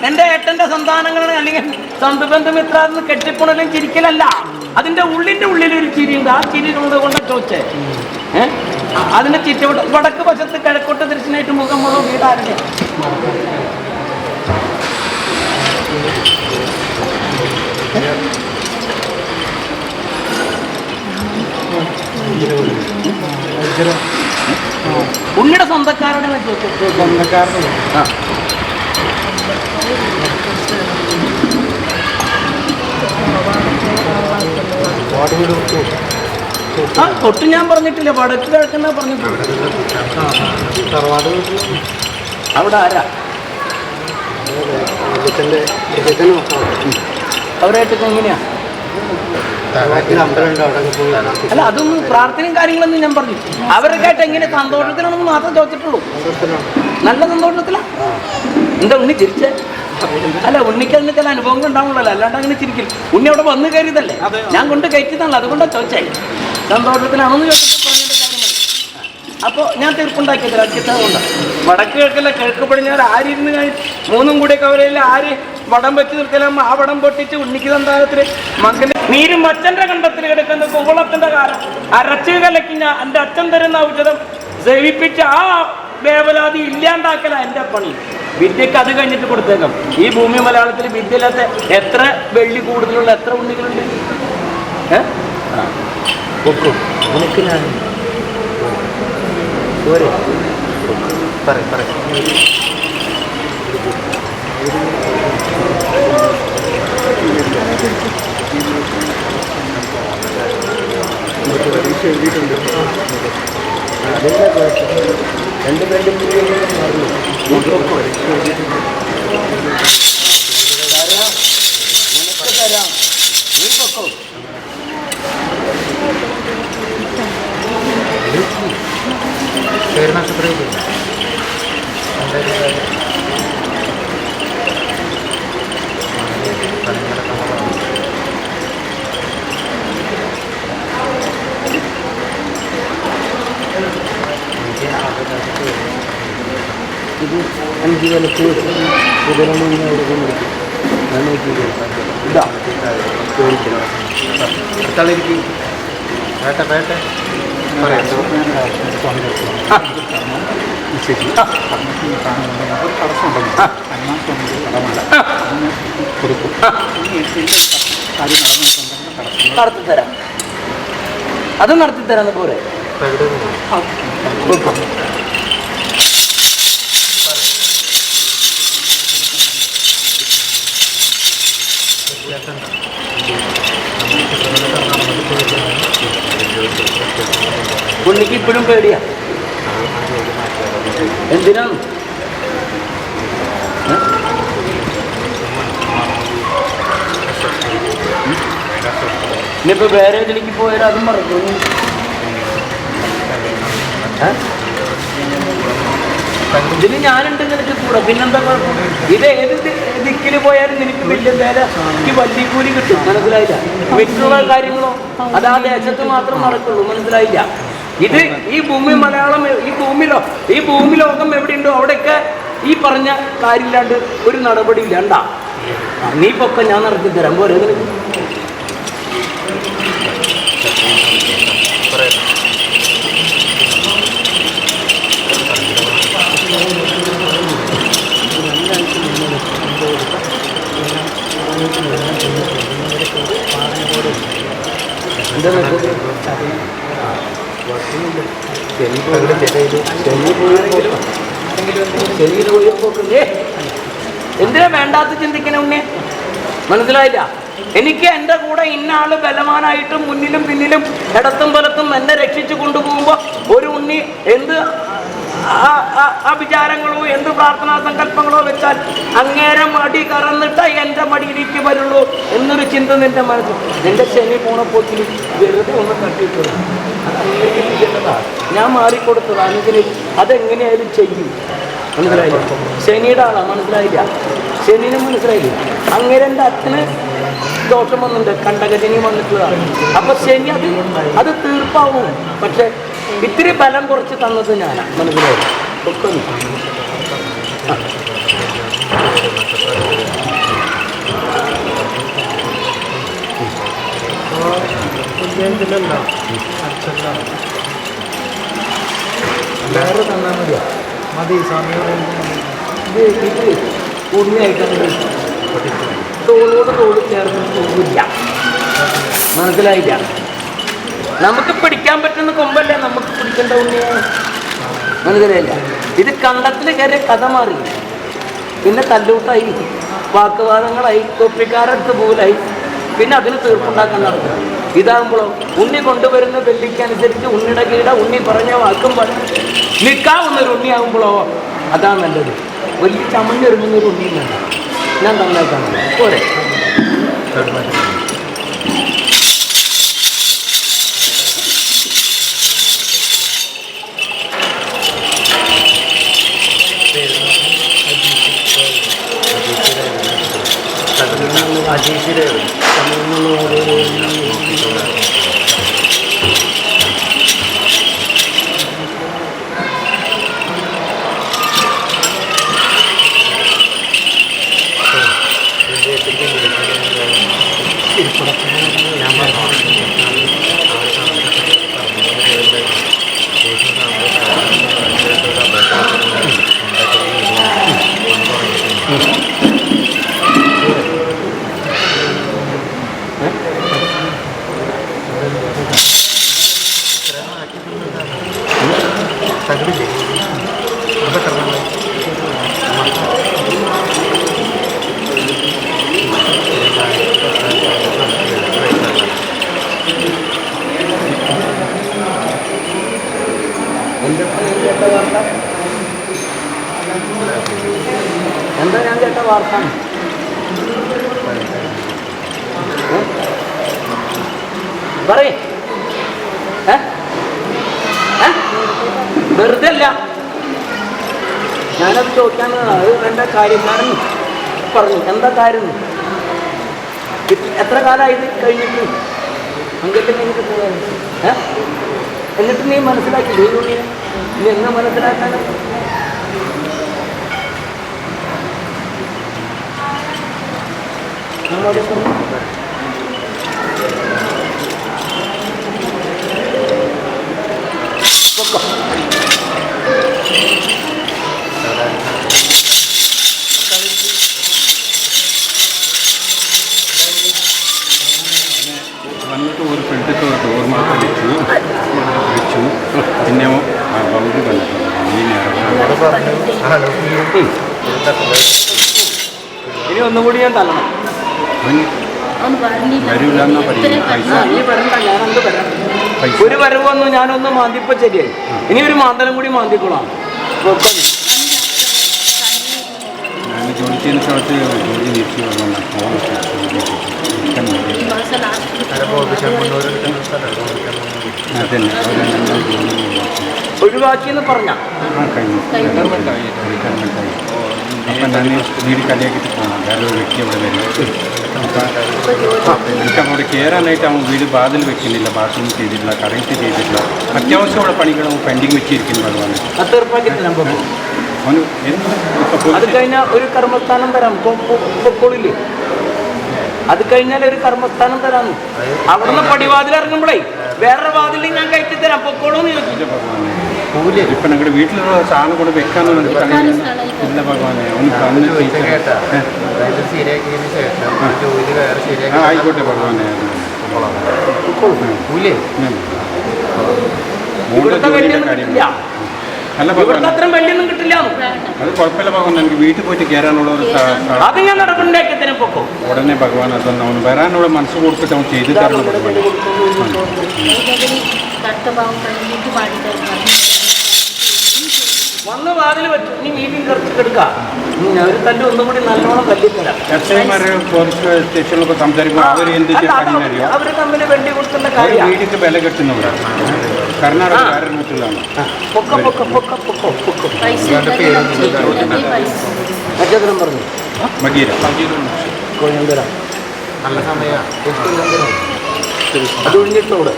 എൻ്റെ ഏട്ടൻ്റെ സന്താനങ്ങളെ അല്ലെങ്കിൽ ബന്ധുമിത്രാന്ന് കെട്ടിപ്പുണലും ചിരിക്കലല്ല, അതിൻ്റെ ഉള്ളിലൊരു ചിരിയുണ്ട്. ആ ചിരി കൊണ്ട് ചോദിച്ചേ. അതിൻ്റെ വടക്ക് വശത്ത് കിഴക്കോട്ട് ദർശനമായിട്ട് മുഖമുള്ള വീടാരുടെ? ഉണ്ണിയുടെ സ്വന്തക്കാരുടെ സ്വന്തക്കാരുടെ തൊട്ട് ഞാൻ പറഞ്ഞിട്ടില്ല, വടക്ക് കിഴക്കെന്നാ പറഞ്ഞിട്ടില്ല. അവിടെ ആരാ? അവരായിട്ടൊക്കെ എങ്ങനെയാ? അല്ല, അതൊന്നും പ്രാർത്ഥനയും കാര്യങ്ങളൊന്നും ഞാൻ പറഞ്ഞു. അവരൊക്കെ ആയിട്ട് എങ്ങനെ സന്തോഷത്തിലാണെന്ന് മാത്രം ചോദിച്ചിട്ടുള്ളൂ. നല്ല സന്തോഷത്തിലാ. എന്താ ഉണ്ണി ചിരിച്ചേ? അല്ല, ഉണ്ണിക്ക് അതിന് ചില അനുഭവങ്ങൾ ഉണ്ടാവുള്ളല്ലോ, അല്ലാണ്ട് അങ്ങനെ ചിരിക്കില്ല. ഉണ്ണി അവിടെ വന്ന് കയറിയതല്ലേ, ഞാൻ കൊണ്ട് കയറ്റിയതാണല്ലോ, അതുകൊണ്ടാണ് ചോദിച്ചേ. സന്തോഷത്തിലാണെന്ന് ചോദിച്ചപ്പോൾ പറഞ്ഞിട്ട് കാര്യം മതി. അപ്പോൾ ഞാൻ തീർപ്പുണ്ടാക്കിയതില്ല, അച്ഛത്താവുണ്ട്. വടക്ക് കിഴക്കല്ല, കിഴക്ക് പടിഞ്ഞാറ് ആരിരുന്ന് മൂന്നും കൂടിയൊക്കെ അവരെല്ലാം ആര് വടം വെച്ച് നിർത്തലാകുമ്പോ ആ വടം പൊട്ടിച്ച് ഉണ്ണിക്ക് സന്താനത്തിന് മകന്റെ നീരും അച്ഛന്റെ കണ്ടത്തിൽ കിടക്കുന്ന കുവളത്തിന്റെ കാലം അരച്ച് കലക്കി ഞാൻ എൻ്റെ അച്ഛൻ തരുന്ന ഔഷധം സേവിപ്പിച്ച് ആ വേവലാതി ഇല്ലാണ്ടാക്കല എൻ്റെ പണി. വിദ്യക്ക് അത് കഴിഞ്ഞിട്ട് കൊടുത്തേക്കാം. ഈ ഭൂമി മലയാളത്തിൽ വിദ്യയില്ലാത്ത എത്ര വെള്ളി കൂടുതലുള്ള എത്ര ഉണ്ണികളുണ്ട്? ഉനക്ക് ഞാൻ പോരെ പറ പരീക്ഷ എഴുതിയിട്ടുണ്ട്. രണ്ട് പേരും തരാം. നീ പൊക്കോ. ഇത് 5 വിലക്ക് കുതിരൊന്നും ഇങ്ങനെ കൊടുക്കാൻ പറ്റും. ഞാൻ നോക്കി ഇതാ ചോദിക്കണം. തളിരിക്കും വേട്ട നടത്തിത്തരാം. അത് നടത്തിത്തരാന്ന് പോരെ. പുള്ളിക്ക് ഇപ്പോഴും പേടിയാ. എന്തിനാണ്? ഇനിയിപ്പോ വേറെ ഇതിലേക്ക് പോയാലും അതും മറക്കും. ഇതിന് ഞാനുണ്ട് നിനക്ക് കൂടെ, പിന്നെന്താ കുഴപ്പം? ഇത് ഏത് ദിക്കിൽ പോയാലും നിനക്ക് വലിയ വില, എനിക്ക് വലിയ കൂലി കിട്ടും. മനസ്സിലായില്ല? മറ്റുള്ള കാര്യങ്ങളോ അത് ആ ദേശത്ത് മാത്രം നടക്കുള്ളൂ. മനസ്സിലായില്ല? ഇത് ഈ ഭൂമി മലയാളം, ഈ ഭൂമി ലോകം എവിടെയുണ്ടോ അവിടെയൊക്കെ ഈ പറഞ്ഞ കാര്യമില്ലാണ്ട് ഒരു നടപടി ഇല്ലാണ്ടാ. നീ പൊക്കെ ഞാൻ നടത്തി തരാം. പോരെ നിനക്ക്? എന്തിനാ വേണ്ടാത്ത ചിന്തിക്കണ ഉണ്ണി? മനസ്സിലായില്ല? എനിക്ക് എൻ്റെ കൂടെ ഇന്ന ആള് ബലവാനായിട്ടും മുന്നിലും പിന്നിലും ഇടത്തും വലത്തും എന്നെ രക്ഷിച്ചു കൊണ്ടുപോകുമ്പോൾ ഒരു ഉണ്ണി എന്ത് ആ വിചാരങ്ങളോ എന്ത് പ്രാർത്ഥനാ സങ്കല്പങ്ങളോ വെച്ചാൽ അങ്ങേരെ മടി കറന്നിട്ട് എൻ്റെ മടിയിലേക്ക് വരുള്ളൂ എന്നൊരു ചിന്ത നിന്റെ മനസ്സിൽ. നിന്റെ ശനി പോണപ്പോത്തിൽ വെറുതെ ഒന്ന് തട്ടിയിട്ടുള്ളൂ. അത് അംഗീകരിക്കേണ്ടതാണ്. ഞാൻ മാറിക്കൊടുത്തതാണെങ്കിൽ അതെങ്ങനെയായാലും ചെയ്യും. മനസ്സിലായില്ല? ശനിയുടെ ആളാണ്. മനസ്സിലായില്ല? ശനിനെ മനസ്സിലായില്ല? അങ്ങനെ എൻ്റെ അച്ഛന് ദോഷം വന്നിട്ടുണ്ട്, കണ്ടകശനി വന്നിട്ടുള്ളതാണ്. അപ്പൊ ശനി അത് തീർപ്പാവും. പക്ഷെ ഇത്തിരി ബലം കുറച്ച് തന്നത് ഞാനാണ്. മനസ്സിലായി? വേറെ തന്നാൽ മതിയോ? മതി സമയം. ഇത് ഉണ്ണിയായിട്ടാണ് തോളോട് തോട് ചേർന്ന് പോകില്ല. മനസ്സിലായില്ല? നമുക്ക് പിടിക്കാൻ പറ്റുന്ന കൊമ്പല്ലേ നമുക്ക് പിടിക്കേണ്ട ഉണ്ണിയെ. മനസ്സിലായില്ല? ഇത് കണ്ടത്തിൽ കയറിയ കഥ മാറി, പിന്നെ തല്ലൂട്ടായി, വാക്കുവാദങ്ങളായി, തൊപ്പിക്കാരടുത്ത് പോലായി, പിന്നെ അതിന് തീർപ്പുണ്ടാക്കാൻ നടക്കുക. ഇതാകുമ്പോഴോ ഉണ്ണി കൊണ്ടുവരുന്ന വെള്ളിക്കനുസരിച്ച് ഉണ്ണിയുടെ കീട ഉണ്ണി പറഞ്ഞ വാക്കും പറഞ്ഞ് നിൽക്കാവുന്നൊരു ഉണ്ണിയാകുമ്പോഴോ അതാണ് നല്ലത്. വലിയ ചമഞ്ഞൊരുങ്ങുന്നൊരു ഉണ്ണിയും വേണ്ട. ഞാൻ തന്നേക്കാണ് പോരെ. അജീഷിലെ എന്താ ഞാൻ കേട്ട വാർത്ത? പറയേ. വെറുതെ അല്ല, ഞാനത് ചോദിക്കാനാണ്. അത് എൻ്റെ കാര്യക്കാരൻ പറഞ്ഞു. എന്താ കാര്യം? എത്ര കാലമായി ഇത് കഴിഞ്ഞിട്ട്? അങ്കത്തിൽ കഴിഞ്ഞിട്ട് പോകാൻ എന്നിട്ട് നീ മനസ്സിലാക്കി നീ ഉണ്ണിയെ? നീ എന്നെ മനസ്സിലാക്കാൻ വന്നിട്ട് ഒരു ഫ്രണ്ടിലത്തെ ഒരു ഡോർ മാത്രം വെച്ചു. പിന്നെ ബൗണ്ടറി കണ്ടിട്ടുണ്ട്. ഇനി ഒന്നുകൂടി ഞാൻ തള്ളണം. വരില്ല എന്നാ പറയുന്നത്. പൈസ ഒരു വരവൊന്നും ഞാനൊന്ന് മാന്തിപ്പോ ശരിയായി. ഇനി ഒരു മാന്തലും കൂടി മാന്തിക്കോളാം. ഞാൻ ജോലി ചെയ്യുന്ന സ്ഥലത്ത് ജോലി നീക്കി ഒരു ഒഴിവാക്കിയെന്ന് പറഞ്ഞ കഴിഞ്ഞു അപ്പം ഞാൻ വീട് കലയാക്കിയിട്ട് പോകണം വേറെ ഒരു വ്യക്തി അവിടെ വരും അപ്പം എനിക്കപ്പോൾ അവിടെ കയറാനായിട്ട് അവൻ വീട് വാതിൽ വെക്കുന്നില്ല, ബാത്റൂം ചെയ്തിട്ടില്ല, കറക്റ്റ് ചെയ്തിട്ടില്ല, അത്യാവശ്യമുള്ള പണികൾ അവൻ പെൻഡിങ് വെച്ചിരിക്കുന്നു ഭഗവാൻ. അവന് അത് കഴിഞ്ഞാൽ ഒരു കർമ്മസ്ഥാനം തരാം, പൊക്കോളില്ലേ, അത് കഴിഞ്ഞാൽ ഒരു കർമ്മസ്ഥാനം തരാന്ന്. അവിടുന്ന് പടിവാതിൽ ഇറങ്ങുമ്പോഴേ വേറെ വാതിൽ ഞാൻ കയറ്റി തരാം, പൊക്കോളൂന്ന് ചോദിച്ചു. ഇപ്പം ഞങ്ങളുടെ വീട്ടിലുള്ള സാധനം കൂടെ വെക്കാന്ന് ഇല്ല ഭഗവാനെ, അവന് ആയിക്കോട്ടെ ഭഗവാനെ. ഇവിടുത്തെ വലിയൊന്നും കിട്ടില്ല, അല്ല ഇവിടുത്തെ അത്രയും വലിയൊന്നും കിട്ടില്ല. അത് കുഴപ്പമില്ല ഭഗവാൻ, എനിക്ക് വീട്ടിൽ പോയിട്ട് കയറാനുള്ള ഒരു അത് ഞാൻ നടക്കുന്നുണ്ടാക്കി തരാം, പൊക്കോ. ഉടനെ ഭഗവാൻ അതൊന്നും അവന് വരാനുള്ള മനസ്സ് കൊടുത്തിട്ട് അവൻ ചെയ്തു തരണം ഭഗവാൻ. വന്ന് വാതിൽ വെച്ചു, ഇനി മീറ്റിംഗ് കുറച്ചെടുക്കാം, ഒരു തല്ല് ഒന്നും കൂടി നല്ലോണം തല്ലിത്തരാം. എസ്ഐമാരെ പോലീസ് സ്റ്റേഷനിലൊക്കെ സംസാരിക്കുമ്പോൾ അവർ എന്ത് ചെയ്യുന്നറിയോ, അവര് തമ്മിൽ വേണ്ടി കൊടുക്കുന്ന അവർ കാര്യം വീട്ടിൽ വില കെട്ടുന്നവരാണ്, കർണാടകക്കാരുടെ വീട്ടിലാണ്. നക്ഷത്രം പറഞ്ഞു മകീര കോയമ്പര നല്ല സമയമാണ്. അത് ഒഴിഞ്ഞിട്ടോട്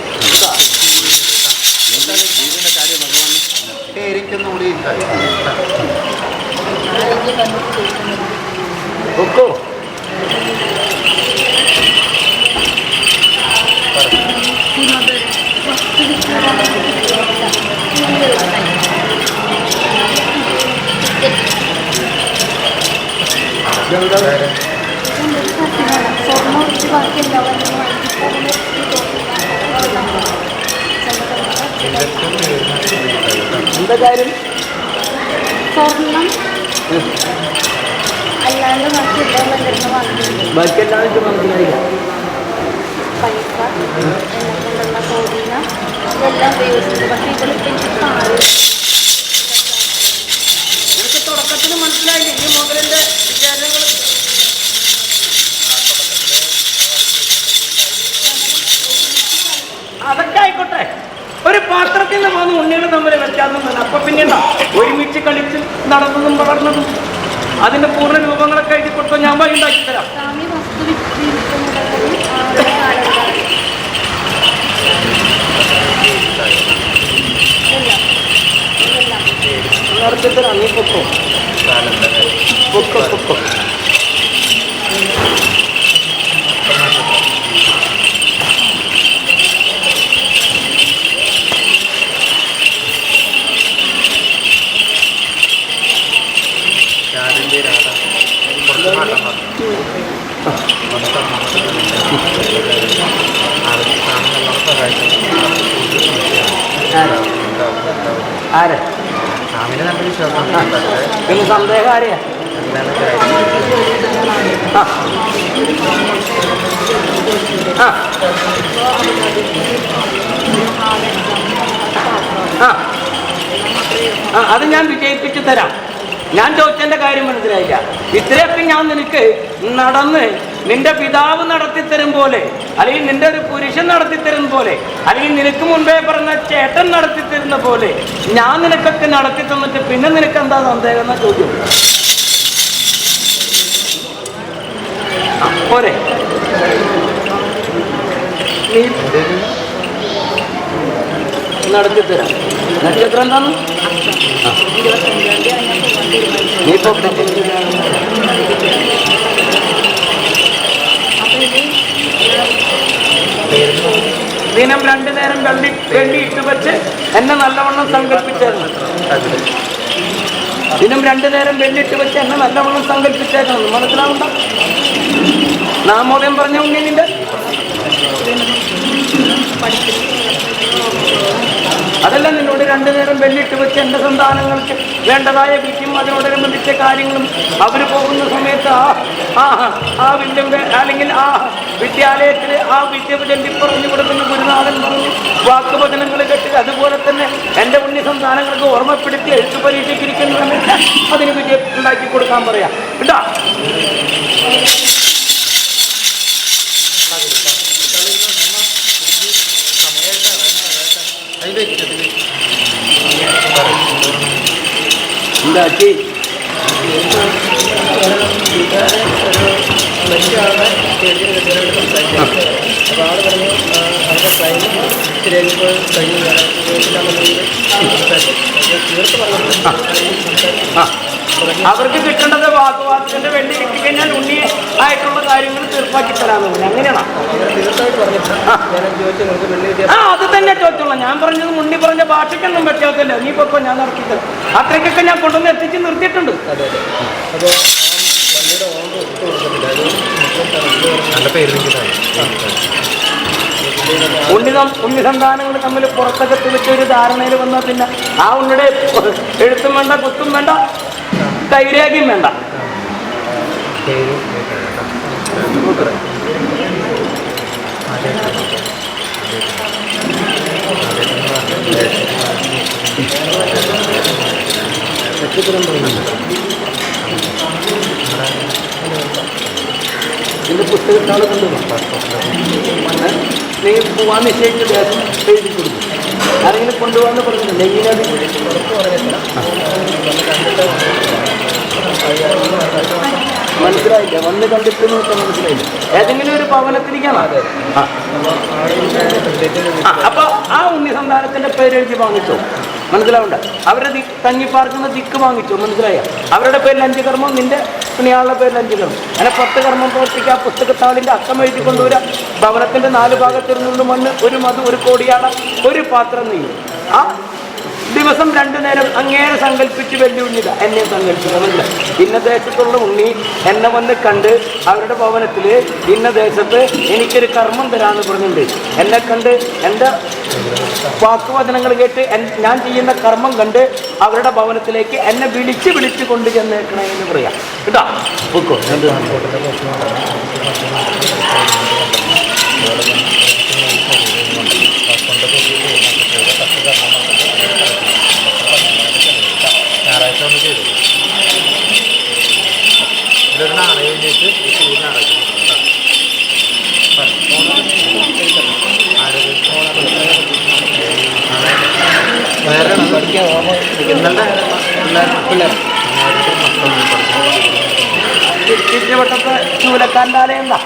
എനിക്കൊന്നും കൂടി പൊക്കോ. എന്താ കാര്യം? സ്വർണം അല്ലാണ്ട് ബാക്കിയെല്ലാം മനസ്സിലായില്ല. പൈസ എന്നെ കൊണ്ടുള്ള സ്വാധീന ഇതെല്ലാം ഉപയോഗിച്ചിട്ടുണ്ട്. പക്ഷേ ഇതിലിപ്പോൾ എനിക്ക് കാര്യം എനിക്ക് തുടക്കത്തിൽ മനസ്സിലായില്ല ഈ മുതലിന്റെ വിചാരങ്ങൾ. അതൊക്കെ ആയിക്കോട്ടെ, ഒരു പാത്രത്തിൽ നിന്ന് പോകുന്ന ഉണ്ണികൾ തമ്മിൽ വ്യത്യാസം. അപ്പൊ പിന്നെയുണ്ടോ ഒരുമിച്ച് കളിച്ച് നടന്നതും വളർന്നതും അതിന്റെ പൂർണ്ണ രൂപങ്ങളൊക്കെ എഴുതി കൊടുത്തോ, ഞാൻ വഴി ഉണ്ടാക്കി തരാം. സ്വാമി വസ്തു വിൽക്കുന്നതും കാലം നടത്തി തരാം. നീ പൊക്കോ പൊക്കോ പൊക്കോ. ആരെ സ്വാമിനെ നല്ല വിശ്വാസം. പിന്നെ സന്ദേഹം ആരെയാ? അത് ഞാൻ വിജയിപ്പിച്ചു തരാം. ഞാൻ ചോദിച്ചതിന്റെ കാര്യം മനസ്സിലായില്ല. ഇത്രയൊക്കെ ഞാൻ നിനക്ക് നടന്ന് നിന്റെ പിതാവ് നടത്തിത്തരും പോലെ, അല്ലെങ്കിൽ നിന്റെ ഒരു പുരുഷൻ നടത്തിത്തരും പോലെ, അല്ലെങ്കിൽ നിനക്ക് മുൻപേ പറഞ്ഞ ചേട്ടൻ നടത്തിത്തരുന്ന പോലെ ഞാൻ നിനക്കൊക്കെ നടത്തി തന്നിട്ട് പിന്നെ നിനക്ക് എന്താ സന്ദേഹം എന്നാ ചോദ്യം. പോരെ നീ നടത്തിത്തരാം. നക്ഷത്രം എന്താണ്? നീ ഇപ്പൊ ദിനം 2 നേരം വെള്ളി ഇട്ട് വെച്ച് എന്നെ നല്ലവണ്ണം സങ്കല്പിച്ചായിരുന്നു. ദിനം 2 നേരം വെള്ളിട്ട് വെച്ച് എന്നെ നല്ലവണ്ണം സങ്കല്പിച്ചായിരുന്നു. മനസ്സിലാവണ്ട? നാമോദയം പറഞ്ഞ ഉണ്ണി നിന്റെ അതല്ല, നിന്നോട് 2 നേരം വെള്ളിട്ട് വെച്ച് എൻ്റെ സന്താനങ്ങൾക്ക് വേണ്ടതായ വിദ്യയും അതിനോടനുബന്ധിച്ച കാര്യങ്ങളും അവർ പോകുന്ന സമയത്ത് ആ വിദ്യ അല്ലെങ്കിൽ ആ വിദ്യാലയത്തിൽ ആ വിദ്യ ചൊല്ലി പറഞ്ഞു കൊടുക്കുന്ന ഗുരുനാഥൻ പറഞ്ഞു വാക്കുവചനങ്ങൾ കേട്ട് അതുപോലെ തന്നെ എൻ്റെ ഉണ്ണി സന്താനങ്ങൾക്ക് ഓർമ്മപ്പെടുത്തി എഴുത്തു പരീക്ഷയ്ക്കിരിക്കുന്ന സമയത്ത് അതിന് വിജയം ഉണ്ടാക്കി കൊടുക്കാൻ പറയാം കേട്ടാ. അത് എന്താക്കി അപ്പോൾ ആൾ പറഞ്ഞു അവരുടെ ക്ലൈം ശരിയാക്കിയപ്പോൾ കഴിഞ്ഞ തീർത്ത് പറഞ്ഞു അവർക്ക് കിട്ടേണ്ടത് വാക്കുവാദത്തിന്റെ വേണ്ടി കിട്ടിക്കഴിഞ്ഞാൽ ഉണ്ണി ആയിട്ടുള്ള കാര്യങ്ങൾ തീർപ്പാക്കി തരാമെന്ന് പറഞ്ഞു. അങ്ങനെയാണോ? തീർച്ചയായിട്ടും പറഞ്ഞു. ഞാൻ ചോദിച്ചു നിങ്ങൾക്ക് വെള്ളി അത് തന്നെ ചോദിച്ചോളാം. ഞാൻ പറഞ്ഞത് ഉണ്ണി പറഞ്ഞ ഭാഷയ്ക്കൊന്നും പറ്റാത്തില്ല. നീ പൊക്കോ, ഞാൻ നടത്തിയത് അത്രയ്ക്കൊക്കെ ഞാൻ കൊണ്ടുവന്ന് എത്തിച്ച് നിർത്തിയിട്ടുണ്ട്. അതെ അതെ. അപ്പോൾ വണ്ടിയുടെ ഓണർ ഒത്തു കൊടുക്കുന്നില്ല. നല്ല പേര് ഉണ്ണി സന്താനങ്ങൾ തമ്മിൽ പുറത്തകത്ത് വെച്ച ഒരു ധാരണയിൽ വന്നാൽ പിന്നെ ആ ഉണ്ണിയുടെ എഴുത്തും വേണ്ട, കുത്തും വേണ്ട, കൈരേഖയും വേണ്ട. ഇതിന്റെ പുസ്തകത്താൾ കൊണ്ടുപോകും. നീ പോവാൻ നിശ്ചയിച്ച ദേശം എഴുതി കൊടുക്കും. ആരെങ്കിലും കൊണ്ടുപോകാന്ന് പറഞ്ഞിട്ടുണ്ട്. എങ്ങനെയാണ് മനസ്സിലായില്ല? വന്ന് കണ്ടിട്ട് നോക്കാൻ മനസ്സിലായില്ല. ഏതെങ്കിലും ഒരു ഭവനത്തിരിക്കണം. അപ്പൊ ആ ഉണ്ണി സന്താനത്തിന്റെ പേരെഴുതി വാങ്ങിച്ചോ, മനസ്സിലാവണ്ട. അവരുടെ തങ്ങിപ്പാർക്കുന്ന ദിക്ക് വാങ്ങിച്ചോ, മനസ്സിലായ? അവരുടെ പേരിൽ 5 കർമ്മം, നിന്റെ പിണിയാളുടെ പേരിൽ 5 കർമ്മം. അങ്ങനെ 10 കർമ്മം പ്രവർത്തിക്കുക. പുസ്തകത്താളിന്റെ അക്കം എഴുതി കൊണ്ടുവരാം. ഭവനത്തിന്റെ 4 ഭാഗത്തിരുന്നുള്ള മണ്ണ്, ഒരു മധു, ഒരു കോടിയാള, ഒരു പാത്രം നെയ്യും. ആ ദിവസം 2 നേരം അങ്ങേരെ സങ്കല്പിച്ച് വെല്ലുവിളിയില്ല. എന്നെ സങ്കല്പിക്കുന്നില്ല. ഇന്ന ദേശത്തുള്ള ഉണ്ണി എന്നെ വന്ന് കണ്ട് അവരുടെ ഭവനത്തിൽ ഇന്ന ദേശത്ത് എനിക്കൊരു കർമ്മം തരാമെന്ന് പറഞ്ഞിട്ടുണ്ട്. എന്നെ കണ്ട് എൻ്റെ വാക്കുവചനങ്ങൾ കേട്ട് ഞാൻ ചെയ്യുന്ന കർമ്മം കണ്ട് അവരുടെ ഭവനത്തിലേക്ക് എന്നെ വിളിച്ച് കൊണ്ട് ചെന്നേക്കണേ എന്ന് പറയാം കേട്ടോ. പൊക്കോ. ഞായറാഴ്ച ഒന്ന് ചെയ്തു. ഇതിലൊരു നാണയം വെച്ച് തിരുവട്ടത്തെ ചൂലക്കാരൻ്റെ ആലയം എന്താ?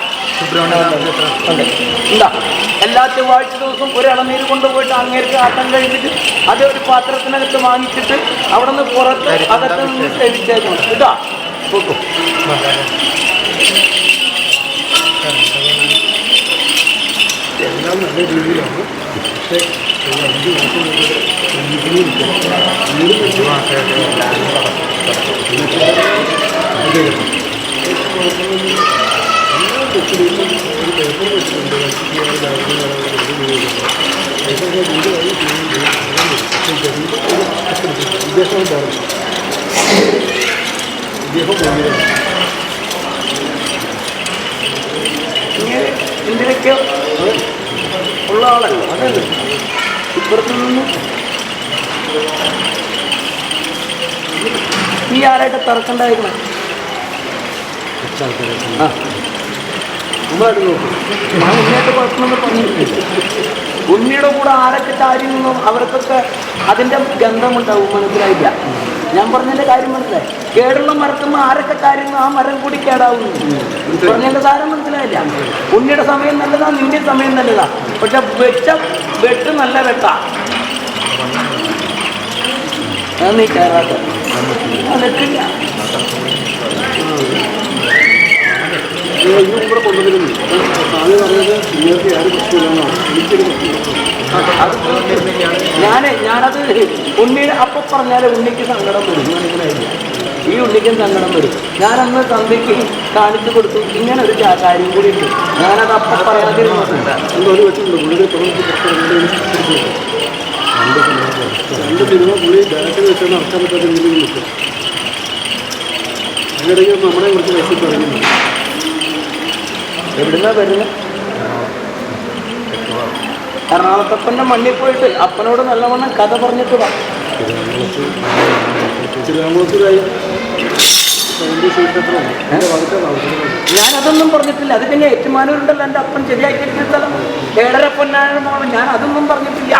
എന്താ എല്ലാ ചൊവ്വാഴ്ച ദിവസം ഒരു ഇളനീര് കൊണ്ടുപോയിട്ട് അങ്ങേർക്ക് ആട്ടം കഴിച്ചിട്ട് അത് ഒരു പാത്രത്തിനകത്ത് വാങ്ങിച്ചിട്ട് അവിടെ നിന്ന് പുറത്ത് അകത്ത് നിന്ന് സേവിച്ചേക്കണം കേട്ടോ. നോക്കൂ. എല്ലാം നല്ല രീതിയിലാണ്. പക്ഷേ 5 മാസം ഇന്ത്യയിലേക്ക് ഉള്ള ആളല്ല. അതല്ല ഇപ്പുറത്തു നിന്നും ഈ ആരായിട്ട് തറക്കണ്ടായിരിക്കണം. നമ്മളായിട്ട് നോക്കും. ഞാൻ ഉണ്ണിയായിട്ട് കുഴപ്പമൊന്നും പറഞ്ഞിട്ടില്ല. ഉണ്ണിയുടെ കൂടെ ആരൊക്കെ കാര്യം നിന്നും അവർക്കൊക്കെ അതിൻ്റെ ഗന്ധമുണ്ടാവും. മനസ്സിലായില്ല? ഞാൻ പറഞ്ഞതിൻ്റെ കാര്യം മനസ്സിലായി. കേടുള്ള മരത്തുമ്പോൾ ആരൊക്കെ കാര്യം ആ മരം കൂടി കേടാവുന്നു. പറഞ്ഞതിൻ്റെ സാരം മനസ്സിലായില്ല. ഉണ്ണിയുടെ സമയം നല്ലതാ, നിന്റെ സമയം നല്ലതാ. പക്ഷെ വെട്ട് നല്ല വെട്ടാ. നീ കയറാത്ത നിൽക്കില്ല. ഇവിടെ കൊണ്ടുവരുന്നു. സ്വാമി പറഞ്ഞത് നിങ്ങൾക്ക് ആരും പ്രശ്നമില്ലെന്നാണ്. എനിക്കൊരു ഞാനത് ഉണ്ണിയുടെ അപ്പം പറഞ്ഞാൽ ഉണ്ണിക്ക് സങ്കടം വരും. മനസ്സിലായില്ല? ഈ ഉണ്ണിക്കും സങ്കടം വരും. ഞാനന്ന് തമ്പിക്ക് കാണിച്ചു കൊടുത്തു. ഇങ്ങനെ ഒരു കാര്യം കൂടി ഉണ്ട്. ഞാനത് അപ്പം പറയാതിരുന്നിട്ടുണ്ട്. ഒരു വെച്ചിട്ടുണ്ട്. പുള്ളിയുടെ തുടർന്ന് രണ്ട് സിനിമ പുള്ളി ഡയറക്ടർ വെച്ചാൽ നടക്കാൻ പറ്റാത്ത രീതിയിൽ നിൽക്കും. അതിനിടയ്ക്ക് നമ്മളെ കുറിച്ച് പൈസ പറയുന്നുണ്ട്. എവിടുന്നാ വരുന്നത്? എറണാകുളത്തപ്പൻ്റെ മണ്ണിൽ പോയിട്ട് അപ്പനോട് നല്ലവണ്ണം കഥ പറഞ്ഞിട്ട് വാ. തിരുവനന്തപുരത്തായി ഞാനതൊന്നും പറഞ്ഞിട്ടില്ല. അത് പിന്നെ ഏറ്റുമാനൂരുണ്ടല്ലോ എൻ്റെ അപ്പൻ ശരിയാക്കിയിരിക്കുന്ന സ്ഥലം. ഏഴര പൊന്നാണ് മോളെ. ഞാൻ അതൊന്നും പറഞ്ഞിട്ടില്ല.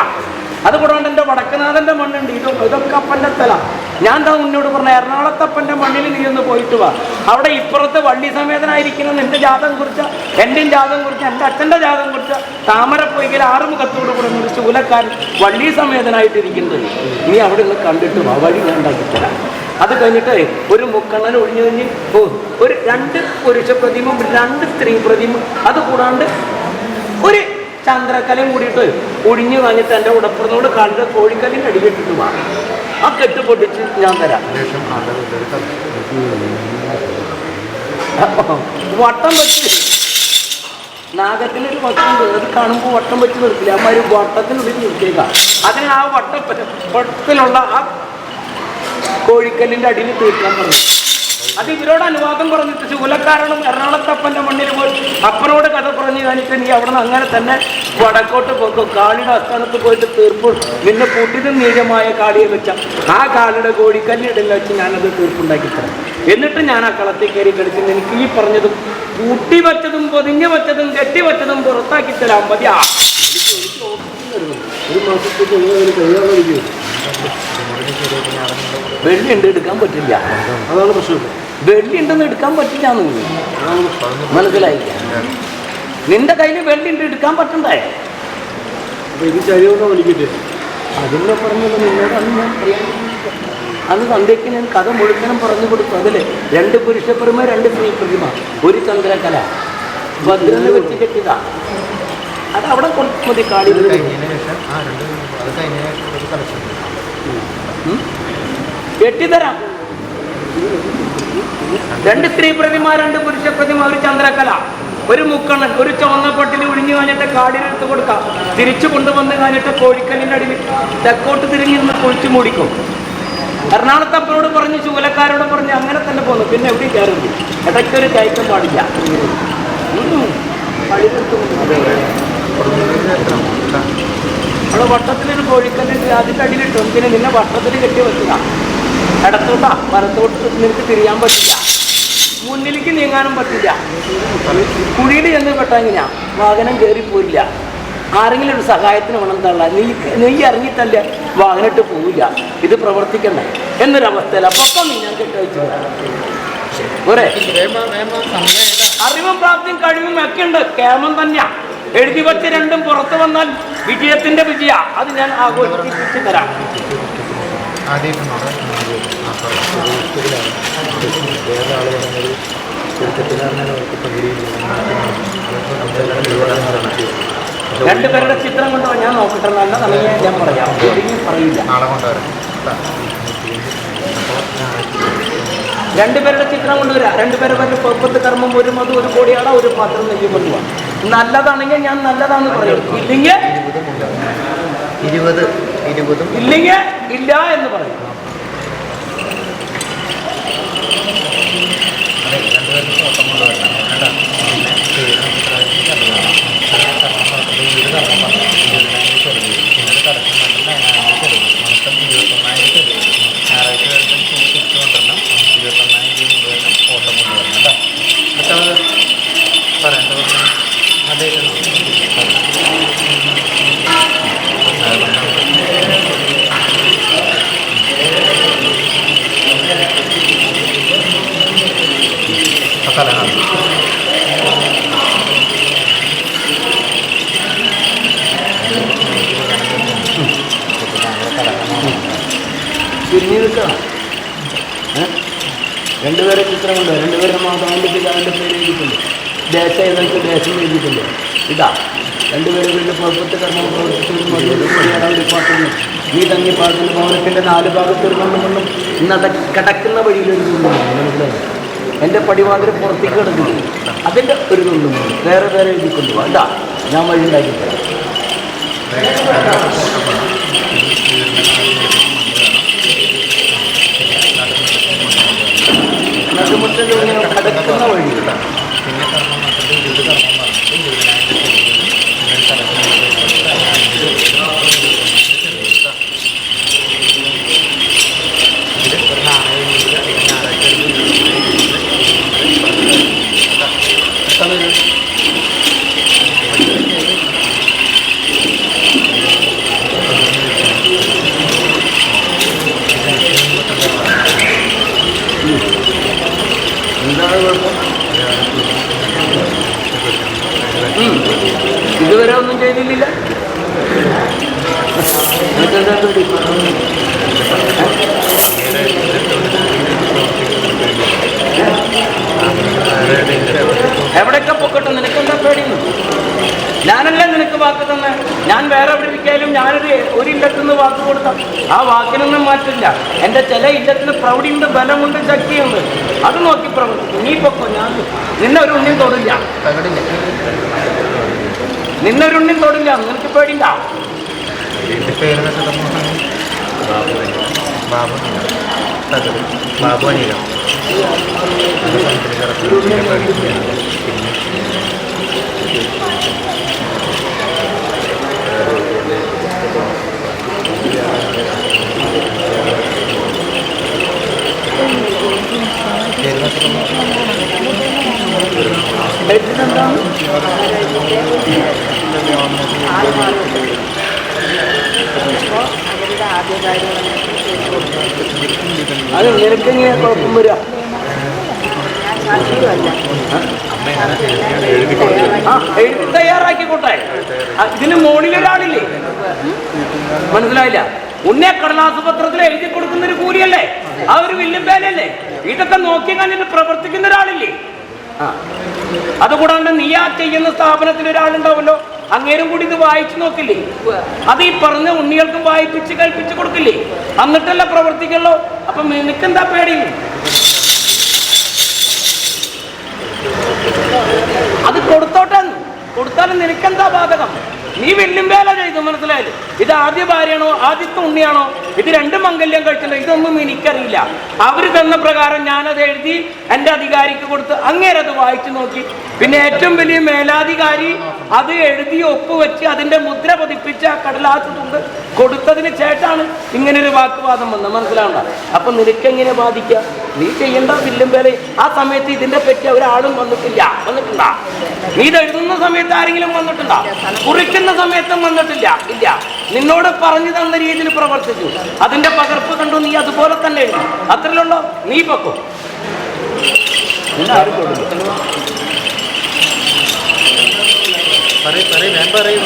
അതുകൂടാണ്ട് എൻ്റെ വടക്കനാഥൻ്റെ മണ്ണുണ്ട്. ഇതൊക്കെ അപ്പൻ്റെ സ്ഥലം. ഞാൻ എന്താ മുന്നോട് പറഞ്ഞ എറണാകുളത്തപ്പൻ്റെ മണ്ണിൽ നീ ഒന്ന് പോയിട്ട് വാ. അവിടെ ഇപ്പുറത്ത് വള്ളി സമേതനായിരിക്കുന്ന നിന്റെ ജാതകം കുറിച്ച, എൻ്റെയും ജാതകം കുറിച്ച, എൻ്റെ അച്ഛൻ്റെ ജാതകം കുറിച്ച താമരപ്പൊയ്കയിൽ ആറുമുഖത്തോട് കൂടെ ഒരു ശൂലക്കാരൻ വള്ളി സമേതനായിട്ടിരിക്കുന്നത്. നീ അവിടെ നിന്ന് കണ്ടിട്ട് വാ, വഴി ഞാൻ ഉണ്ടാക്കിത്തരാം. അത് കഴിഞ്ഞിട്ട് ഒരു മുക്കണ്ണൻ ഒഴിഞ്ഞു കഴിഞ്ഞ് ഒരു 2 പുരുഷ പ്രതിമ, 2 സ്ത്രീ പ്രതിമ, അത് കൂടാണ്ട് ഒരു ചന്ദ്രക്കലയും കൂടിയിട്ട് ഒഴിഞ്ഞു കഴിഞ്ഞിട്ട് എൻ്റെ ഉടപ്പുറത്തോട് കാലിൻ്റെ കോഴിക്കല്ലിൻ്റെ അടിയിട്ടിട്ട് വാ. ആ കെട്ട് പൊട്ടിച്ച് ഞാൻ തരാം. വട്ടം വെച്ച് നാഗത്തിനൊരു വസ്തുണ്ട്, അത് കാണുമ്പോൾ വട്ടം വെച്ച് നിർത്തില്ല. അമ്മ ഒരു വട്ടത്തിനുള്ളിൽ നിർത്തിയേക്കാം. അതിന് ആ വട്ടത്തിലുള്ള ആ കോഴിക്കല്ലിൻ്റെ അടിയിൽ തീർക്കാൻ പറഞ്ഞു. അത് ഇവരോട് അനുവാദം പറഞ്ഞിട്ട് ശൂലക്കാരനും എറണാകുളത്തപ്പൻ്റെ മണ്ണിൽ പോയി അപ്പനോട് കഥ പറഞ്ഞു കാണിച്ച് നീ അവിടെ നിന്ന് അങ്ങനെ തന്നെ വടക്കോട്ട് പോക്കും. കാളിയുടെ ആസ്ഥാനത്ത് പോയിട്ട് തീർപ്പ് നിന്നെ കൂട്ടിനും നീചമായ കാളിയെ വെച്ച ആ കാളിയുടെ കോഴിക്കല്ലിടയിൽ വെച്ച് ഞാനത് തീർപ്പുണ്ടാക്കി തരാം. എന്നിട്ട് ഞാൻ ആ കളത്തിൽ കയറി കളിച്ച് എനിക്ക് ഈ പറഞ്ഞതും കൂട്ടി വെച്ചതും പൊതിഞ്ഞു വെച്ചതും കെട്ടി വെച്ചതും പുറത്താക്കി തരാൻ മതിയാ. ഒരു മാസത്തേക്ക് വെള്ളി ഉണ്ട്, എടുക്കാൻ പറ്റില്ല. അതാണ് പ്രശ്നം. വെള്ളി ഉണ്ടെന്ന് എടുക്കാൻ പറ്റില്ല എന്ന് മനസ്സിലായില്ല. നിന്റെ കയ്യിൽ വെള്ളി ഉണ്ട്, എടുക്കാൻ പറ്റണ്ടേ? അതിനെ പറഞ്ഞത് നിന്നോട് അന്ന് ഞാൻ പറയാൻ അന്ന് സന്ധ്യയ്ക്ക് ഞാൻ കഥ മുഴുവനും പറഞ്ഞു കൊടുത്തു. അതില് 2 പുരുഷ പ്രതിമ, 2 സ്ത്രീ പ്രതിമ, ഒരു ചന്ദ്രകല ഭദ്രനെ വെച്ച് കെട്ടിയതാ. അത് അവിടെ കൊടുത്തു മതി. കാടി കെട്ടിത്തരാം. 2 സ്ത്രീ പ്രതിമ, 2 പുരുഷ പ്രതിമ, ഒരു ചന്ദ്രകല, ഒരു മുക്കണ്ണൻ, ഒരു ചുവന്ന പട്ടിൽ ഒഴിഞ്ഞു കഴിഞ്ഞിട്ട് കാടിനെടുത്ത് കൊടുക്കാം. തിരിച്ചു കൊണ്ടുവന്ന് കഴിഞ്ഞിട്ട് കോഴിക്കല്ലിൻ്റെ അടിയിൽ തെക്കോട്ട് തിരിഞ്ഞിരുന്ന് കുഴിച്ചു മൂടിക്കും. എറണാകുളത്തപ്പനോട് പറഞ്ഞ് ശൂലക്കാരോട് പറഞ്ഞ് അങ്ങനെ തന്നെ പോന്നു. പിന്നെ എവിടെ കയറുന്നു? ഇടയ്ക്കൊരു കയറ്റം പാടില്ല. അവിടെ വട്ടത്തിലൊരു കോഴിക്കല്ലുണ്ട്, അതിൻ്റെ അടിയിലിട്ടു. പിന്നെ നിന്നെ വട്ടത്തിൽ കെട്ടി വെക്കുക. ഇടത്തോട്ടാ വലത്തോട്ട് നിനക്ക് തിരിയാൻ പറ്റില്ല, മുന്നിലേക്ക് നീങ്ങാനും പറ്റില്ല. കുഴിയിൽ ചെന്ന് പെട്ടെങ്കിനാ വാഹനം കയറിപ്പോയില്ല. ആരെങ്കിലും ഒരു സഹായത്തിന് വേണം തള്ള. നീ ഇറങ്ങിത്തല്ല വാഹനമിട്ട് പോവില്ല. ഇത് പ്രവർത്തിക്കണ്ടേ എന്നൊരവസ്ഥയില്ല. അപ്പം ഞാൻ കെട്ടുവെച്ചു പോരെ. അറിവും പ്രാപ്തിയും കഴിവും ഒക്കെ ഉണ്ട്. കേമം തന്നെയാ. എഴുതി വച്ച് 2ഉം പുറത്തു വന്നാൽ വിജയത്തിന്റെ വിജയ. അത് ഞാൻ ആഘോഷിപ്പിച്ച് തരാം. രണ്ടുപേരുടെ ചിത്രം കൊണ്ടോ ഞാൻ നോക്കട്ടെ. നല്ലതാണെങ്കിൽ ഞാൻ പറയാം, പറയില്ല. രണ്ടുപേരുടെ ചിത്രം കൊണ്ടുവരാം. രണ്ടുപേരെ പേരുടെ പൊപ്പത്ത് കർമ്മം, ഒരു മധു, ഒരു കോടിയാട, ഒരു പാത്രം നെയ്യ് കൊണ്ടുപോകാം. നല്ലതാണെങ്കിൽ ഞാൻ നല്ലതാണെന്ന് പറയും. ഇല്ലെങ്കിൽ 20 ഇല്ലെങ്കിൽ ഇല്ല എന്ന് പറയും. രണ്ടുപേരെ ചിത്രം കൊണ്ട് രണ്ടുപേരുടെ മാതാവിൻ്റെ പിതാവിൻ്റെ പേര് എഴുതിയിട്ടുണ്ട്. ദേശം ഏതൊക്കെ ദേശം എഴുതിയിട്ടുണ്ട്. ഇതാ രണ്ടുപേരും വീട്ടിൽ പുറപ്പത്ത് കർമ്മം പ്രവർത്തിച്ചു. ഈ തങ്ങിപ്പാടത്തിൻ്റെ ഭവനത്തിൻ്റെ 4 ഭാഗത്തൊരു കൊണ്ടുകൊണ്ടും കിടക്കുന്ന വഴിയിലൊരു കൊണ്ടുപോകും. എൻ്റെ പടിവാതിൽ പുറത്തേക്ക് കിടക്കുന്നു. അതിൻ്റെ ഒരു കൊണ്ടുപോകും. വേറെ വേറെ എഴുതിക്കൊണ്ട് പോകാം. ഇതാ ഞാൻ വഴി ഉണ്ടാക്കി തരാം. കിടക്കുന്ന വഴി ഞാൻ വേറെ എവിടെ ഇരിക്കാനും ഒരു ഇല്ലത്തുനിന്ന് വാക്ക് കൊടുത്താൽ ആ വാക്കിനൊന്നും മാറ്റില്ല. എൻ്റെ ചില ഇല്ലത്തിന് പ്രൗഢിയുണ്ട്, ബലമുണ്ട്, ശക്തിയുണ്ട്. അത് നോക്കി പ്രവർത്തിക്കും. നീ പൊക്കോ, ഞാൻ നിന്നെ ഒരു ഉണ്ണിയും തൊടില്ല, നിന്നൊരു ഉണ്ണിയും തൊടില്ല, നിനക്ക് പേടില്ല. ബാബു അനില അത് നിനക്കെങ്ങനെ കുഴപ്പം വരിക? എഴുതി തയ്യാറാക്കിക്കോട്ടെ. ഇതിന് മോണിലൊരാളില്ലേ? മനസ്സിലായില്ല? ഉണ്ണെ കടലാസ് പത്രത്തിൽ എഴുതി കൊടുക്കുന്ന ഒരു കൂലിയല്ലേ, ആ ഒരു വില്ലും പേലല്ലേ? ഇതൊക്കെ നോക്കി കണ്ടിട്ട് പ്രവർത്തിക്കുന്ന ഒരാളില്ലേ? അതുകൂടാണ്ട് നീ ആ ചെയ്യുന്ന സ്ഥാപനത്തിൽ ഒരാളുണ്ടാവല്ലോ, അങ്ങേരും കൂടി ഇത് വായിച്ചു നോക്കില്ലേ? അത് ഈ പറഞ്ഞ ഉണ്ണികൾക്കും വായിപ്പിച്ച് കൽപ്പിച്ച് കൊടുക്കില്ലേ? എന്നിട്ടല്ല പ്രവർത്തിക്കല്ലോ. അപ്പൊ നിനക്കെന്താ പേടി? അത് കൊടുത്താലും നിനക്കെന്താ ബാധകം? നീ വെല്ലും വേല ചെയ്തു, മനസ്സിലായാലും. ഇത് ആദ്യ ഭാര്യയാണോ ആദ്യത്തെ ഉണ്ണിയാണോ, ഇത് രണ്ട് മംഗല്യം കഴിച്ചില്ല, ഇതൊന്നും എനിക്കറിയില്ല. അവര് തന്ന പ്രകാരം ഞാനത് എഴുതി എൻ്റെ അധികാരിക്ക് കൊടുത്ത് അങ്ങേരത് വായിച്ചു നോക്കി. പിന്നെ ഏറ്റവും വലിയ മേലാധികാരി അത് എഴുതി ഒപ്പുവെച്ച് അതിൻ്റെ മുദ്ര പതിപ്പിച്ച് ആ കടലാസ് തുണ്ട് കൊടുത്തതിന് ശേഷമാണ് ഇങ്ങനൊരു വാക്കുവാദം വന്നത്, മനസ്സിലാവണ്ട? അപ്പൊ നിനക്കെങ്ങനെ ബാധിക്കുക? നീ ചെയ്യേണ്ട വില്ലും വേല. ആ സമയത്ത് ഇതിന്റെ പറ്റി ഒരാളും വന്നിട്ടുണ്ടാ? നീ ഇത് എഴുതുന്ന സമയത്ത് ആരെങ്കിലും വന്നിട്ടുണ്ടാ? കുറിക്കുന്ന സമയത്തും വന്നിട്ടില്ല. ഇല്ല, നിന്നോട് പറഞ്ഞു തന്ന രീതിയിൽ പ്രവർത്തിച്ചു, അതിന്റെ പകർപ്പ് കണ്ടു, നീ അതുപോലെ തന്നെ എഴുതി. അത്രയുള്ളൂ. നീ പൊക്കോ. ഞാൻ പറയും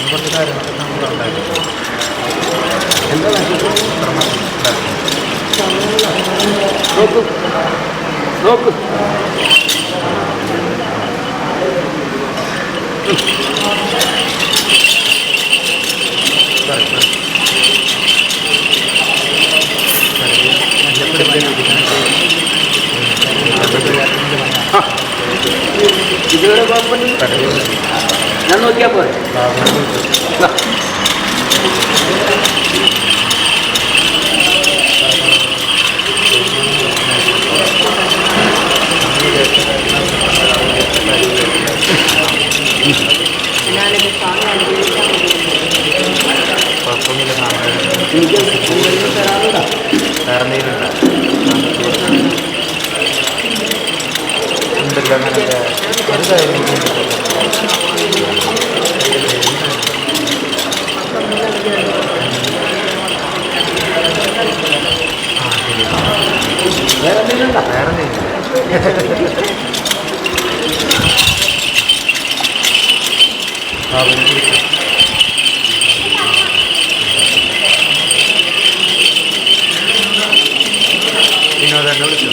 കുറച്ച് കാര്യങ്ങളൊക്കെ നമ്മളുണ്ടാക്കി നോക്ക്. ഇതുവരെ കുഴപ്പമില്ല, ഞാൻ നോക്കിയാ പോരെ. വിനോദ വിളിച്ചു